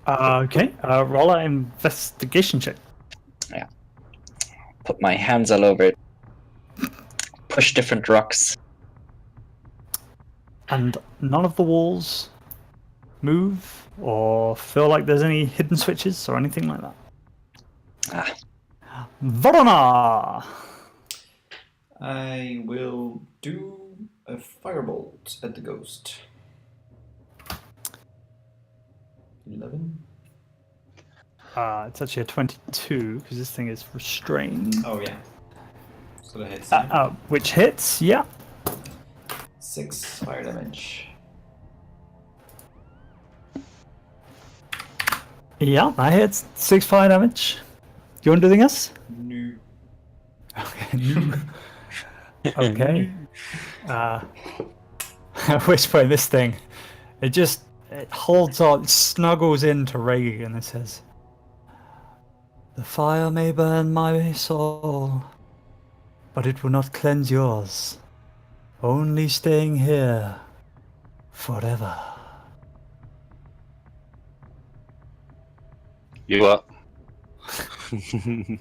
Okay. Roll an investigation check. Yeah. Put my hands all over it. Push different rocks. And none of the walls move or feel like there's any hidden switches or anything like that. Vorona! I will do a firebolt at the ghost. 11. It's actually a 22 because this thing is restrained. Oh yeah. So that hits. Which hits, yeah. 6 fire damage. Yeah, that hits. 6 fire damage. Do you want to do anything else? No. Okay. Okay. At which point this thing, it holds on, it snuggles into Reagan and it says, "The fire may burn my soul, but it will not cleanse yours. Only staying here forever." You up?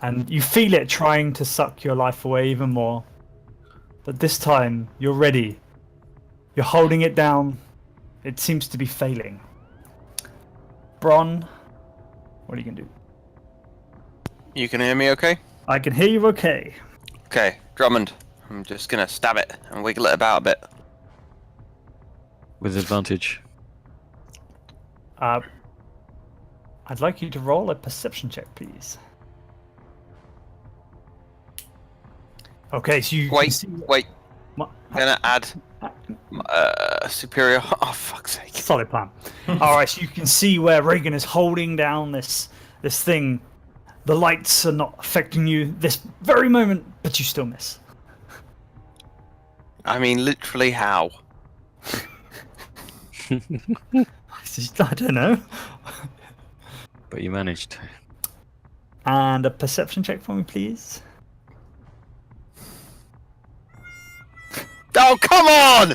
And you feel it trying to suck your life away even more. But this time, you're ready. You're holding it down. It seems to be failing. Bron, what are you going to do? You can hear me okay? I can hear you okay. Okay, Drummond. I'm just gonna stab it and wiggle it about a bit. With advantage. I'd like you to roll a perception check, please. Okay, so you can see... Wait. What? I'm gonna add superior. Oh, fuck's sake. Solid plan. Alright, so you can see where Reagan is holding down this thing. The lights are not affecting you this very moment, but you still miss. I mean, literally how? I don't know. But you managed. And a perception check for me, please. Oh, come on!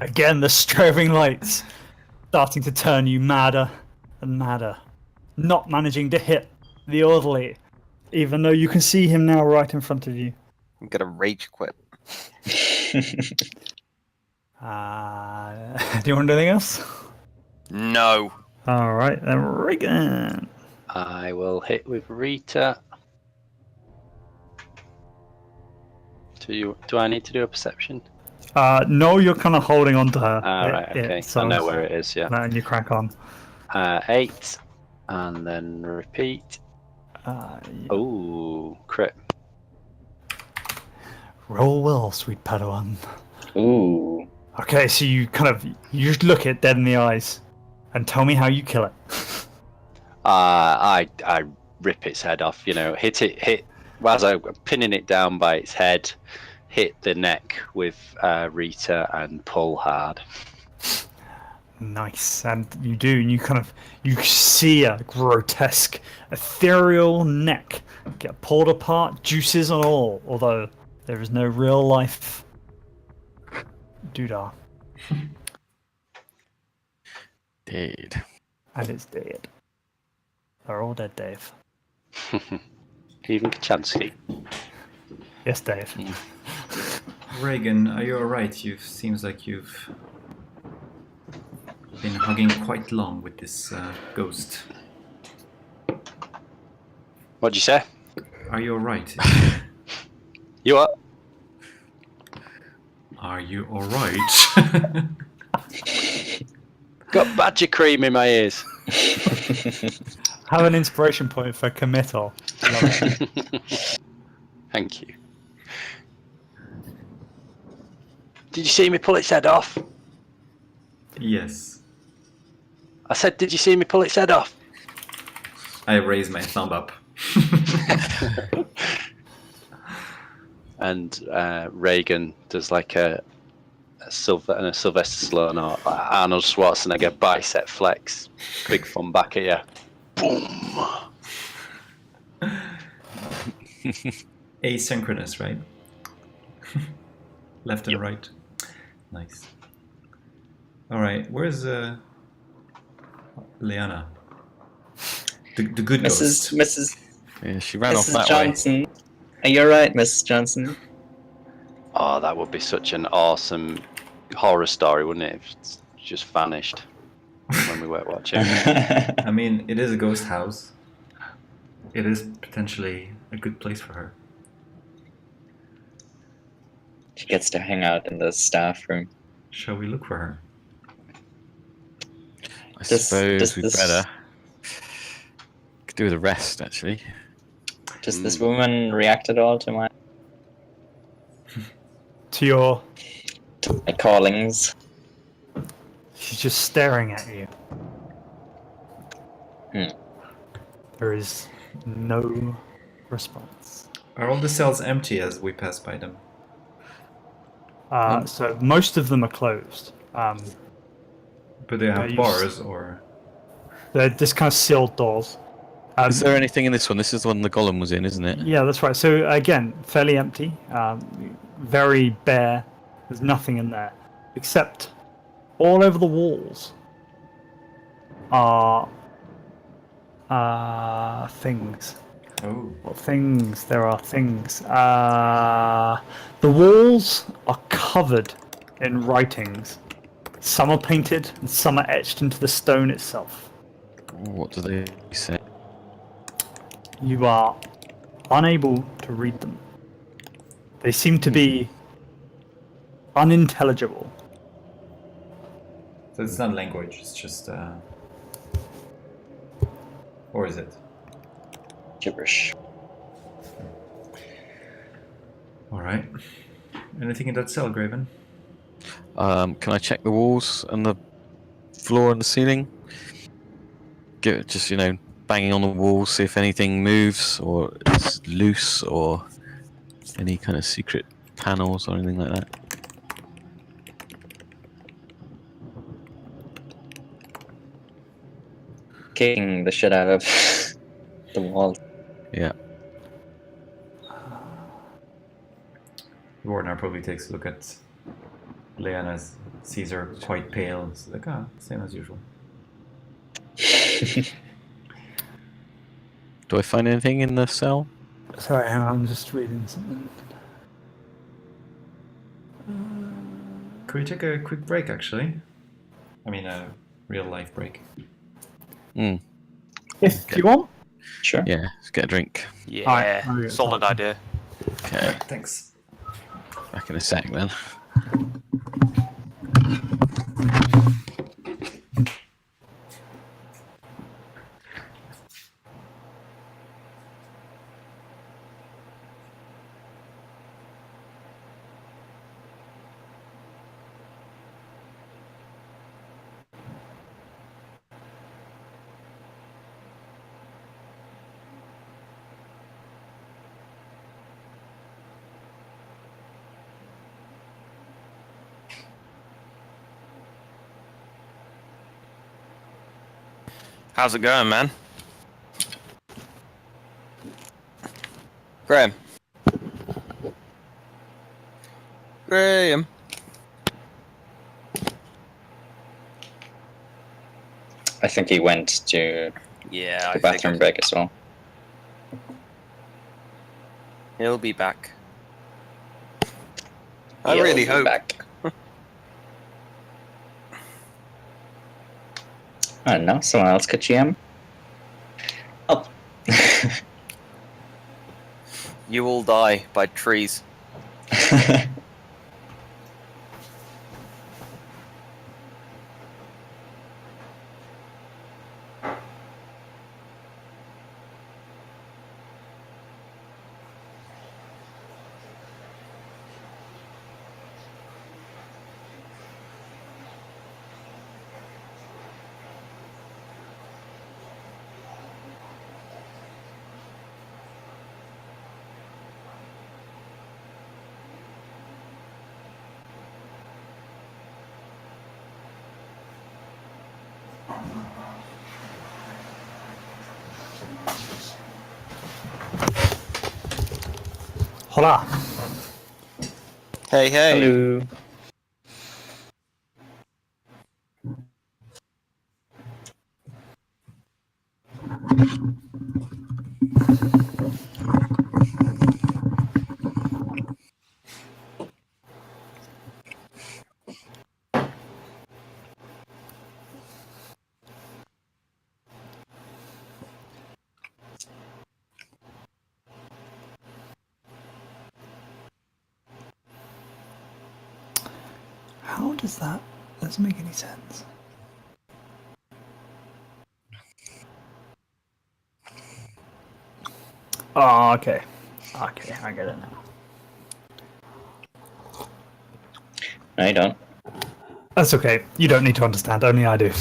Again, the strobing lights starting to turn you madder and madder. Not managing to hit the orderly, even though you can see him now right in front of you. I'm gonna rage quit. Do you want to do anything else? No. Alright, then Reagan. I will hit with Rita. Do I need to do a perception? No, you're kind of holding on to her. Right, okay. So I know where it is, yeah. and you crack on. 8, and then repeat. Yeah. Oh, crit. Roll well, sweet Padawan. Ooh. Okay, so you just look it dead in the eyes, and tell me how you kill it. I rip its head off. Hit. As I'm pinning it down by its head, hit the neck with Rita and pull hard. Nice, and you do, and you see a grotesque, ethereal neck get pulled apart, juices and all. Although there is no real life. Doodah. Dead. And it's dead. They're all dead, Dave. Even Kachansky. Yes, Dave. Reagan, are you alright? Seems like you've been hugging quite long with this ghost. What'd you say? Are you alright? You what? Are you alright? Got badger cream in my ears. Have an inspiration point for committal. Love it. Thank you. Did you see me pull its head off? Yes. I said, did you see me pull its head off? I raise my thumb up. And Reagan does like a Sylvester Stallone or Arnold Schwarzenegger bicep flex. Big thumb back at you. Boom. Asynchronous, right? Left and right. Nice. Alright, where's Leanna? The good ghost. Mrs. Yeah, she ran off Mrs. that way. Johnson. You're right, Mrs. Johnson. Oh, that would be such an awesome horror story, wouldn't it? If it's just vanished when we weren't watching. I mean, it is a ghost house. It is potentially a good place for her. She gets to hang out in the staff room. Shall we look for her? I This- suppose this- we'd this- better. Could do with a rest, actually. Does this woman react at all to my To my callings? she's just staring at you. There is no response. Are all the cells empty as we pass by them? So most of them are closed. But they have you bars or... They're just kind of sealed doors. Is there anything in this one? This is the one the golem was in, isn't it? Yeah, that's right. So again, fairly empty, very bare. There's nothing in there, except all over the walls are things. Oh. What things? There are things. The walls are covered in writings. Some are painted, and some are etched into the stone itself. What do they say? You are unable to read them. They seem to be unintelligible. So it's not language, it's just... Or is it? Gibberish. Alright. Anything in that cell, Graven? Can I check the walls and the floor and the ceiling? Just banging on the walls, see if anything moves or is loose or any kind of secret panels or anything like that. Kicking the shit out of the wall. Yeah. Warner probably takes a look at Leanna, sees her quite pale. It's like, same as usual. Do I find anything in the cell? Sorry, hang on, I'm just reading something. Could we take a quick break, actually? I mean, a real life break. If you want. Sure. Yeah, let's get a drink. Yeah, Alright, I'll get solid that. idea. Okay, Thanks. back in a sec then. How's it going, man? Graham. Graham. I think he went to Yeah, the bathroom break as well. He'll be back. I He'll really be hope. back. I don't know. Someone else could GM. Oh. You all die by trees. Hola. Hey, hey. Hello. How does that? Doesn't make any sense. Oh, okay. Okay, I get it now. No, you don't. That's okay. You don't need to understand. Only I do.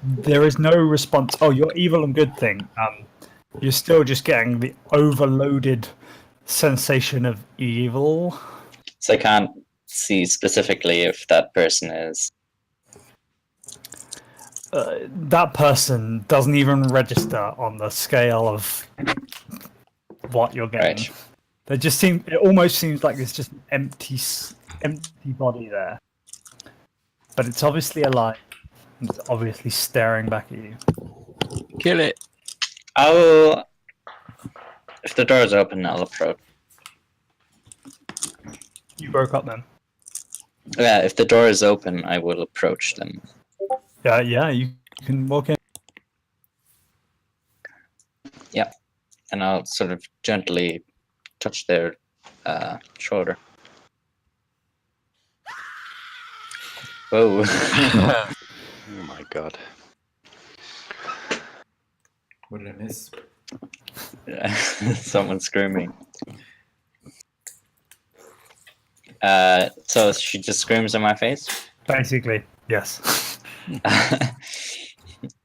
There is no response. Oh, your evil and good thing. You're still just getting the overloaded sensation of evil. So I can't see specifically if that person is. That person doesn't even register on the scale of what you're getting. Right. They just seem. It almost seems like there's just an empty body there, but it's obviously alive. And it's obviously staring back at you. Kill it. I'll. If the door is open, I'll approach. You broke up then. Yeah, if the door is open, I will approach them. Yeah. You can walk in. Yep. And I'll sort of gently touch their shoulder. Whoa. Oh my god. What did I miss? Someone screaming. So she just screams in my face. Basically, yes.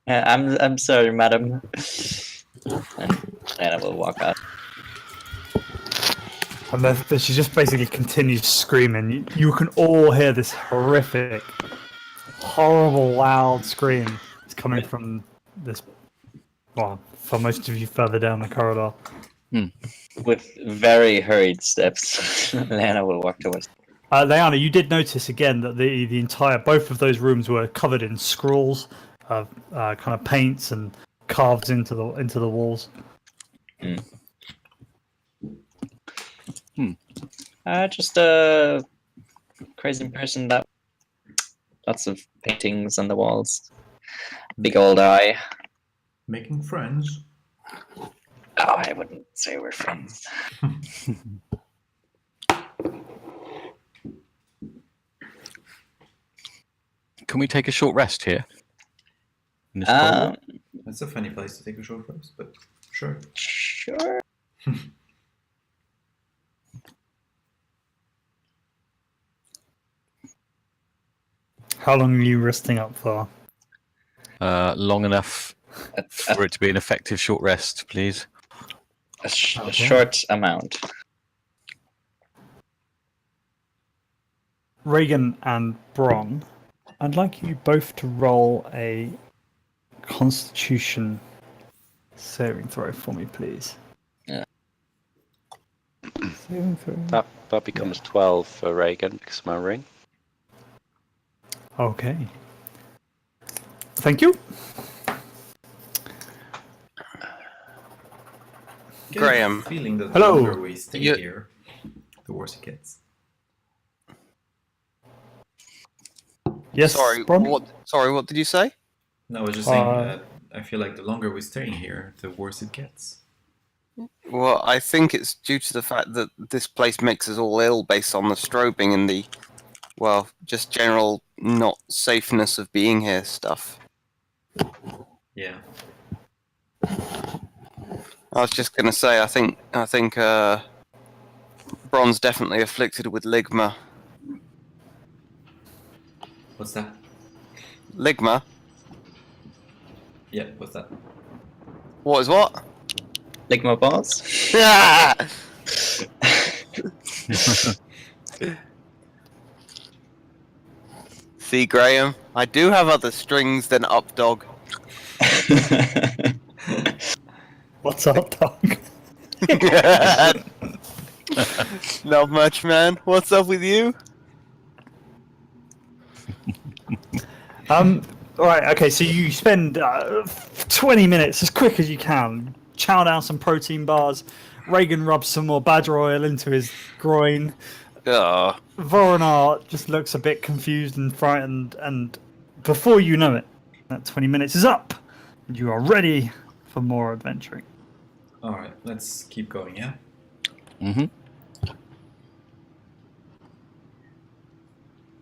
I'm sorry, madam. And I will walk out. And then she just basically continues screaming. You can all hear this horrific, horrible, loud scream. It's coming from this. Well, for most of you further down the corridor. With very hurried steps, Lana will walk towards. Leanna, you did notice again that the entire both of those rooms were covered in scrawls, kind of paints and carved into the walls. Just a crazy person that lots of paintings on the walls. Big old eye. Making friends. Oh, I wouldn't say we're friends. Can we take a short rest here? In this corridor? That's a funny place to take a short rest, but sure. Sure. How long are you resting up for? Long enough for it to be an effective short rest, please. A short amount. Reagan and Bron, I'd like you both to roll a Constitution saving throw for me, please. Yeah. Saving throw. That becomes 12 for Reagan because of my ring. Okay. Thank you. Get Graham. a feeling that the Hello. longer we stay You- here, the worse it gets. Yes, Sorry, Bron? what did you say? No, I was just saying, Uh, I feel like the longer we stay here, the worse it gets. Well, I think it's due to the fact that this place makes us all ill based on the strobing and the, well, just general not safeness of being here stuff. Yeah. I was just gonna say, I think Bron's definitely afflicted with ligma. What's that? Ligma? Yeah, what's that? What is what? Ligma balls? See, Graham, I do have other strings than Updog. What's up, dog? Not much, man. What's up with you? Alright, okay, so you spend 20 minutes as quick as you can, chow down some protein bars. Reagan rubs some more badger oil into his groin. Voronar just looks a bit confused and frightened, and before you know it, that 20 minutes is up, and you are ready for more adventuring. Alright, let's keep going, yeah? Mm-hmm.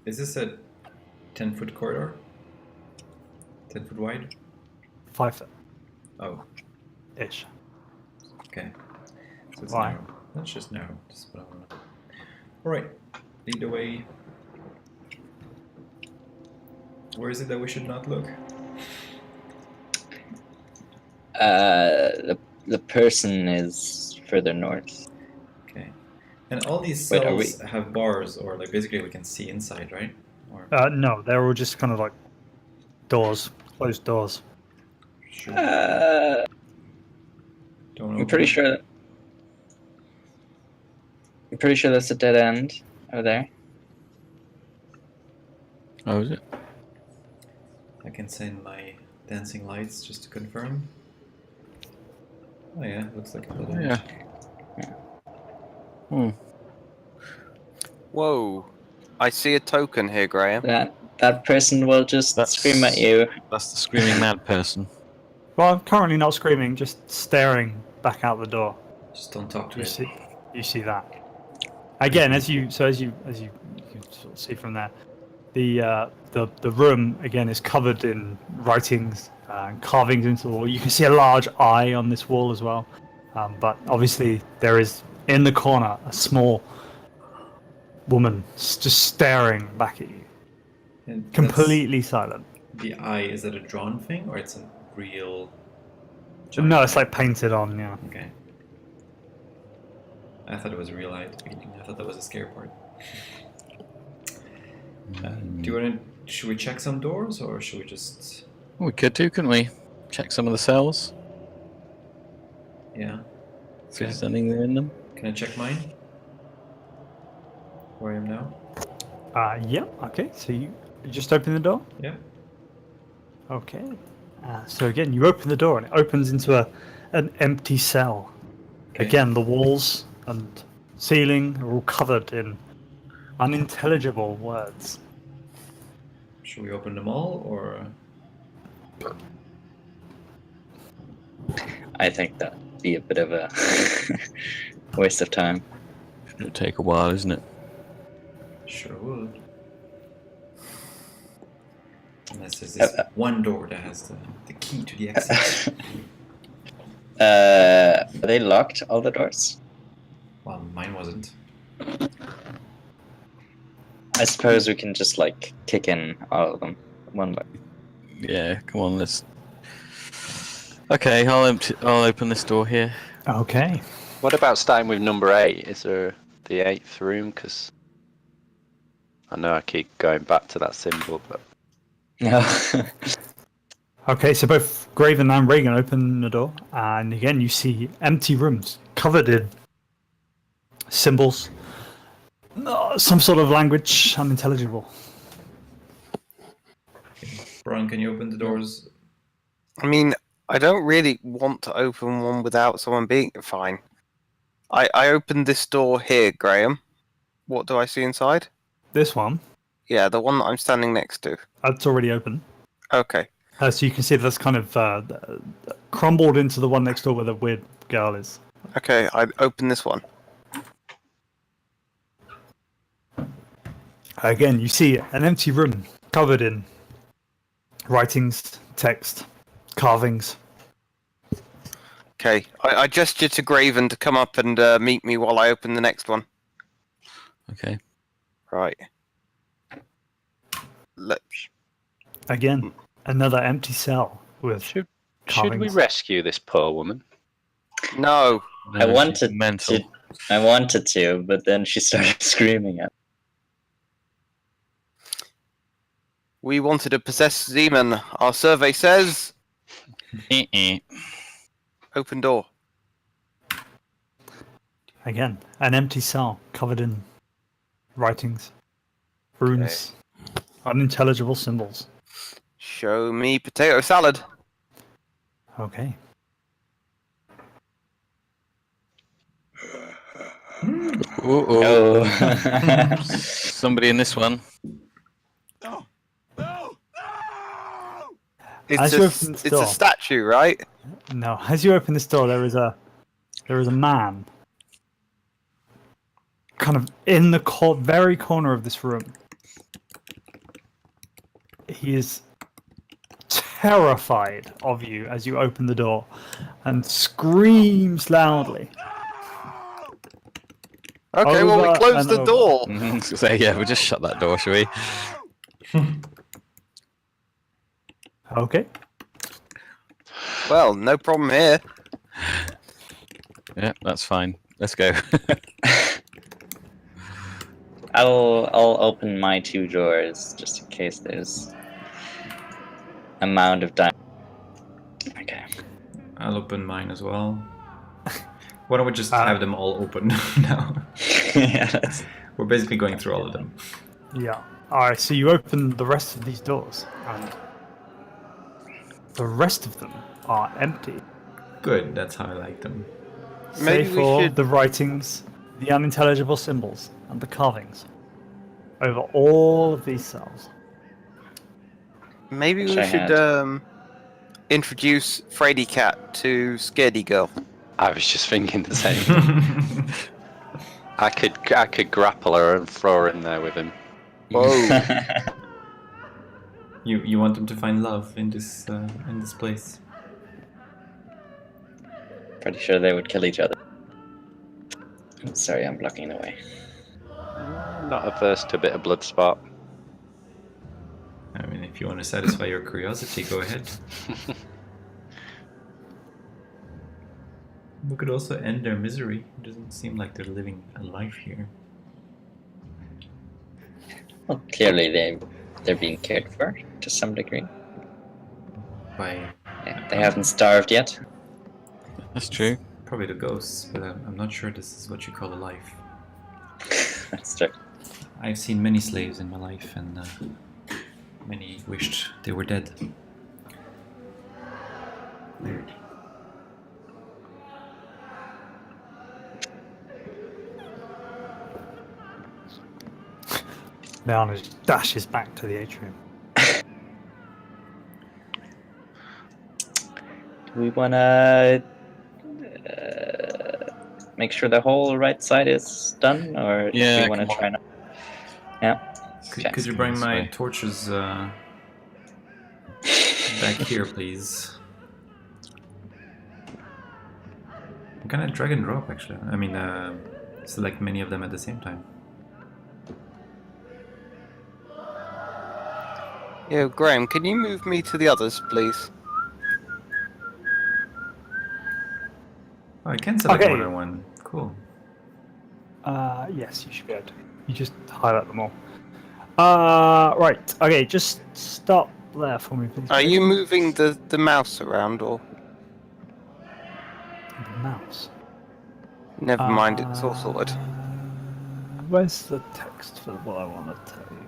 Is this a 10-foot corridor? 10 foot wide? 5 foot Oh, ish. okay. So it's Why? narrow. That's just narrow. Just what I want to know. Alright, lead the way. Where is it that we should not look? The person is further north. Okay. And all these Wait, are cells have bars, or like basically we can see inside, right? Or No, they're all just kind of like doors, closed doors. sure. Don't I'm open pretty it. sure. I'm pretty sure that's a dead end over there. Oh, is it? I can send my dancing lights just to confirm. Oh yeah, looks like a dead end. Yeah. Hmm. Whoa. I see a token here, Graham. That person will just scream at you. That's the screaming mad person. Well, I'm currently not screaming, just staring back out the door. Just don't talk to You it. see that. Again, as you can sort of see from there, the room again is covered in writings and carvings into the wall. You can see a large eye on this wall as well, but obviously there is in the corner a small woman just staring back at you, And that's- completely silent. The eye, is that a drawn thing or it's a real? No, it's eye? like painted on. Yeah. Okay. I thought it was a real eye at the beginning. I thought that was a scare part. Do you want to? Should we check some doors or should we just? We could do, couldn't we? Check some of the cells. Yeah. See if there's anything in them. Can I check mine? Where I am now? Yeah. Okay. So you just open the door. Yeah. Okay. So again, you open the door and it opens into an empty cell. Okay. Again, the walls and ceiling are all covered in unintelligible words. Should we open them all or? I think that'd be a bit of a waste of time. It'll take a while, isn't it? Sure would. Unless there's this one door that has the key to the exit. Are they locked, all the doors? Well, mine wasn't. I suppose we can just like kick in all of them one by. Yeah, come on, let's. Okay, I'll open this door here. Okay. What about starting with number 8? Is there the 8th room? Because I know I keep going back to that symbol, but No. Okay, so both Graven and Reagan open the door, and again you see empty rooms covered in symbols, some sort of language unintelligible. Brian, can you open the doors? I mean, I don't really want to open one without someone being fine. I opened this door here, Graham. What do I see inside? This one, Yeah, the one that I'm standing next to. that's already open. Okay. So you can see that's kind of crumbled into the one next door where the weird girl is. Okay, I open this one. Again, you see an empty room covered in writings, text, carvings. Okay, I gesture to Graven to come up and meet me while I open the next one. Okay. Right. Let's. Again, another empty cell with should we carvings. rescue this poor woman? No. No, I she's wanted mental. I wanted to, but then she started screaming at We wanted a possessed demon. Our survey says open door. Again, an empty cell covered in writings, runes, unintelligible symbols. Show me potato salad. Okay. Oh. Somebody in this one. As you open this It's door- a statue, right? No, as you open this door, there is a man, kind of in the very corner of this room. He is terrified of you as you open the door, and screams loudly. Okay, well we Over closed and the over. door. So yeah, we'll just shut that door, shall we? Okay. Well, no problem here. Yeah, that's fine. Let's go. I'll open my 2 drawers just in case there's a mound of diamonds. Okay. I'll open mine as well. Why don't we just Uh, have them all open now? Yeah, that's... We're basically going through all of them. Yeah. Alright, so you open the rest of these doors, and the rest of them are empty. Good, that's how I like them. Maybe Save we for should- the writings, the unintelligible symbols, and the carvings over all of these cells. Maybe Which we I should had. Introduce Frady Cat to Scaredy Girl. I was just thinking the same thing. I could grapple her and throw her in there with him. Whoa. You want them to find love in this place. Pretty sure they would kill each other. Sorry, I'm blocking the way. Not averse to a bit of blood spot. I mean, if you want to satisfy your curiosity, go ahead. We could also end their misery. It doesn't seem like they're living a life here. Well, clearly they're being cared for to some degree. By Yeah, they haven't starved yet. That's true. probably the ghosts, but I'm not sure this is what you call a life. That's true. I've seen many slaves in my life, and many wished they were dead. Leon dashes back to the atrium. Do we want to make sure the whole right side is done, or do Yeah, we want to come on. try not? Yeah. Okay. Could you bring This my way. torches back here, please? I'm gonna drag and drop, actually. I mean, select many of them at the same time. Yeah, Graham, can you move me to the others, please? Oh, I can select Okay. more than one. Cool. Yes, you should be able to. You just highlight them all. Right. Okay, just stop there for me, please. Are you moving the mouse around, or The mouse. never mind? It's all sorted. Where's the text for what I want to tell you?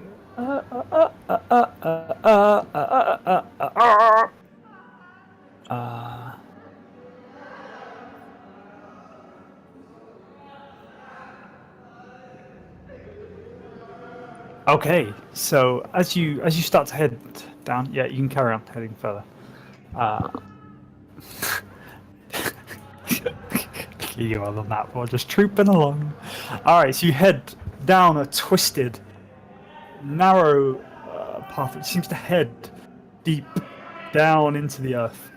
Okay, so as you start to head down, yeah, you can carry on heading further. You on the map, we're just trooping along. All right, so you head down a twisted, narrow path that seems to head deep down into the earth.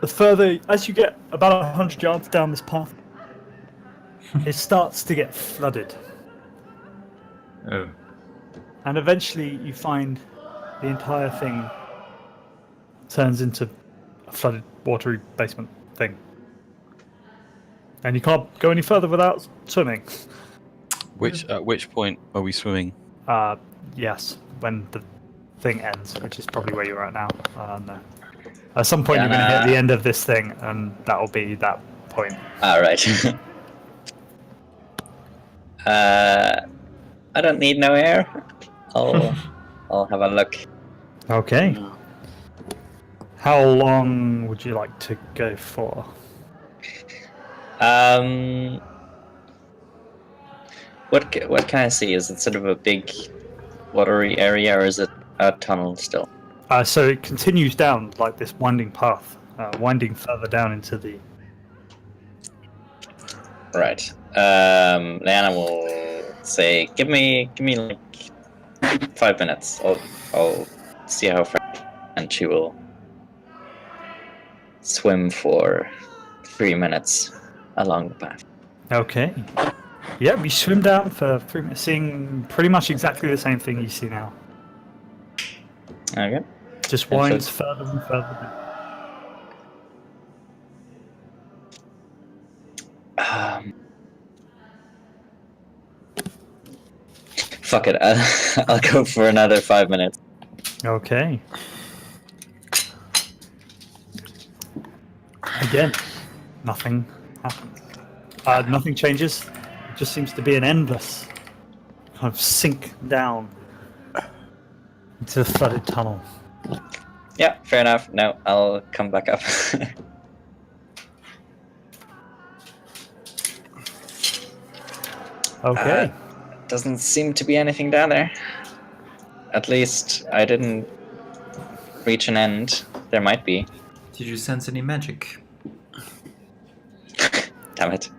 The further, as you get about 100 yards down this path, it starts to get flooded. Oh. And eventually you find the entire thing turns into a flooded, watery basement thing. And you can't go any further without swimming. At which point are we swimming? Yes, when the thing ends, which is probably where you're at now. No. At some point, you're going to hit the end of this thing, and that'll be that point. All right. I don't need no air. I'll have a look. Okay. How long would you like to go for? What can I see? Is it sort of a big watery area, or is it a tunnel still? So it continues down like this winding path, winding further down into the. Right. Leanna will say, "Give me like 5 minutes. I'll see how far," and she will swim for 3 minutes along the path. Okay. Yeah, you swim down for 3 minutes, seeing pretty much exactly the same thing you see now. Okay. Just winds further and further down. Fuck it. I'll go for another 5 minutes. Okay. Again, nothing happens. Nothing changes. It just seems to be an endless kind of sink down into the flooded tunnel. Yeah, fair enough. No, I'll come back up. Okay. Doesn't seem to be anything down there. At least I didn't reach an end. There might be. Did you sense any magic? Damn it.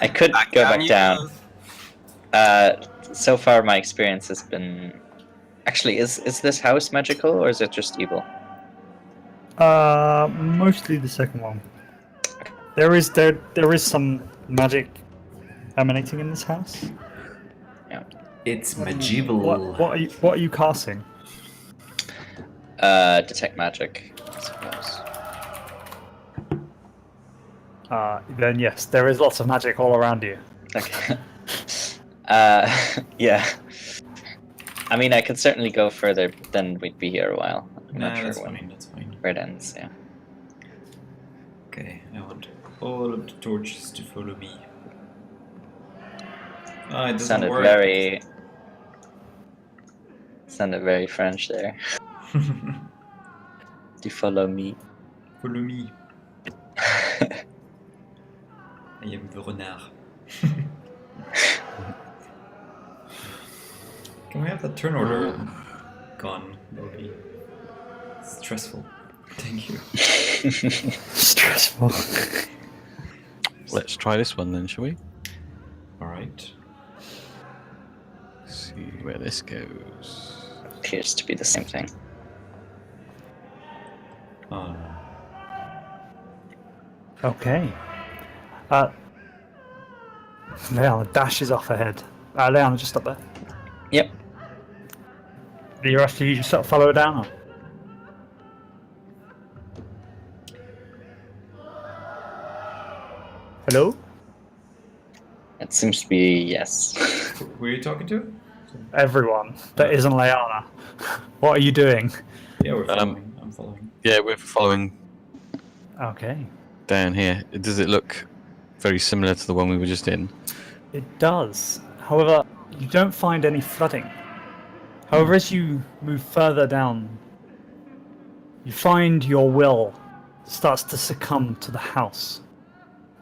I could go back down. So far my experience has been... Actually, is this house magical, or is it just evil? Mostly the second one. There is some magic emanating in this house. Yeah. It's medieval. What are you casting? Detect magic, I suppose. Then yes, there is lots of magic all around you. Okay. Yeah. I mean, I could certainly go further, but then we'd be here a while. I'm not sure that's when, fine, that's fine. where it ends, yeah. Okay, I want all of the torches to follow me. Oh, it doesn't Sounded work. very French there. To follow me. Follow me. I am the renard. Can we have that turn order gone? That would be stressful. Thank you. Stressful. Let's try this one then, shall we? Alright. See where this goes. Appears to be the same thing. Oh no. Okay. Leanna dashes off ahead. Leanna, just up there. Yep. The rest of you just sort of follow her down. Or? Hello? It seems to be yes. Who are you talking to? Everyone that isn't Leanna. What are you doing? Yeah, we're following. I'm following. Yeah, we're following Okay. down here. Does it look very similar to the one we were just in? It does. However, you don't find any flooding. However, as you move further down, you find your will starts to succumb to the house.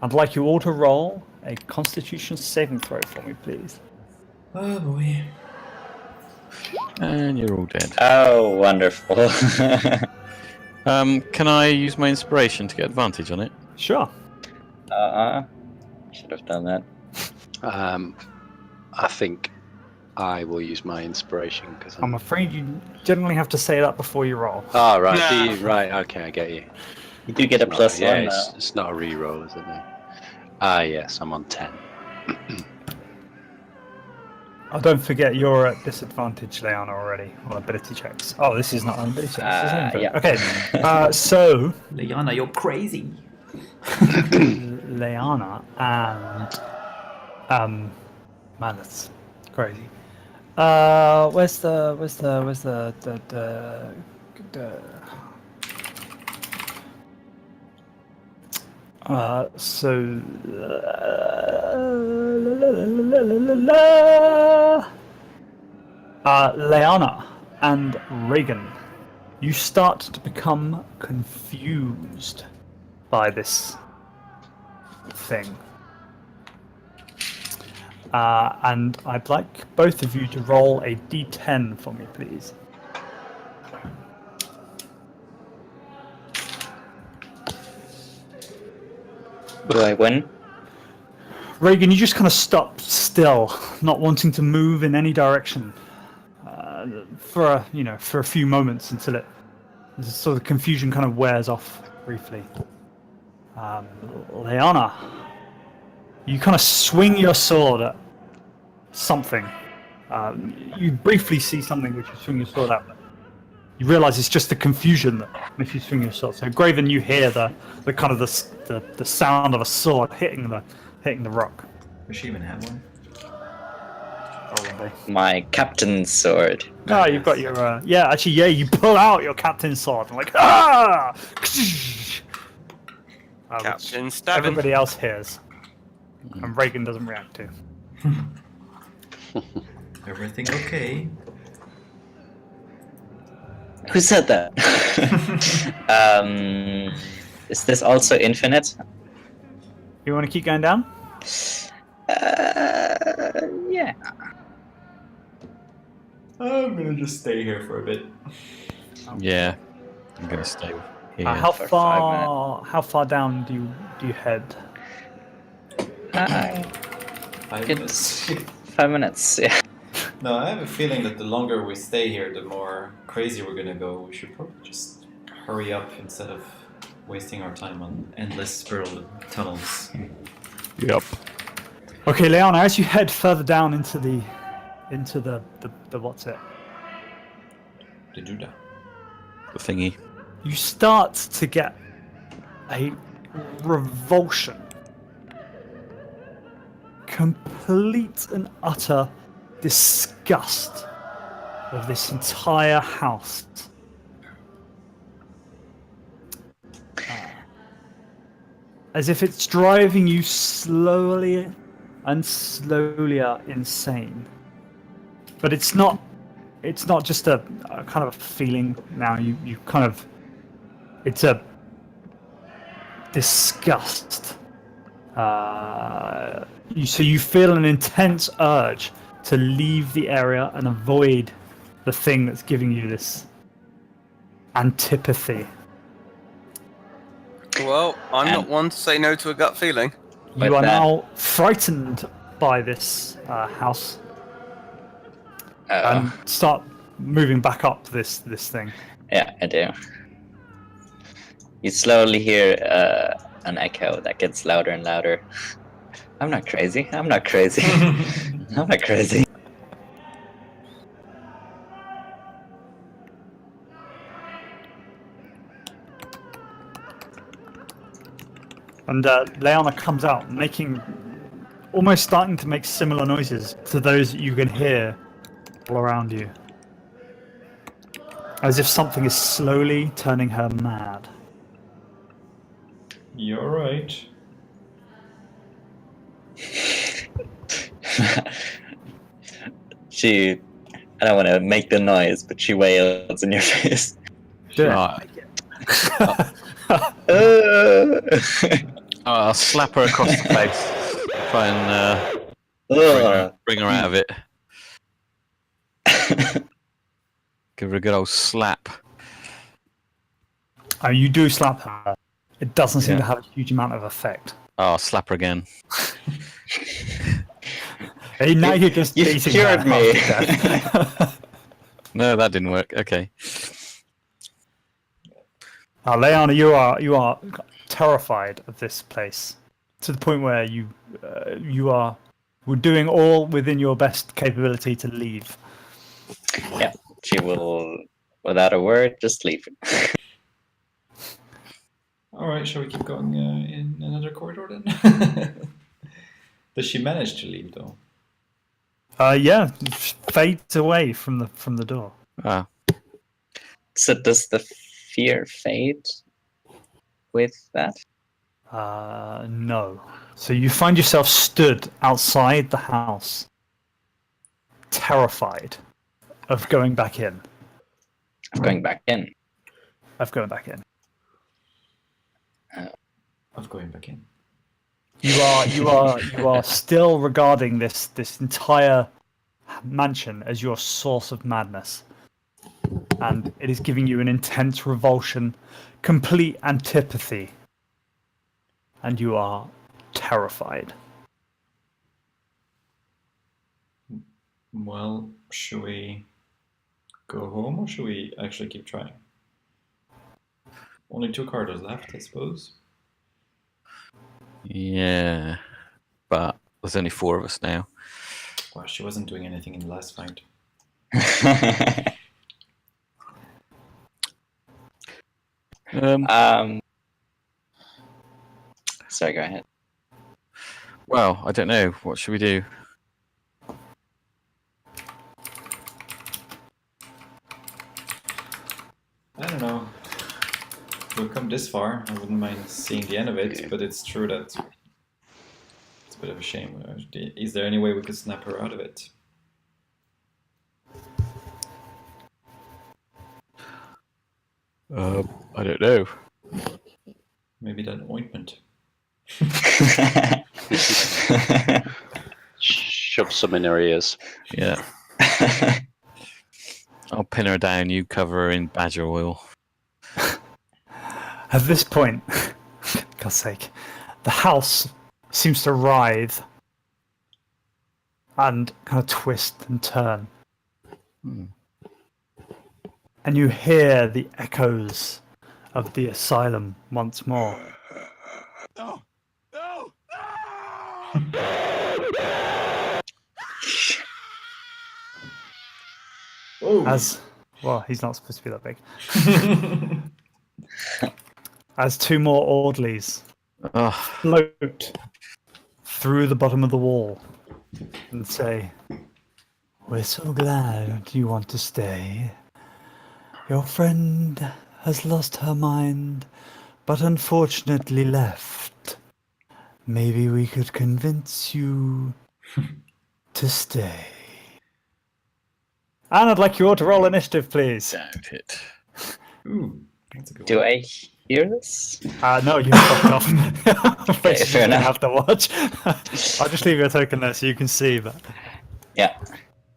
I'd like you all to roll a Constitution saving throw for me, please. Oh boy. And you're all dead. Oh, wonderful. Can I use my inspiration to get advantage on it? Sure. Should have done that. I think I will use my inspiration because I'm afraid you generally have to say that before you roll. Oh, right. Nah. Right, okay, I get you. You do get a plus Yeah, one it's, now. it's not a reroll, is it? No? Ah, yes, I'm on 10. Oh, don't forget you're at disadvantage, Leanna, already on ability checks. Oh, this is not on ability checks. This is Yeah. Okay. So Leanna, you're crazy. Leanna and man, that's crazy. Where's Leanna and Reagan, you start to become confused by this thing. And I'd like both of you to roll a d10 for me, please. Do I win? Reagan, you just kind of stop still, not wanting to move in any direction for a few moments until this sort of confusion kind of wears off briefly. Leanna, you kind of swing your sword at something. You briefly see something which you swing your sword at. You realise it's just the confusion that makes you swing your sword. So, Graven, you hear the kind of the sound of a sword hitting the rock. Does she even have one? Probably. My captain's sword. No, you've got your you pull out your captain's sword and like which Captain stabbing. everybody else hears, and Reagan doesn't react to. Everything okay? Who said that? Is this also infinite? You want to keep going down? Yeah. I'm gonna just stay here for a bit. Yeah, I'm gonna stay here. How for 5 far down do you head? 5 minutes. It's 5 minutes. Yeah. No, I have a feeling that the longer we stay here, the more crazy we're gonna go. We should probably just hurry up instead of wasting our time on endless spiral tunnels. Yep. Okay, Leanna, as you head further down into the what's it? To do that. The thingy. You start to get a revulsion. Complete and utter disgust of this entire house. As if it's driving you slowly and slowlier insane. But it's not just a kind of a feeling now. You kind of, it's a disgust. So you feel an intense urge to leave the area and avoid the thing that's giving you this antipathy. Well, I'm not one to say no to a gut feeling. You are now frightened by this house and start moving back up this thing. Yeah, I do. You slowly hear an echo that gets louder and louder. I'm not crazy. I'm not crazy. I'm not crazy. And Leanna comes out, making almost starting to make similar noises to those that you can hear all around you. As if something is slowly turning her mad. You're right. She, I don't want to make the noise, but she wails in your face. Do Ah, Uh, I'll slap her across the face. Try and bring her out of it. Give her a good old slap. Oh, you do slap her. It doesn't seem Yeah. to have a huge amount of effect. Oh, I'll slap her again. Hey, now you're just you beating cured her me. after death. No, that didn't work. Okay. Leanna, you are terrified of this place to the point where we're doing all within your best capability to leave. Yeah, she will, without a word, just leave. All right, shall we keep going in another corridor then? Does she manage to leave though? Yeah, fades away from the door. Ah, So does the fear fade with that? No. So you find yourself stood outside the house, terrified of going back in. Of going back in? Of going back in. Of going back in. You are still regarding this entire mansion as your source of madness, and it is giving you an intense revulsion, complete antipathy, and you are terrified. Well, should we go home or should we actually keep trying? Only 2 corridors left, I suppose. yeah. But there's only 4 of us now. Well, she wasn't doing anything in the last fight. Sorry, go ahead. Well, I don't know. What should we do? I don't know. We've come this far. I wouldn't mind seeing the end of it, but it's true that it's a bit of a shame. Is there any way we could snap her out of it? I don't know. Maybe that ointment. Shove some in her ears. Yeah. I'll pin her down. You cover her in badger oil. At this point, God's sake, the house seems to writhe and kind of twist and turn. And you hear the echoes of the asylum once more. No! No! As well, he's not supposed to be that big. As 2 more orderlies Oh, float through the bottom of the wall and say, "We're so glad you want to stay. Your friend has lost her mind, but unfortunately left. Maybe we could convince you to stay." And I'd like you all to roll initiative, please. doubt it. Ooh, that's a good Do one. I hear this? No, you fucked off. Okay, fair enough. Have to watch. I'll just leave you a token there so you can see. But Yeah.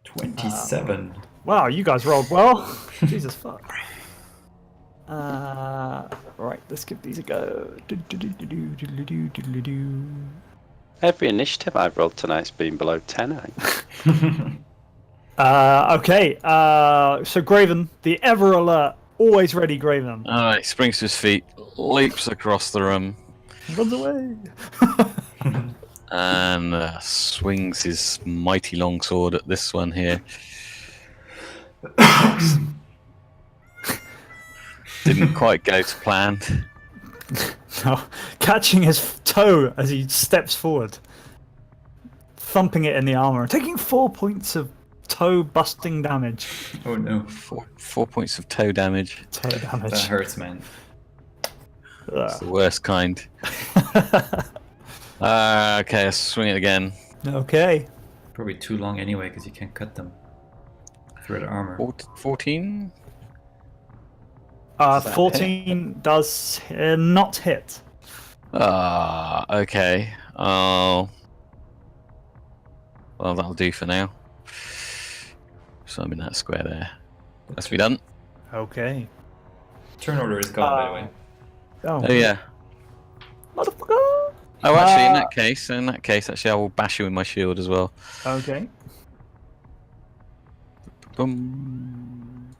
27. wow, you guys rolled well. Jesus fuck. Right, let's give these a go. Every initiative I've rolled tonight's been below 10, I think. Okay, so Graven, the ever alert, always ready Graven, Alright, springs to his feet, leaps across the room, runs away. and swings his mighty long sword at this one here. Didn't quite go to plan. No, catching his toe as he steps forward. thumping it in the armor, taking 4 points of toe busting damage. Oh no, 4 points of toe damage. Toe that damage. hurts, man. It's the worst kind. Okay, let's swing it again. Okay. Probably too long anyway, because you can't cut them through the armor. 14? 14 does not hit. Okay. Oh. Well, that'll do for now. So I'm in that square there. That's be done. Okay. Turn order is gone, by the way. Oh yeah. Motherfucker! Oh, actually, in that case, actually, I will bash you with my shield as well. Okay. Boom.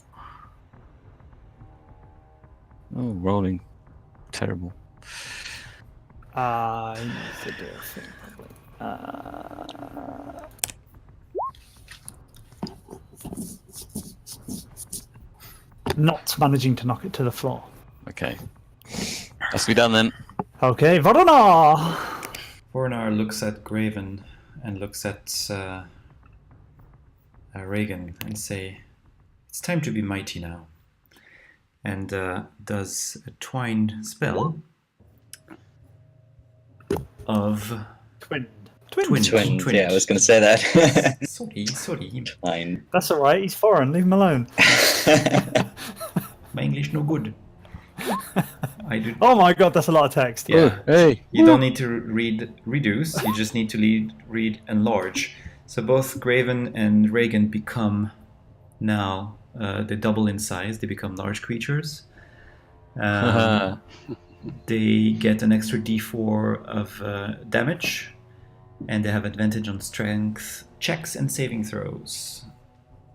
Oh, rolling. Terrible. I need to do a thing, probably. Not managing to knock it to the floor. Okay. That's be done then. Okay, Varana! Voronar looks at Graven and looks at Reagan and say, "It's time to be mighty now." And does a twined spell of Twinned. Twin. Yeah, I was going to say that. Sorry. Fine. That's alright, he's foreign, leave him alone. My English no good. I do. Oh my god, that's a lot of text. Yeah. Hey. You don't need to read reduce. You just need to read enlarge. So both Graven and Reagan become now they double in size. They become large creatures. They get an extra D4 of damage, and they have advantage on strength checks and saving throws.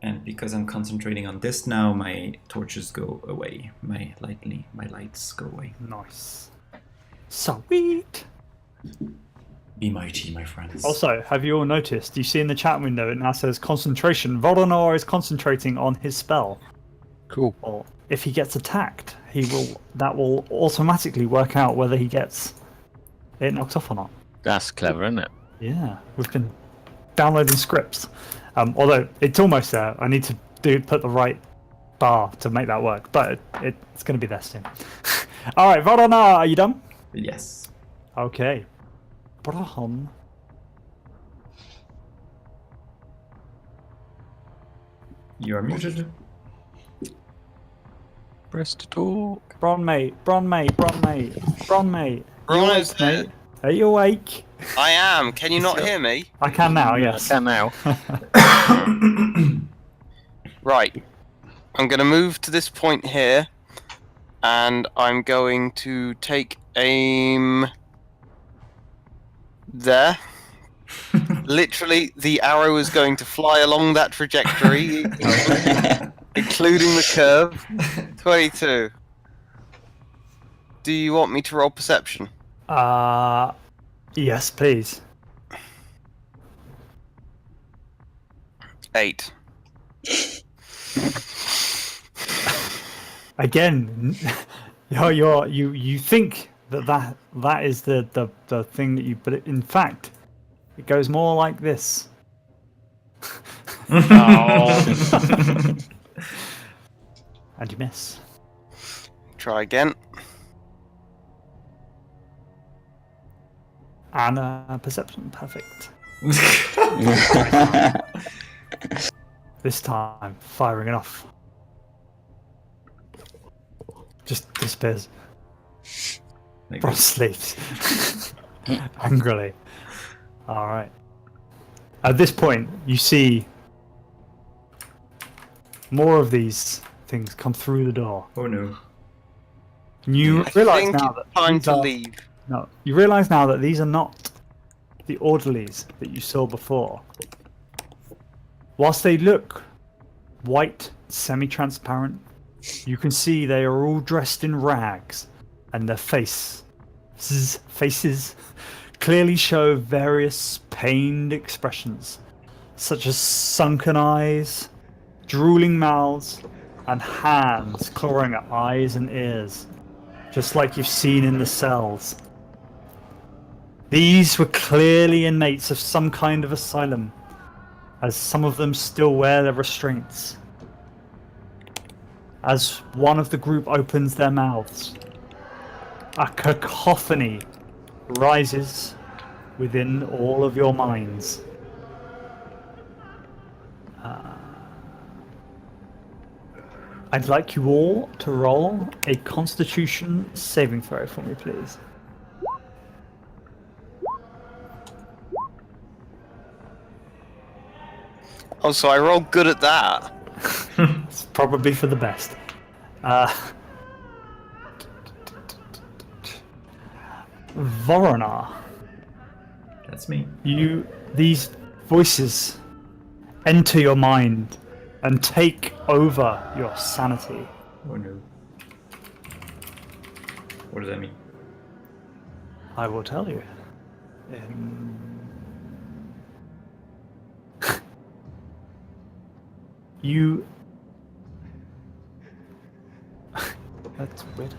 And because I'm concentrating on this now, my torches go away. My lights go away. Nice. Sweet! Be mighty, my friends. Also, have you all noticed, you see in the chat window it now says concentration. Voldemort is concentrating on his spell. Cool. Or if he gets attacked, that will automatically work out whether he gets it knocked off or not. That's clever, isn't it? Yeah, we've been downloading scripts. Although it's almost there. I need to put the right bar to make that work, but it's going to be there soon. Alright, Varana, are you done? Yes. Okay. Brahan. You are muted. Press to talk. Bron mate. Ron is Mate, are you awake? I am. Can you not hear me? I can now, yes. Can now. Right. I'm going to move to this point here, and I'm going to take aim there. Literally, the arrow is going to fly along that trajectory, including the curve. 22. Do you want me to roll perception? Yes, please. 8. Again, you think that is the thing that you, but in fact, it goes more like this. Oh. And you miss. Try again. And perception, perfect. This time, firing it off. Just disappears. Like Bron sleeps. Angrily. Alright. At this point, you see more of these things come through the door. Oh no. You I realize think now it's that time these to are- leave. No, you realize now that these are not the orderlies that you saw before. Whilst they look white, semi-transparent, you can see they are all dressed in rags, and their faces clearly show various pained expressions, such as sunken eyes, drooling mouths, and hands clawing at eyes and ears, just like you've seen in the cells. These were clearly inmates of some kind of asylum, as some of them still wear their restraints. As one of the group opens their mouths, a cacophony rises within all of your minds. I'd like you all to roll a Constitution saving throw for me, please. Oh, so I rolled good at that. It's probably for the best. Voronar, That's me. these voices enter your mind and take over your sanity. Oh no. What does that mean? I will tell you. You. That's weird.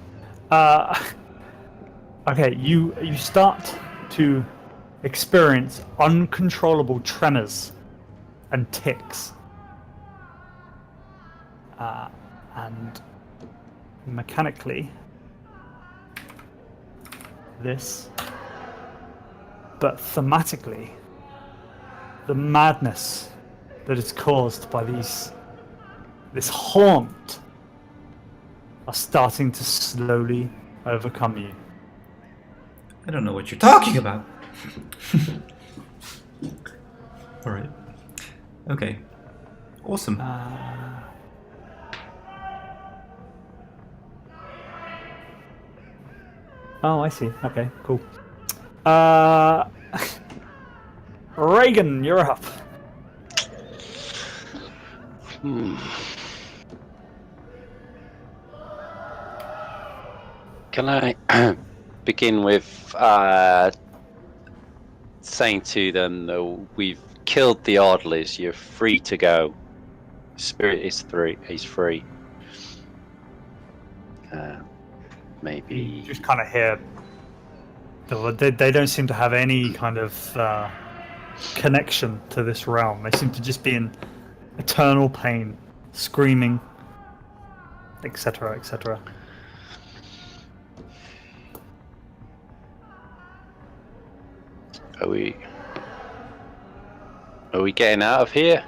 Okay, you start to experience uncontrollable tremors and tics. And mechanically, this, but thematically, the madness that is caused by this haunt are starting to slowly overcome you. I don't know what you're talking about. Alright. Okay. Awesome. Oh, I see. Okay, cool. Reagan, you're up. Can I begin with saying to them that we've killed the Audleys, you're free to go. Spirit is he's free. Maybe You just kind of hear. They don't seem to have any kind of connection to this realm. They seem to just be in eternal pain, screaming, etc., etc. Are we getting out of here?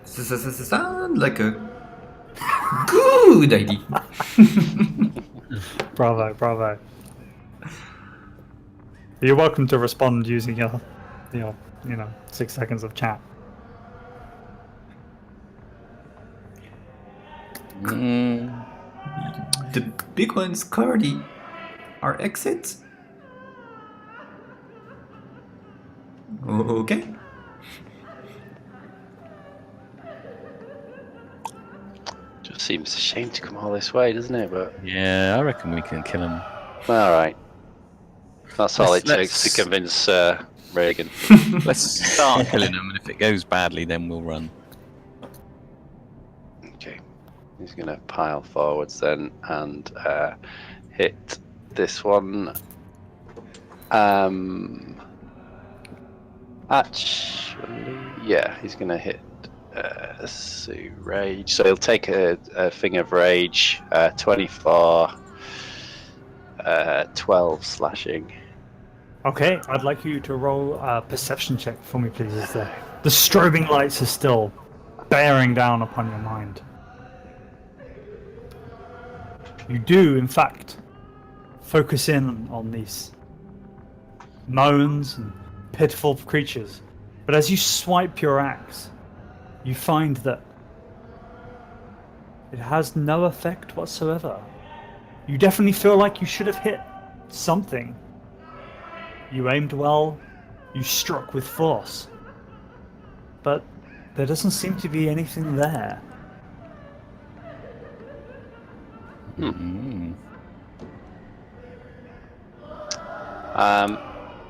Sound like a good idea. Bravo, bravo. You're welcome to respond using your 6 seconds of chat. The big ones covered our exit. Okay. Just seems a shame to come all this way, doesn't it? But Yeah, I reckon we can kill him. all right. That's all it Let's- takes to convince Reagan. Let's start killing him, and if it goes badly, then we'll run. Okay. He's going to pile forwards then and hit this one. Actually, yeah, he's going to hit Sue Rage. So he'll take a thing of rage, 24, 12 slashing. Okay, I'd like you to roll a perception check for me, please. As the strobing lights are still bearing down upon your mind. You do, in fact, focus in on these moans and pitiful creatures. But as you swipe your axe, you find that it has no effect whatsoever. You definitely feel like you should have hit something. You aimed well, you struck with force. But there doesn't seem to be anything there.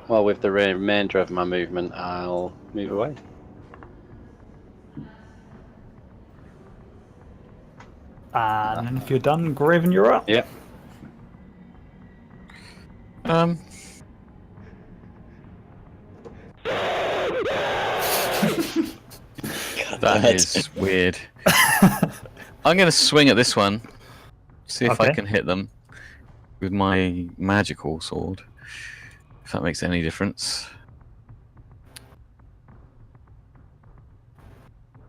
Well, with the remainder of my movement, I'll move away. And then if you're done, Graven, you're up. Yep. That is weird. I'm going to swing at this one. See if I Okay. can hit them with my magical sword. If that makes any difference.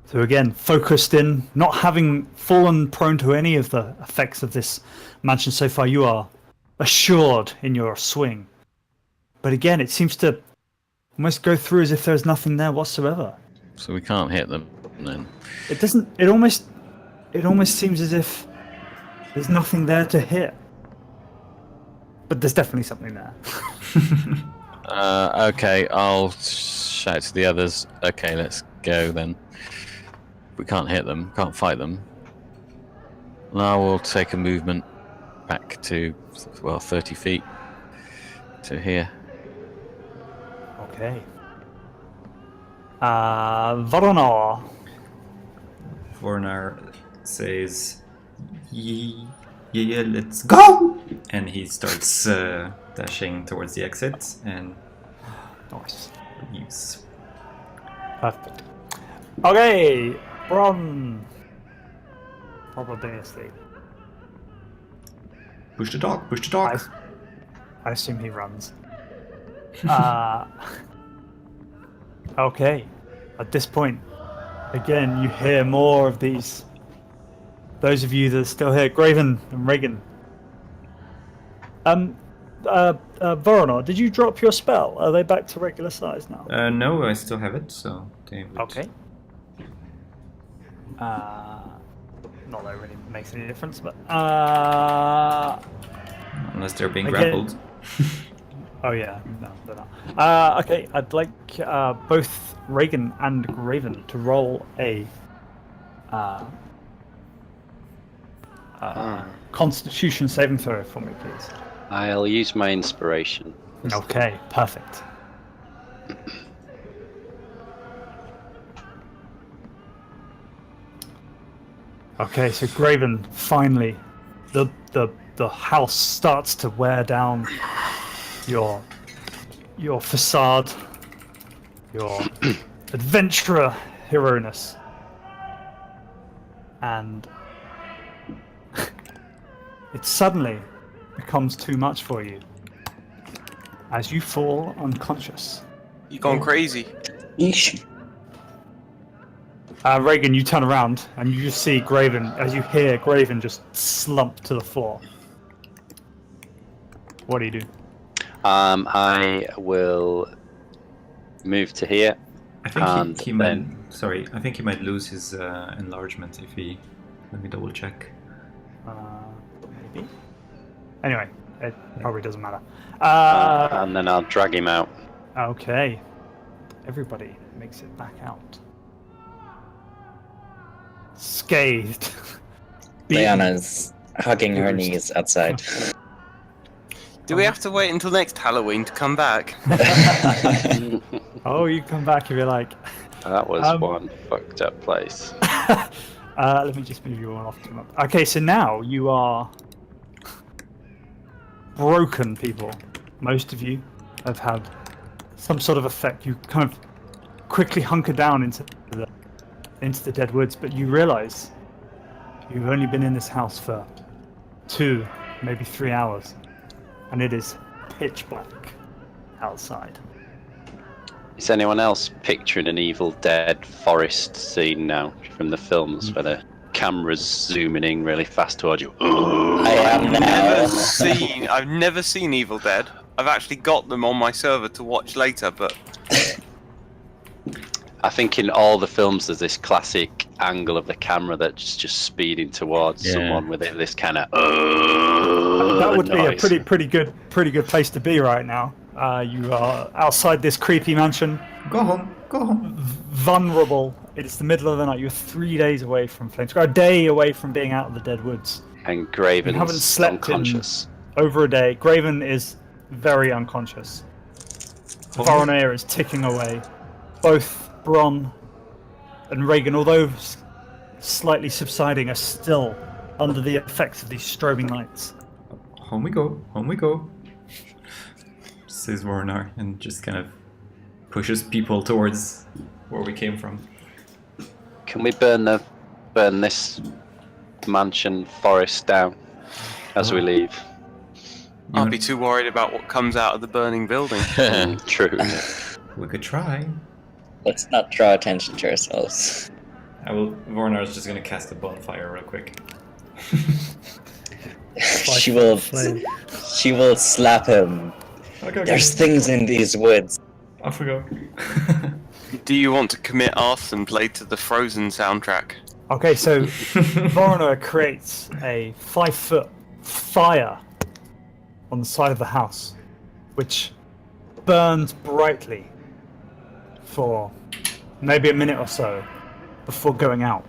So again, focused in, not having fallen prone to any of the effects of this mansion so far, you are assured in your swing. But again, it seems to almost go through as if there's nothing there whatsoever. So we can't hit them then. It doesn't. It almost seems as if there's nothing there to hit. But there's definitely something there. Okay, I'll shout to the others. Okay, let's go then. We can't hit them, can't fight them. Now we'll take a movement back to, well, 30 feet to here. Okay. Voronor. Vornar says, yeah, let's go! And he starts dashing towards the exit and Nice. use. Perfect. Okay, Bron. Probability. Push the dog, push the dog. I assume he runs. Okay. At this point, again, you hear more of these. Those of you that are still here, Graven and Reagan. Voronor, did you drop your spell? Are they back to regular size now? No, I still have it, so they would... Okay. Not that it really makes any difference, but Unless they're being Again- grappled. oh yeah, no, they're not. Okay, I'd like both Reagan and Graven to roll a Constitution saving throw for me, please. I'll use my inspiration. Okay, perfect. Okay, so Graven, finally, the house starts to wear down your facade, your adventurer hero-ness, and it suddenly becomes too much for you as you fall unconscious. You gone crazy? Yeesh. Reagan, you turn around and you just see Graven, as you hear Graven just slump to the floor. What do you do? I will move to here. I think And he might... then- Sorry, I think he might lose his enlargement if he... Let me double check. Maybe. Anyway, it probably doesn't matter. And then I'll drag him out. Okay. Everybody makes it back out. Scathed. Beaten. Liana's hugging her knees outside. Do we have to wait until next Halloween to come back? Oh, you come back if you like. That was one fucked up place. Let me just move you all off to map. Okay, so now you are broken people. Most of you have had some sort of effect. You kind of quickly hunker down into the dead woods, but you realize you've only been in this house for 2, maybe 3 hours, and it is pitch black outside. Is anyone else picturing an Evil Dead forest scene now from the films where the camera's zooming in really fast towards you? I am now. I've never seen Evil Dead. I've actually got them on my server to watch later, but I think in all the films there's this classic angle of the camera that's just speeding towards someone with this kind of That would be a noise. pretty good place to be right now. You are outside this creepy mansion, Go home, go home. vulnerable. It's the middle of the night. You're 3 days away from Flames. A day away from being out of the dead woods. And Graven's You haven't slept in- unconscious. Over a day. Graven is very unconscious. Voronir is ticking away. Both Bron and Reagan, although slightly subsiding, are still under the effects of these strobing lights. Home we go, says Warnar, and just kind of pushes people towards where we came from. Can we burn this mansion forest down as we leave? I'll be too worried about what comes out of the burning building. True. We could try. Let's not draw attention to ourselves. Vornar is just gonna cast a bonfire real quick. She will slap him. Okay. There's things in these woods. Off we go. Do you want to commit arson play to the Frozen soundtrack? Okay, so Voronor creates a 5-foot fire on the side of the house, which burns brightly for maybe a minute or so before going out,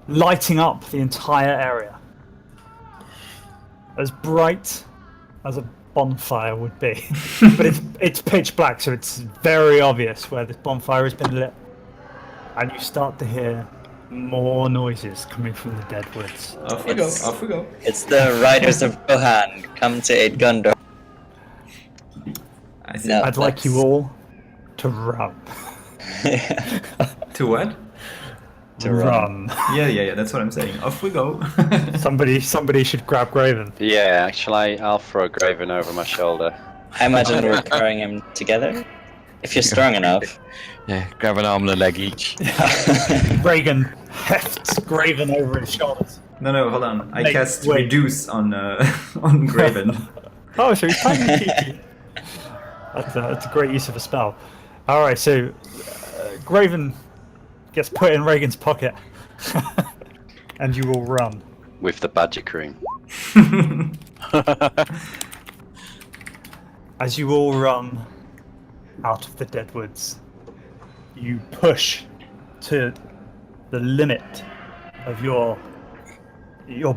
lighting up the entire area. As bright as a bonfire would be, but it's pitch black, so it's very obvious where this bonfire has been lit, and you start to hear more noises coming from the dead woods. Off we go. It's the Riders of Rohan come to aid Gondor. I'd like you all to run. To what? To run. Yeah, that's what I'm saying. Off we go. Somebody should grab Graven. Yeah, actually, I'll throw Graven over my shoulder. I imagine we're carrying him together. If you're strong enough. Yeah, grab an arm and a leg each. Reagan hefts Graven over his shoulders. No, hold on. I Hey, cast wait. Reduce on on Graven. Oh, so he's tiny cheeky. That's a great use of a spell. Alright, so Graven gets put in Reagan's pocket. And you will run. With the magic ring. As you all run out of the dead woods, you push to the limit of your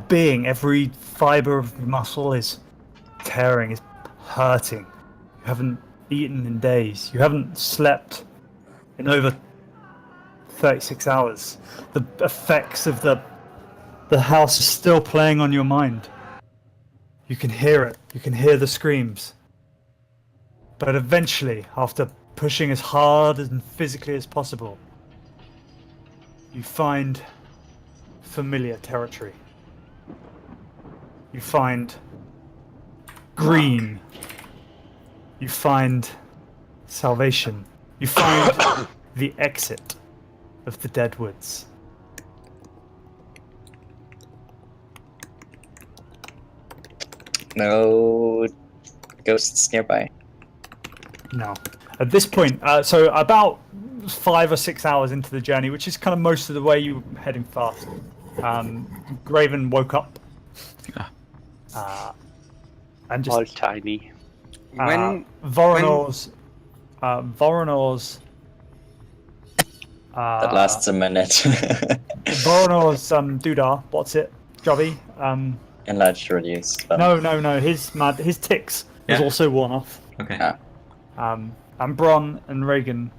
being. Every fiber of your muscle is tearing, is hurting. You haven't eaten in days. You haven't slept in over 36 hours. The effects of the house is still playing on your mind. You can hear it. You can hear the screams. But eventually, after pushing as hard and physically as possible, you find familiar territory. You find green. You find salvation. You find the exit of the dead woods. No ghosts nearby. No. At this point, so about 5 or 6 hours into the journey, which is kind of most of the way you were heading fast, Graven woke up. And just All tiny. Voronor's That lasts a minute. Voronor's doodah, what's it? Jobby? Enlarged reduce. No. His ticks is Yeah. also worn off. Okay. And Bron and Reagan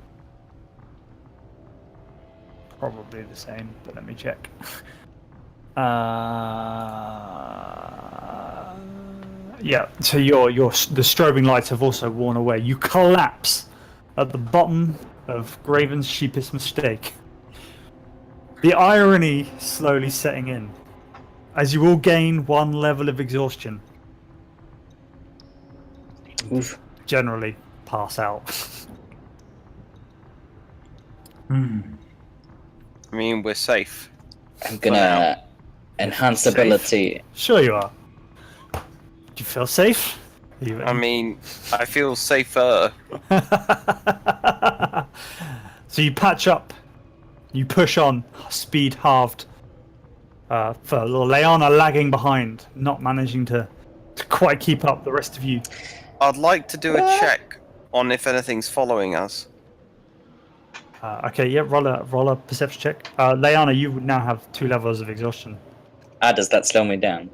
probably the same, but let me check. Yeah, so the strobing lights have also worn away. You collapse at the bottom of Graven's sheepish mistake. The irony slowly setting in as you all gain 1 level of exhaustion. Oof. Generally pass out. I mean, we're safe. I'm gonna enhance Safe. ability. Sure you are. Do you feel safe? I mean, I feel safer. So you patch up, you push on, speed halved. For Leanna lagging behind, not managing to quite keep up. The rest of you. I'd like to do a check on if anything's following us. Okay, yeah, roll a perception check. Leanna, you would now have 2 levels of exhaustion. Does that slow me down?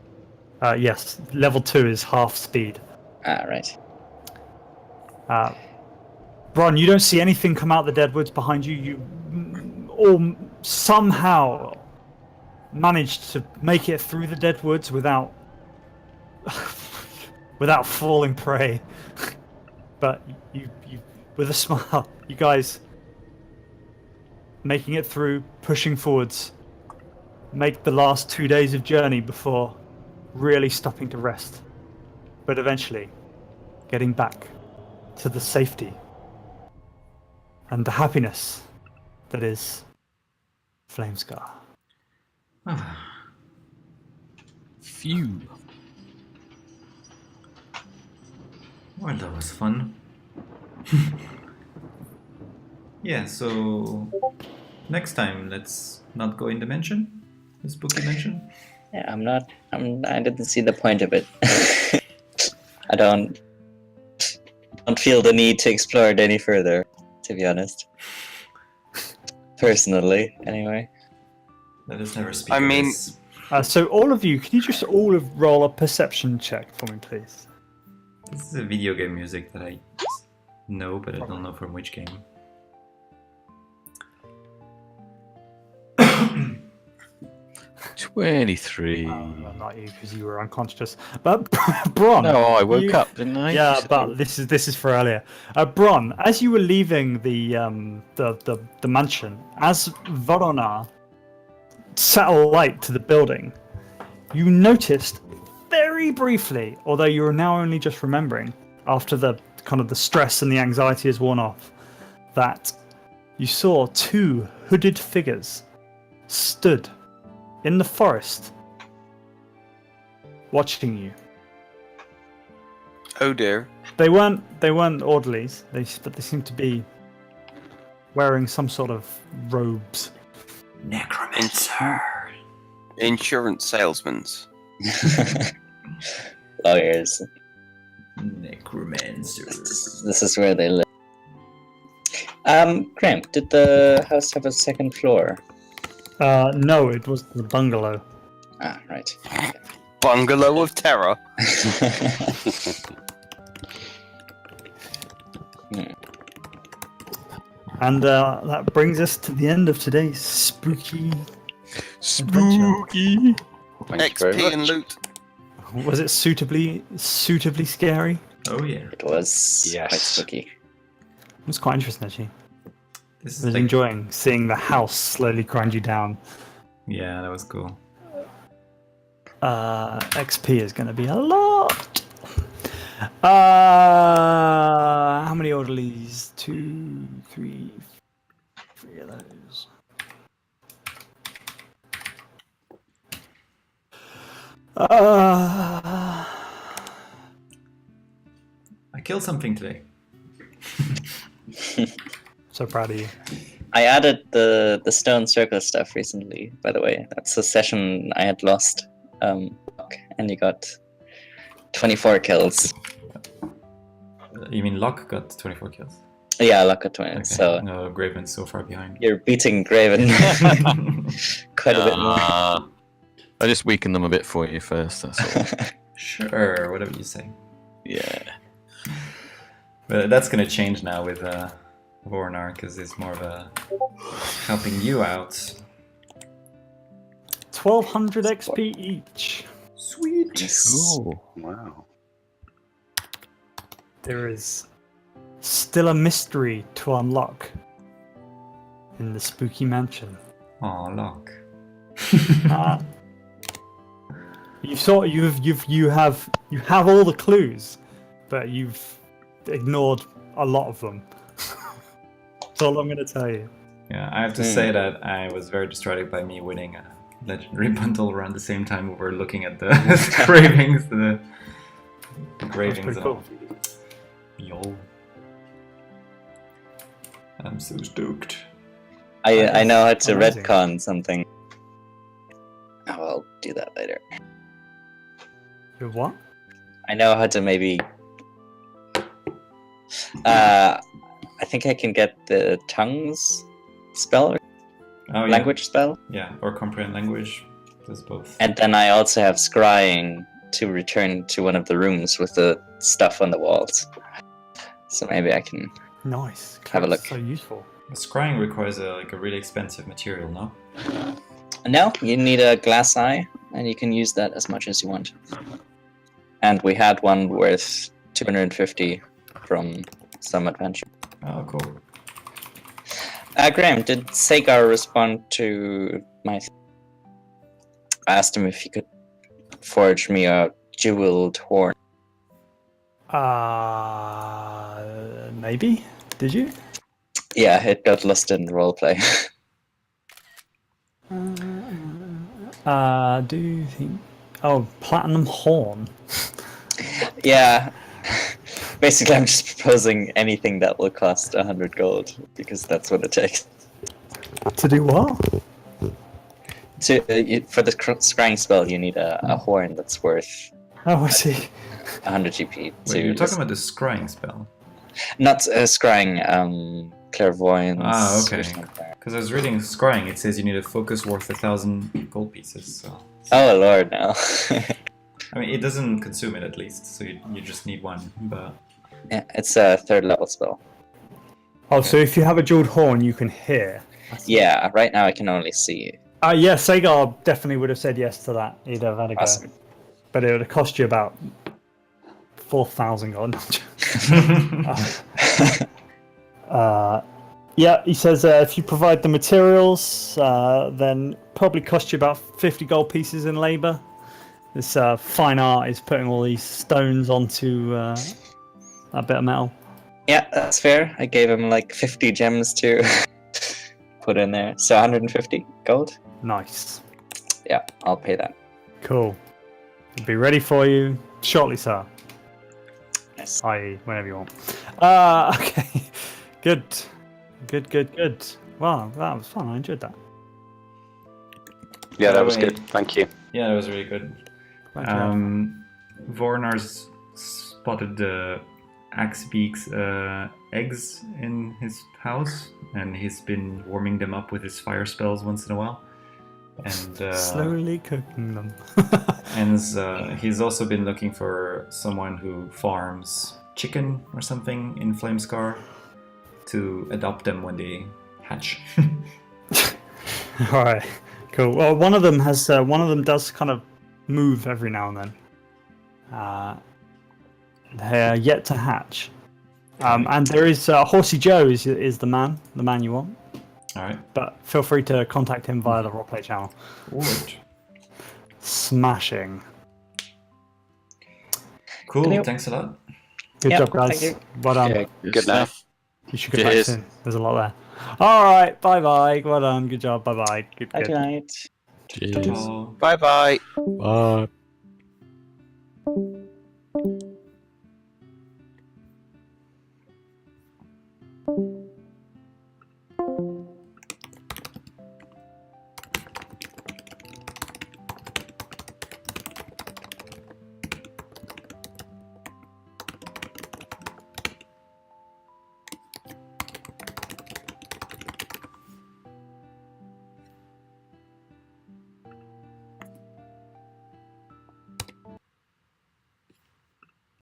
Yes, level 2 is half speed. Right. Bron, you don't see anything come out the deadwoods behind you. You all somehow managed to make it through the deadwoods without falling prey. But you with a smile, you guys making it through, pushing forwards, make the last 2 days of journey before really stopping to rest, but eventually getting back to the safety and the happiness that is Flamescar. Phew. Well, that was fun. Yeah, so next time let's not go in dimension, the spooky dimension. Yeah, I didn't see the point of it. I don't feel the need to explore it any further, to be honest. Personally, anyway. Let us never speak I of mean- this. So all of you, can you just all roll a perception check for me, please? This is a video game music that I know, but I don't know from which game. 23. Not you, because you were unconscious. But Bron. No, I woke you- up, didn't I? Yeah, So- but this is for earlier. Bron, as you were leaving the mansion, as Vorona set a light to the building, you noticed very briefly, although you are now only just remembering after the kind of the stress and the anxiety has worn off, that you saw two hooded figures stood in the forest watching you. Oh dear. They weren't orderlies, but they seemed to be wearing some sort of robes. Necromancer. Insurance salesmen. Lawyers. Necromancer. This is where they live. Cramp, did the house have a second floor? No, it was the bungalow. Ah, right. Bungalow of terror. And that brings us to the end of today's spooky. Spooky. Thank you very XP and much. loot. Was it suitably scary? Oh yeah. It was Yes. quite spooky. It was quite interesting actually. This I is was like, enjoying seeing the house slowly grind you down. yeah, that was cool. XP is going to be a lot. How many orderlies? 2, 3 of those. I killed something today. So proud of you. I added the stone circle stuff recently, by the way. That's a session I had lost. And you got 24 kills. You mean Locke got 24 kills? Yeah, luck got 20. Okay. So No, Graven's so far behind. you're beating Graven quite a bit more. I just weakened them a bit for you first, that's all. Sure, whatever you say. Yeah. But that's gonna change now with Vornar, because it's more of a helping you out. 1200 XP each. Sweet. Cool. Wow. There is still a mystery to unlock in the spooky mansion. Aw, Locke. You have all the clues, but you've ignored a lot of them. That's all I'm going to tell you. Yeah, I have to say that I was very distracted by me winning a legendary bundle around the same time we were looking at the cravings, the That's cravings. pretty cool. Yo. I'm so stoked. I know how to amazing. retcon something. Oh, I'll do that later. You're what? I know how to maybe. I think I can get the tongues spell, Oh, yeah. language spell, Yeah, or comprehend language. Does both. and then I also have scrying to return to one of the rooms with the stuff on the walls. So maybe I can. Nice. Have a That's look. So useful. Scrying requires a really expensive material, no? No, you need a glass eye, and you can use that as much as you want. And we had one worth 250 from some adventure. Oh, cool. Graham, did Sagar respond to my? I asked him if he could forge me a jeweled horn. Maybe. Did you? Yeah, it got listed in roleplay. Do you think? Oh, platinum horn. Yeah. Basically, I'm just proposing anything that will cost 100 gold because that's what it takes. To do what? For the scrying spell, you need a horn that's worth Oh, I see. 100 GP. Wait, you're talking about the scrying spell? Not scrying, clairvoyance. Ah, or okay. something. Because I was reading scrying, it says you need a focus worth 1,000 gold pieces. So. Oh lord, no. I mean, it doesn't consume it at least, so you just need one. But Yeah, it's a 3rd level spell. Oh, so if you have a jeweled horn, you can hear. Yeah, right now I can only see. Yeah, Sagar definitely would have said yes to that. He'd have had a go. Awesome. But it would have cost you about 4,000 gold. Yeah, he says if you provide the materials, then probably cost you about 50 gold pieces in labor. This fine art is putting all these stones onto that bit of metal. Yeah, that's fair. I gave him like 50 gems to put in there. So 150 gold? Nice. Yeah, I'll pay that. Cool. It'll be ready for you shortly, sir. Yes. I.e., whenever you want. Okay. Good. Good. Wow, that was fun. I enjoyed that. Yeah, that was Wait. good. Thank you. yeah, that was really good. Glad you laughed. Vornar's spotted the Axebeak's eggs in his house, and he's been warming them up with his fire spells once in a while. And Slowly cooking them. and he's also been looking for someone who farms chicken or something in Flamescar to adopt them when they hatch. All right. Cool. Well, one of them does kind of move every now and then. They're yet to hatch. And there is Horsey Joe is the man you want. All right. But feel free to contact him via the roleplay channel. Forward. Smashing. Cool. Cleo. Thanks a lot. Good Yeah, job, guys. thank you. Well done. Yeah, Good good night. stuff. You should get back Cheers. soon. There's a lot there. All right. Bye bye. Well done. Good job. Bye bye. Good. Good night. Cheers. Ta-ta. Bye bye. Bye.